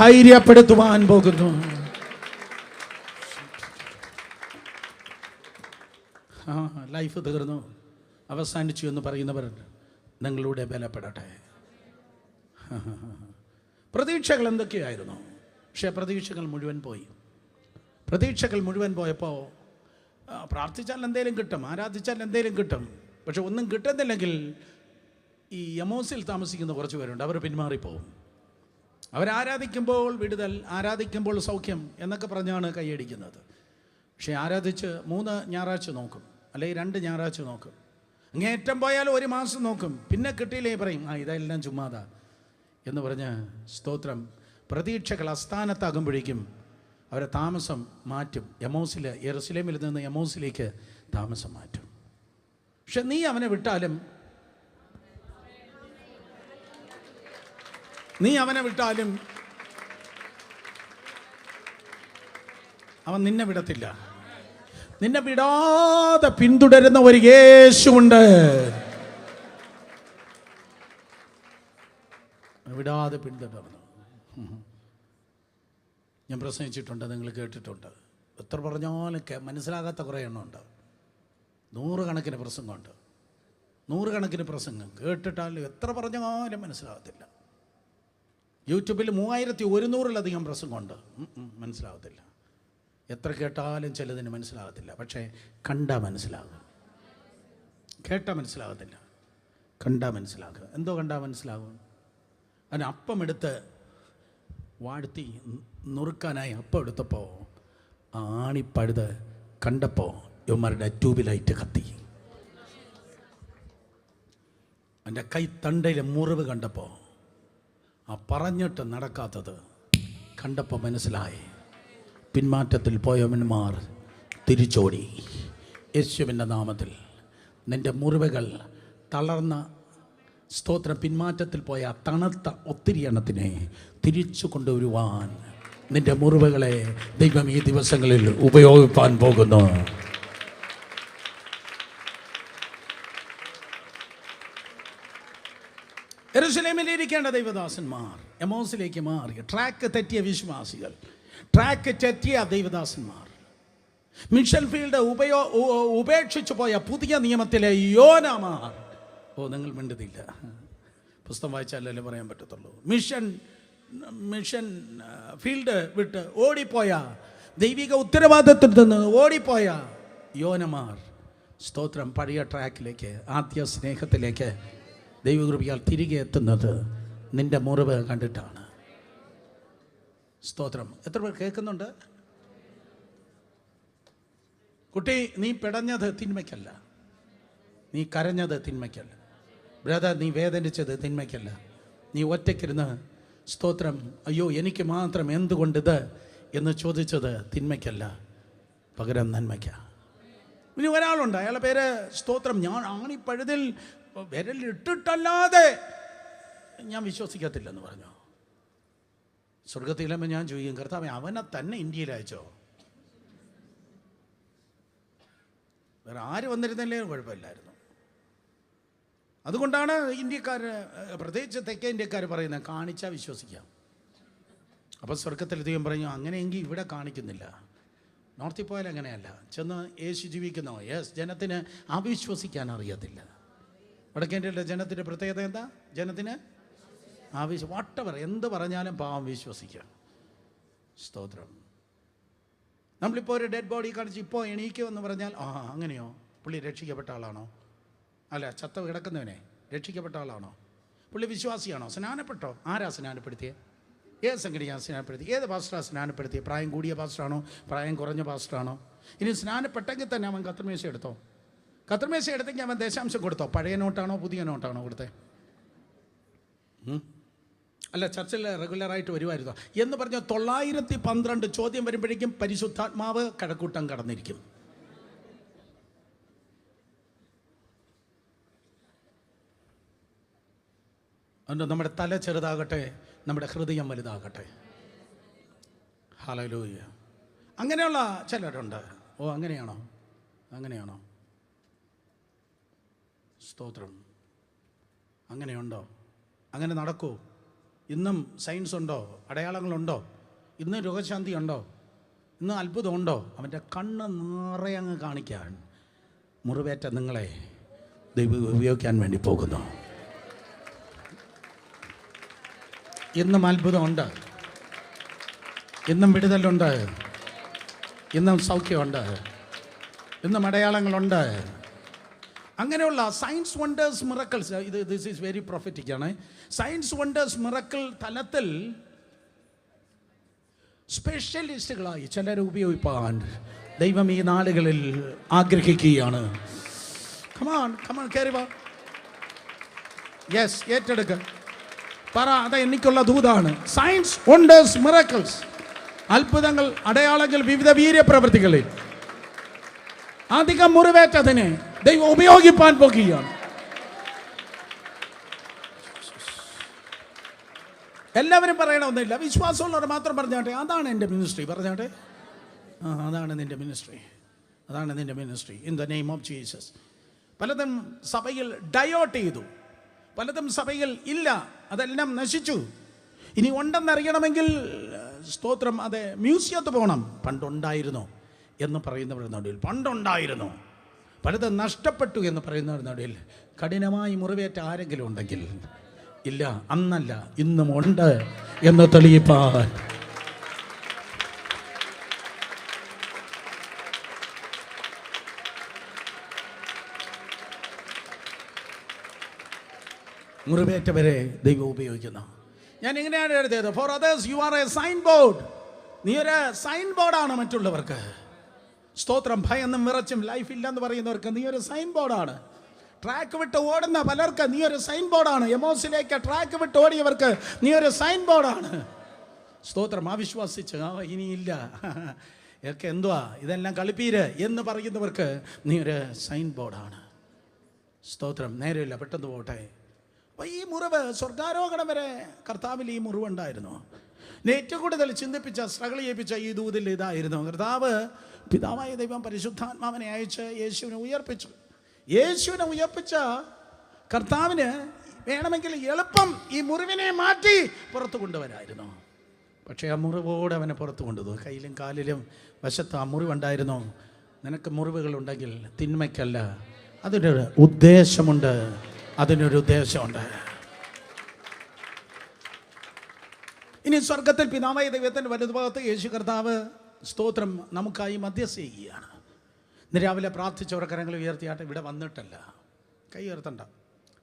ധൈര്യപ്പെടുത്തുവാൻ പോകുന്നു. ലൈഫ് തീർന്നു, അവസാനിച്ചു എന്ന് പറയുന്നവർ നിങ്ങളുടെ ബലപ്പെടട്ടെ. പ്രതീക്ഷകൾ എന്തൊക്കെയായിരുന്നു, പക്ഷേ പ്രതീക്ഷകൾ മുഴുവൻ പോയി. പ്രതീക്ഷകൾ മുഴുവൻ പോയപ്പോൾ പ്രാർത്ഥിച്ചാൽ എന്തേലും കിട്ടും, ആരാധിച്ചാൽ എന്തേലും കിട്ടും. പക്ഷെ ഒന്നും കിട്ടുന്നില്ലെങ്കിൽ ഈ എമോസിൽ താമസിക്കുന്ന കുറച്ച് പേരുണ്ട്, അവർ പിന്മാറിപ്പോവും. അവരാരാധിക്കുമ്പോൾ വിടുതൽ, ആരാധിക്കുമ്പോൾ സൗഖ്യം എന്നൊക്കെ പറഞ്ഞാണ് കൈയടിക്കുന്നത്. പക്ഷേ ആരാധിച്ച് 3 ഞായറാഴ്ച നോക്കും, അല്ലെങ്കിൽ 2 ഞായറാഴ്ച നോക്കും, അങ്ങേറ്റം പോയാൽ 1 മാസം നോക്കും, പിന്നെ കിട്ടിയില്ലേ പറയും ഇതെല്ലാം ചുമ്മാതാ എന്ന് പറഞ്ഞ് സ്തോത്രം. പ്രതീക്ഷകൾ അസ്ഥാനത്താകുമ്പോഴേക്കും അവരെ താമസം മാറ്റും. യെരുശലേമിൽ നിന്ന് എമോസിലേക്ക് താമസം മാറ്റും. പക്ഷെ നീ അവനെ വിട്ടാലും അവൻ നിന്നെ വിടത്തില്ല. നിന്നെ വിടാതെ പിന്തുടരുന്ന ഒരു യേശുവുണ്ട്. വിടാതെ പിന്തുടർന്നു. ഞാൻ പ്രസംഗിച്ചിട്ടുണ്ട്, നിങ്ങൾ കേട്ടിട്ടുണ്ട്. എത്ര പറഞ്ഞാലും മനസ്സിലാകാത്ത കുറേ എണ്ണമുണ്ട്. 100 കണക്കിന് പ്രസംഗമുണ്ട്, 100 കണക്കിന് പ്രസംഗം കേട്ടിട്ടാലും എത്ര പറഞ്ഞാലും മനസ്സിലാകത്തില്ല. യൂട്യൂബിൽ 3100-ലധികം പ്രസംഗമുണ്ട്, മനസ്സിലാകത്തില്ല. എത്ര കേട്ടാലും ചിലതിന് മനസ്സിലാകത്തില്ല. പക്ഷേ കണ്ടാൽ മനസ്സിലാകും. കേട്ടാൽ മനസ്സിലാകത്തില്ല, കണ്ടാൽ മനസ്സിലാകും. എന്തോ കണ്ടാൽ മനസ്സിലാകും. അതിന് അപ്പം എടുത്ത് വാഴ്ത്തി നുറുക്കാനായി അപ്പം എടുത്തപ്പോൾ ആണിപ്പഴുത് കണ്ടപ്പോൾ ഇവന്മാരുടെ ട്യൂബിലൈറ്റ് കത്തി. എൻ്റെ കൈത്തണ്ടയിലെ മുറിവ് കണ്ടപ്പോൾ, ആ പറഞ്ഞിട്ട് നടക്കാത്തത് കണ്ടപ്പോൾ മനസ്സിലായി. പിന്മാറ്റത്തിൽ പോയവന്മാർ തിരിച്ചോടി. യേശുവിൻ്റെ നാമത്തിൽ നിൻ്റെ മുറിവുകൾ തളർന്ന സ്തോത്രം പിന്മാറ്റത്തിൽ പോയ തണുത്ത ഒത്തിരി എണ്ണത്തിനെ തിരിച്ചു കൊണ്ടുവരുവാൻ നിൻ്റെ മുറിവുകളെ ദൈവം ഈ ദിവസങ്ങളിൽ ഉപയോഗിക്കാൻ പോകുന്നു. യെരുശലേമിലിരിക്കേണ്ട ദൈവദാസന്മാർ എമോസിലേക്ക് മാറി. ട്രാക്ക് തെറ്റിയ വിശ്വാസികൾ, ട്രാക്ക് തെറ്റിയ ദൈവദാസന്മാർ, മിഷൻ ഫീൽഡ് ഉപേക്ഷിച്ചു പോയ പുതിയ നിയമത്തിലെ യോനാമാർ. നിങ്ങൾ മിണ്ടുന്നില്ല. പുസ്തകം വായിച്ചാലല്ലേ പറയാൻ പറ്റത്തുള്ളൂ. മിഷൻ ഫീൽഡ് വിട്ട് ഓടിപ്പോയ, ദൈവിക ഉത്തരവാദിത്വത്തിൽ നിന്ന് ഓടിപ്പോയ യോനമാർ സ്തോത്രം പഴയ ട്രാക്കിലേക്ക്, ആദ്യ സ്നേഹത്തിലേക്ക് ദൈവകൃപയാൽ തിരികെ എത്തുന്നത് നിന്റെ മുറിവ് കണ്ടിട്ടാണ്. സ്തോത്രം. എത്ര പേർ കേൾക്കുന്നുണ്ട്? കുട്ടി, നീ പിടഞ്ഞത് തിന്മയ്ക്കല്ല, നീ കരഞ്ഞത് തിന്മയ്ക്കല്ല. ബ്രദർ, നീ വേദനിച്ചത് തിന്മയ്ക്കല്ല. നീ ഒറ്റയ്ക്കിരുന്ന് സ്തോത്രം അയ്യോ എനിക്ക് മാത്രം എന്തുകൊണ്ടിത് എന്ന് ചോദിച്ചത് തിന്മയ്ക്കല്ല, പകരം നന്മയ്ക്കാ. ഇനി ഒരാളുണ്ട്, അയാളുടെ പേര് സ്തോത്രം ഞാൻ ആണിപ്പഴുതിൽ വിരലിട്ടിട്ടല്ലാതെ ഞാൻ വിശ്വസിക്കത്തില്ലെന്ന് പറഞ്ഞു. സ്വർഗത്തിലെമ്പോൾ ഞാൻ ചോദിക്കും, കർത്താവേ അവനെ തന്നെ ഇന്ത്യയിൽ അയച്ചോ? വേറെ ആര് വന്നിരുന്നില്ലേ കുഴപ്പമില്ലായിരുന്നു. അതുകൊണ്ടാണ് ഇന്ത്യക്കാർ, പ്രത്യേകിച്ച് തെക്കേ ഇന്ത്യക്കാർ പറയുന്നത് കാണിച്ചാൽ വിശ്വസിക്കാം. അപ്പോൾ സ്വർഗത്തിൽ ദൈവം പറഞ്ഞു അങ്ങനെയെങ്കിൽ ഇവിടെ കാണിക്കുന്നില്ല. നോർത്തിൽ പോയാൽ അങ്ങനെയല്ല, ചെന്ന് യേശു ജീവിക്കുന്നോ ജനത്തിന് അവിശ്വസിക്കാൻ അറിയത്തില്ല. വടക്കേ ഇന്ത്യയിലെ ജനത്തിൻ്റെ പ്രത്യേകത എന്താ? ജനത്തിന് വാട്ടവർ എന്ത് പറഞ്ഞാലും പാവം വിശ്വസിക്കുക. സ്തോത്രം. നമ്മളിപ്പോൾ ഒരു ഡെഡ് ബോഡി കാണിച്ച് ഇപ്പോൾ എണീക്കുമെന്ന് പറഞ്ഞാൽ അങ്ങനെയോ പുള്ളി രക്ഷിക്കപ്പെട്ട ആളാണോ? അല്ല, ചത്ത കിടക്കുന്നവനെ രക്ഷിക്കപ്പെട്ട ആളാണോ? പുള്ളി വിശ്വാസിയാണോ? സ്നാനപ്പെട്ടോ? ആരാ സ്നാനപ്പെടുത്തിയത്? ഏത് സംഘടനയാണ് സ്നാനപ്പെടുത്തി? ഏത് പാസ്റ്ററാണ് സ്നാനപ്പെടുത്തിയത്? പ്രായം കൂടിയ പാസ്റ്ററാണോ? പ്രായം കുറഞ്ഞ പാസ്റ്ററാണോ? ഇനി സ്നാനപ്പെട്ടെങ്കിൽ തന്നെ അവൻ കത്തർമേശ എടുത്തോ? കത്തർമേശ എടുത്തെങ്കിൽ അവൻ ദശാംശം കൊടുത്തോ? പഴയ നോട്ടാണോ പുതിയ നോട്ടാണോ കൊടുത്തേ? അല്ല, ചർച്ചിൽ റെഗുലറായിട്ട് വരുമായിരുന്നോ എന്ന് പറഞ്ഞ 912 ചോദ്യം വരുമ്പോഴേക്കും പരിശുദ്ധാത്മാവ് കഴക്കൂട്ടം കടന്നിരിക്കും. അതുകൊണ്ട് നമ്മുടെ തല ചെറുതാകട്ടെ, നമ്മുടെ ഹൃദയം വലുതാകട്ടെ. ഹല്ലേലൂയ. അങ്ങനെയുള്ള ചിലരുണ്ട്. ഓ, അങ്ങനെയാണോ? അങ്ങനെയാണോ? സ്തോത്രം. അങ്ങനെയുണ്ടോ? അങ്ങനെ നടക്കൂ? ഇന്നും സയൻസ് ഉണ്ടോ? അടയാളങ്ങളുണ്ടോ? ഇന്ന് രോഗശാന്തി ഉണ്ടോ? ഇന്ന് അത്ഭുതമുണ്ടോ? അവൻ്റെ കണ്ണ് നിറയെ അങ്ങ് കാണിക്കാൻ മുറിവേറ്റ നിങ്ങളെ ദൈവം ഉപയോഗിക്കാൻ വേണ്ടി പോകുന്നു. ഇന്നും അത്ഭുതമുണ്ട്, ഇന്നും വിടുതലുണ്ട്, ഇന്നും സൗഖ്യമുണ്ട്, ഇന്നും അടയാളങ്ങളുണ്ട്. അങ്ങനെയുള്ള science wonders miracles, this is very prophetic ആണ്. സയൻസ് വണ്ടേഴ്സ് മിറക്കിൾ തലത്തിൽ സ്പെഷ്യലിസ്റ്റുകളായി ചിലരെ ഉപയോഗിപ്പാൻ ദൈവം ഈ നാളുകളിൽ ആഗ്രഹിക്കുകയാണ്. കമാൺ കയറി വാ. യെസ്, ഏറ്റെടുക്ക. പറ, അത് എനിക്കുള്ള ദൂതാണ്. സയൻസ് വണ്ടേഴ്സ് മിറക്കിൾസ്, അത്ഭുതങ്ങൾ, അടയാളങ്ങൾ, വിവിധ വീര്യപ്രവൃത്തികളിൽ അധികം മുറിവേറ്റതിനെ ദൈവം ഉപയോഗിപ്പാൻ പോകുകയാണ്. എല്ലാവരും പറയണമെന്നില്ല, വിശ്വാസമുള്ളവർ മാത്രം പറഞ്ഞാട്ടെ അതാണ് എൻ്റെ മിനിസ്ട്രി. പറഞ്ഞാട്ടെ, അതാണ് നിൻ്റെ മിനിസ്ട്രി, അതാണ് നിൻ്റെ ministry. In the name of Jesus. പലതും സഭയിൽ ഡയോട്ട് ചെയ്തു, പലതും സഭയിൽ ഇല്ല, അതെല്ലാം നശിച്ചു. ഇനി ഉണ്ടെന്നറിയണമെങ്കിൽ സ്തോത്രം, അത് മ്യൂസിയത്ത് പോകണം. പണ്ടുണ്ടായിരുന്നു എന്ന് പറയുന്നവരുടെ നടുവിൽ പണ്ടുണ്ടായിരുന്നു, പലതും നഷ്ടപ്പെട്ടു എന്ന് പറയുന്നവരുടെ നടുവിൽ കഠിനമായി മുറിവേറ്റ ആരെങ്കിലും ഉണ്ടെങ്കിൽ, ഇല്ല അന്നല്ല ഇന്നും ഉണ്ട് എന്ന് തെളിയിപ്പാൻ മുറിവേറ്റവരെ ദൈവം ഉപയോഗിക്കുന്നു. ഞാൻ ഇങ്ങനെയാണ് എഴുതിയത്, for others you are a sign board. നീ ഒരു സൈൻ ബോർഡാണ് മറ്റുള്ളവർക്ക്. സ്തോത്രം. ഭയന്നും വിറച്ചും ലൈഫ് ഇല്ലെന്ന് പറയുന്നവർക്ക് നീ ഒരു സൈൻ ബോർഡാണ്. ട്രാക്ക് വിട്ട് ഓടുന്ന പലർക്ക് നീ ഒരു സൈൻ ബോർഡാണ്. എമോസിലേക്ക് ട്രാക്ക് വിട്ട് ഓടിയവർക്ക് നീ ഒരു സൈൻ ബോർഡാണ്. സ്തോത്രം. അവിശ്വസിച്ച് ഇനിയില്ല ഒക്കെ എന്തുവാ ഇതെല്ലാം കളിപ്പീര് എന്ന് പറയുന്നവർക്ക് നീ ഒരു സൈൻ ബോർഡാണ്. സ്തോത്രം. നേരെയില്ല, പെട്ടെന്ന് പോട്ടെ. അപ്പോൾ ഈ മുറിവ് സ്വർഗാരോഹണം വരെ കർത്താവിൽ ഈ മുറിവുണ്ടായിരുന്നു. ഏറ്റവും കൂടുതൽ ചിന്തിപ്പിച്ച, സ്ട്രഗിൾ ചെയ്യിപ്പിച്ച ഈ ദൂതിൽ ഇതായിരുന്നു. കർത്താവ് പിതാവായ ദൈവം പരിശുദ്ധാത്മാവിനെ അയച്ച് യേശുവിനെ ഉയർപ്പിച്ചു. യേശുവിനെ ഉയർപ്പിച്ച കർത്താവിന് വേണമെങ്കിൽ എളുപ്പം ഈ മുറിവിനെ മാറ്റി പുറത്തു കൊണ്ടുവരായിരുന്നു. പക്ഷേ ആ മുറിവോടെ അവനെ പുറത്തു കൊണ്ടുപോകും. കയ്യിലും കാലിലും വശത്ത് ആ മുറിവുണ്ടായിരുന്നു. നിനക്ക് മുറിവുകളുണ്ടെങ്കിൽ തിന്മയ്ക്കല്ല, അതിനൊരു ഉദ്ദേശമുണ്ട്, അതിനൊരു ഉദ്ദേശമുണ്ട്. ഇനി സ്വർഗത്തിൽ പിതാവായ ദൈവത്തിൻ്റെ വലതുഭാഗത്ത് യേശു കർത്താവ് സ്തോത്രം നമുക്കായി മധ്യസ്ഥ ചെയ്യുകയാണ്. ഇന്ന് രാവിലെ പ്രാർത്ഥിച്ചവർ കരങ്ങൾ ഉയർത്തിയാട്ടെ. ഇവിടെ വന്നിട്ടല്ല, കൈ ഉയർത്തണ്ട,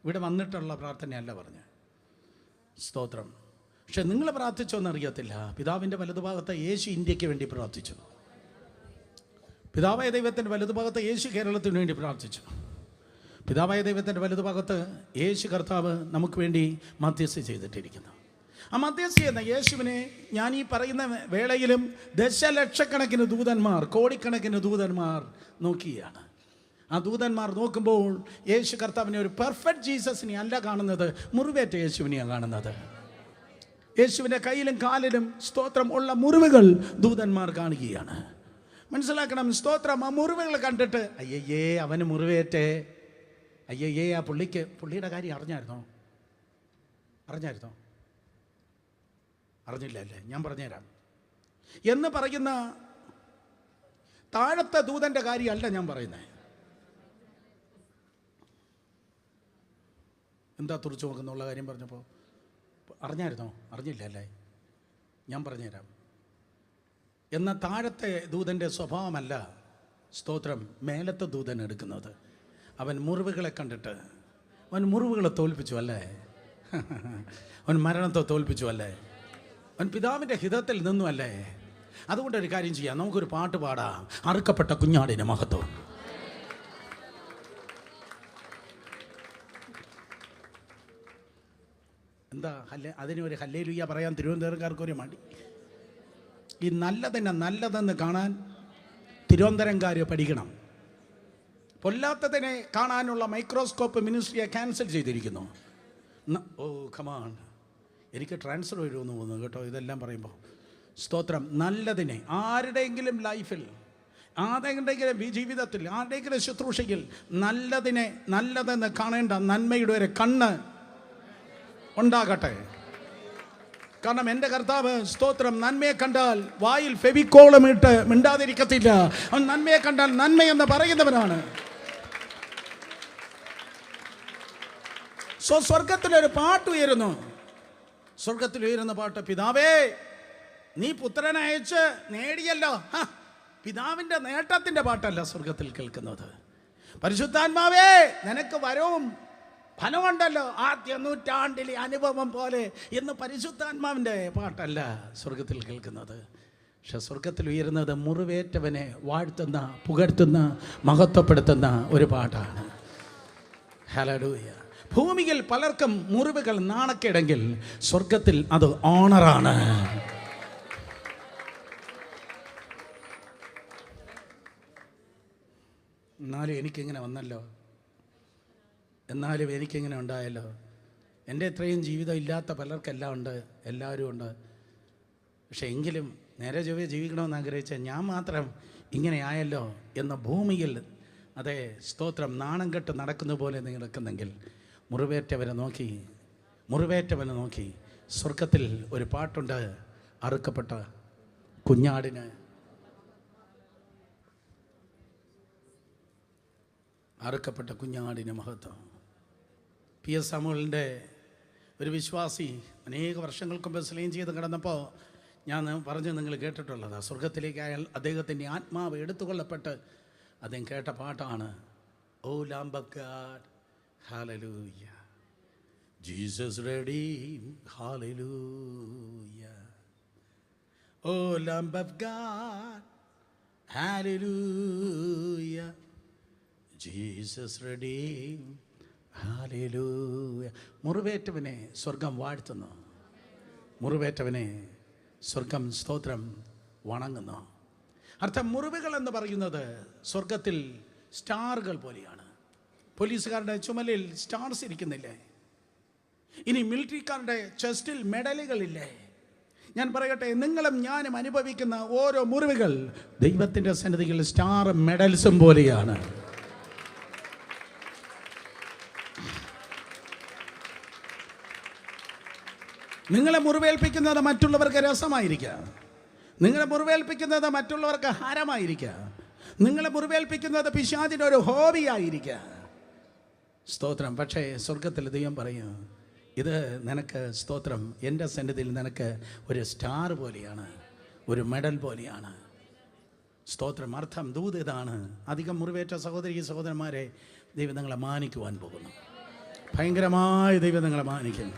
ഇവിടെ വന്നിട്ടുള്ള പ്രാർത്ഥനയല്ല പറഞ്ഞ്. സ്തോത്രം. പക്ഷെ നിങ്ങൾ പ്രാർത്ഥിച്ചോന്നറിയത്തില്ല. പിതാവിൻ്റെ വലതുഭാഗത്ത് യേശു ഇന്ത്യക്ക് വേണ്ടി പ്രാർത്ഥിച്ചു. പിതാവായ ദൈവത്തിൻ്റെ വലതുഭാഗത്ത് യേശു കേരളത്തിന് വേണ്ടി പ്രാർത്ഥിച്ചു. പിതാവായ ദൈവത്തിൻ്റെ വലതുഭാഗത്ത് യേശു കർത്താവ് നമുക്ക് വേണ്ടി മധ്യസ്ഥ ചെയ്തിട്ടിരിക്കുന്നു. ആ മധ്യസ്ഥ എന്ന യേശുവിനെ ഞാൻ ഈ പറയുന്ന വേളയിലും ദശലക്ഷക്കണക്കിന് ദൂതന്മാർ, കോടിക്കണക്കിന് ദൂതന്മാർ നോക്കിയാണ്. ആ ദൂതന്മാർ നോക്കുമ്പോൾ യേശു കർത്താവിനെ ഒരു പെർഫെക്റ്റ് ജീസസിനെ അല്ല കാണുന്നത്, മുറിവേറ്റ യേശുവിനെയാണ് കാണുന്നത്. യേശുവിൻ്റെ കയ്യിലും കാലിലും സ്തോത്രം ഉള്ള മുറിവുകൾ ദൂതന്മാർ കാണുകയാണ്. മനസ്സിലാക്കണം. സ്തോത്രം. ആ മുറിവുകൾ കണ്ടിട്ട് അയ്യയ്യേ അവന് മുറിവേറ്റേ, അയ്യയ്യേ ആ പുള്ളിയുടെ കാര്യം അറിഞ്ഞായിരുന്നോ? അറിഞ്ഞില്ല അല്ലേ? ഞാൻ പറഞ്ഞുതരാം എന്ന് പറയുന്ന താഴത്തെ ദൂതൻ്റെ കാര്യമല്ല ഞാൻ പറയുന്നത്. എന്താ തുറച്ചു നോക്കുന്നുള്ള കാര്യം പറഞ്ഞപ്പോൾ അറിഞ്ഞായിരുന്നോ? അറിഞ്ഞില്ല അല്ലേ? ഞാൻ പറഞ്ഞുതരാം. എന്നാൽ താഴത്തെ ദൂതൻ്റെ സ്വഭാവമല്ല സ്തോത്രം മേലത്തെ ദൂതൻ എടുക്കുന്നത്. അവൻ മുറിവുകളെ കണ്ടിട്ട് അവൻ മുറിവുകളെ തോൽപ്പിച്ചു അല്ലേ? അവൻ മരണത്തെ തോൽപ്പിച്ചു അല്ലേ? അവൻ പിതാവിൻ്റെ ഹിതത്തിൽ നിന്നു അല്ലേ? അതുകൊണ്ടൊരു കാര്യം ചെയ്യാം, നമുക്കൊരു പാട്ട് പാടാം, അറുക്കപ്പെട്ട കുഞ്ഞാടിൻ്റെ മഹത്വം. എന്താ അതിനൊരു ഹല്ലേലൂയ പറയാൻ തിരുവനന്തപുരംകാർക്കൊരു മടി. ഈ നല്ലതെന്ന് കാണാൻ തിരുവനന്തപുരംകാർ പഠിക്കണം. പൊല്ലാത്തതിനെ കാണാനുള്ള മൈക്രോസ്കോപ്പ് മിനിസ്ട്രിയെ ക്യാൻസൽ ചെയ്തിരിക്കുന്നു. ഓ കമാൺ, എനിക്ക് ട്രാൻസ്ഫർ വരുമെന്ന് തോന്നുന്നു കേട്ടോ ഇതെല്ലാം പറയുമ്പോൾ. സ്തോത്രം. നല്ലതിനെ ആരുടെയെങ്കിലും ലൈഫിൽ, ആരുടെയെങ്കിലും ജീവിതത്തിൽ, ആരുടെയെങ്കിലും ശുശ്രൂഷയിൽ നല്ലതെന്ന് കാണേണ്ട നന്മയുടെ ഒരു കണ്ണ് ഉണ്ടാകട്ടെ. കാരണം എൻ്റെ കർത്താവ് സ്തോത്രം നന്മയെ കണ്ടാൽ വായിൽ ഫെവിക്കോളം ഇട്ട് മിണ്ടാതിരിക്കത്തില്ല. അവൻ നന്മയെ കണ്ടാൽ നന്മയെന്ന് പറയുന്നവനാണ്. സ്വർഗത്തിലൊരു പാട്ട് ഉയരുന്നു. സ്വർഗത്തിൽ ഉയരുന്ന പാട്ട്, പിതാവേ നീ പുത്രനെ അയച്ച് നേടിയല്ലോ. പിതാവിൻ്റെ നേട്ടത്തിൻ്റെ പാട്ടല്ല സ്വർഗത്തിൽ കേൾക്കുന്നത്. പരിശുദ്ധാത്മാവേ നിനക്ക് വരവും ഫലമുണ്ടല്ലോ, ആദ്യ നൂറ്റാണ്ടിലെ അനുഭവം പോലെ എന്ന് പരിശുദ്ധാത്മാവിൻ്റെ പാട്ടല്ല സ്വർഗത്തിൽ കേൾക്കുന്നത്. പക്ഷെ സ്വർഗത്തിൽ ഉയരുന്നത് മുറിവേറ്റവനെ വാഴ്ത്തുന്ന, പുകഴ്ത്തുന്ന, മഹത്വപ്പെടുത്തുന്ന ഒരു പാട്ടാണ്. ഹല്ലേലൂയ. ഭൂമിയിൽ പലർക്കും മുറിവുകൾ നാണക്കേടെങ്കിൽ സ്വർഗത്തിൽ അത് ഓണറാണ്. എന്നാലും എനിക്കിങ്ങനെ വന്നല്ലോ, എന്നാലും എനിക്കിങ്ങനെ ഉണ്ടായല്ലോ. എൻ്റെ ഇത്രയും ജീവിതം ഇല്ലാത്ത പലർക്കെല്ലാം ഉണ്ട്, എല്ലാവരും ഉണ്ട്. പക്ഷെ എങ്കിലും നേരെ ചൊവ്വേ ജീവിക്കണമെന്ന് ആഗ്രഹിച്ച ഞാൻ മാത്രം ഇങ്ങനെ ആയല്ലോ എന്ന ഭൂമിയിൽ അതേ സ്തോത്രം നാണം കെട്ട് നടക്കുന്ന പോലെ നിൽക്കുന്നെങ്കിൽ മുറിവേറ്റവനെ നോക്കി സ്വർഗത്തിൽ ഒരു പാട്ടുണ്ട്, അറുക്കപ്പെട്ട കുഞ്ഞാടിന് മഹത്വം. PS സാമുവലിൻ്റെ ഒരു വിശ്വാസി അനേക വർഷങ്ങൾക്ക് മുമ്പ് സ്ലീം ചെയ്ത് കിടന്നപ്പോൾ ഞാൻ പറഞ്ഞ് നിങ്ങൾ കേട്ടിട്ടുള്ളതാണ്. സ്വർഗത്തിലേക്ക് അയാൾ അദ്ദേഹത്തിൻ്റെ ആത്മാവ് എടുത്തുകൊള്ളപ്പെട്ട് അദ്ദേഹം കേട്ട പാട്ടാണ്, oh lamb of God hallelujah, Jesus redeem hallelujah, oh lamb of God hallelujah, Jesus redeem hallelujah. മുറിവേറ്റവനെ സ്വർഗം വാഴ്ത്തുന്നു, മുറിവേറ്റവനെ സ്വർഗം സ്തോത്രം വണങ്ങുന്നു. അർത്ഥം മുറിവുകൾ എന്ന് പറയുന്നത് സ്വർഗത്തിൽ സ്റ്റാറുകൾ പോലെയാണ്. പോലീസുകാരുടെ ചുമലിൽ സ്റ്റാർസ് ഇരിക്കുന്നില്ലേ? ഇനി മിലിറ്ററിക്കാരുടെ ചെസ്റ്റിൽ മെഡലുകളില്ലേ? ഞാൻ പറയട്ടെ, നിങ്ങളും ഞാനും അനുഭവിക്കുന്ന ഓരോ മുറിവുകൾ ദൈവത്തിൻ്റെ സന്നിധിയിൽ സ്റ്റാർ മെഡൽസും പോലെയാണ്. നിങ്ങളെ മുറിവേൽപ്പിക്കുന്നത് മറ്റുള്ളവർക്ക് രസമായിരിക്കാം, നിങ്ങളെ മുറിവേൽപ്പിക്കുന്നത് മറ്റുള്ളവർക്ക് ഹാരമായിരിക്കാം, നിങ്ങളെ മുറിവേൽപ്പിക്കുന്നത് പിശാചിനൊരു ഹോബിയായിരിക്കാം. സ്തോത്രം. പക്ഷേ സ്വർഗത്തിൽ ദൈവം പറയും, ഇത് നിനക്ക് സ്തോത്രം എൻ്റെ സന്നിധിയിൽ നിനക്ക് ഒരു സ്റ്റാർ പോലെയാണ്, ഒരു മെഡൽ പോലെയാണ്. സ്തോത്രം. അർത്ഥം ദൂത് ഇതാണ്. അധികം മുറിവേറ്റ സഹോദരന്മാരെ ദൈവം നിങ്ങളെ മാനിക്കുവാൻ പോകുന്നു. ഭയങ്കരമായി ദൈവം നിങ്ങളെ മാനിക്കും.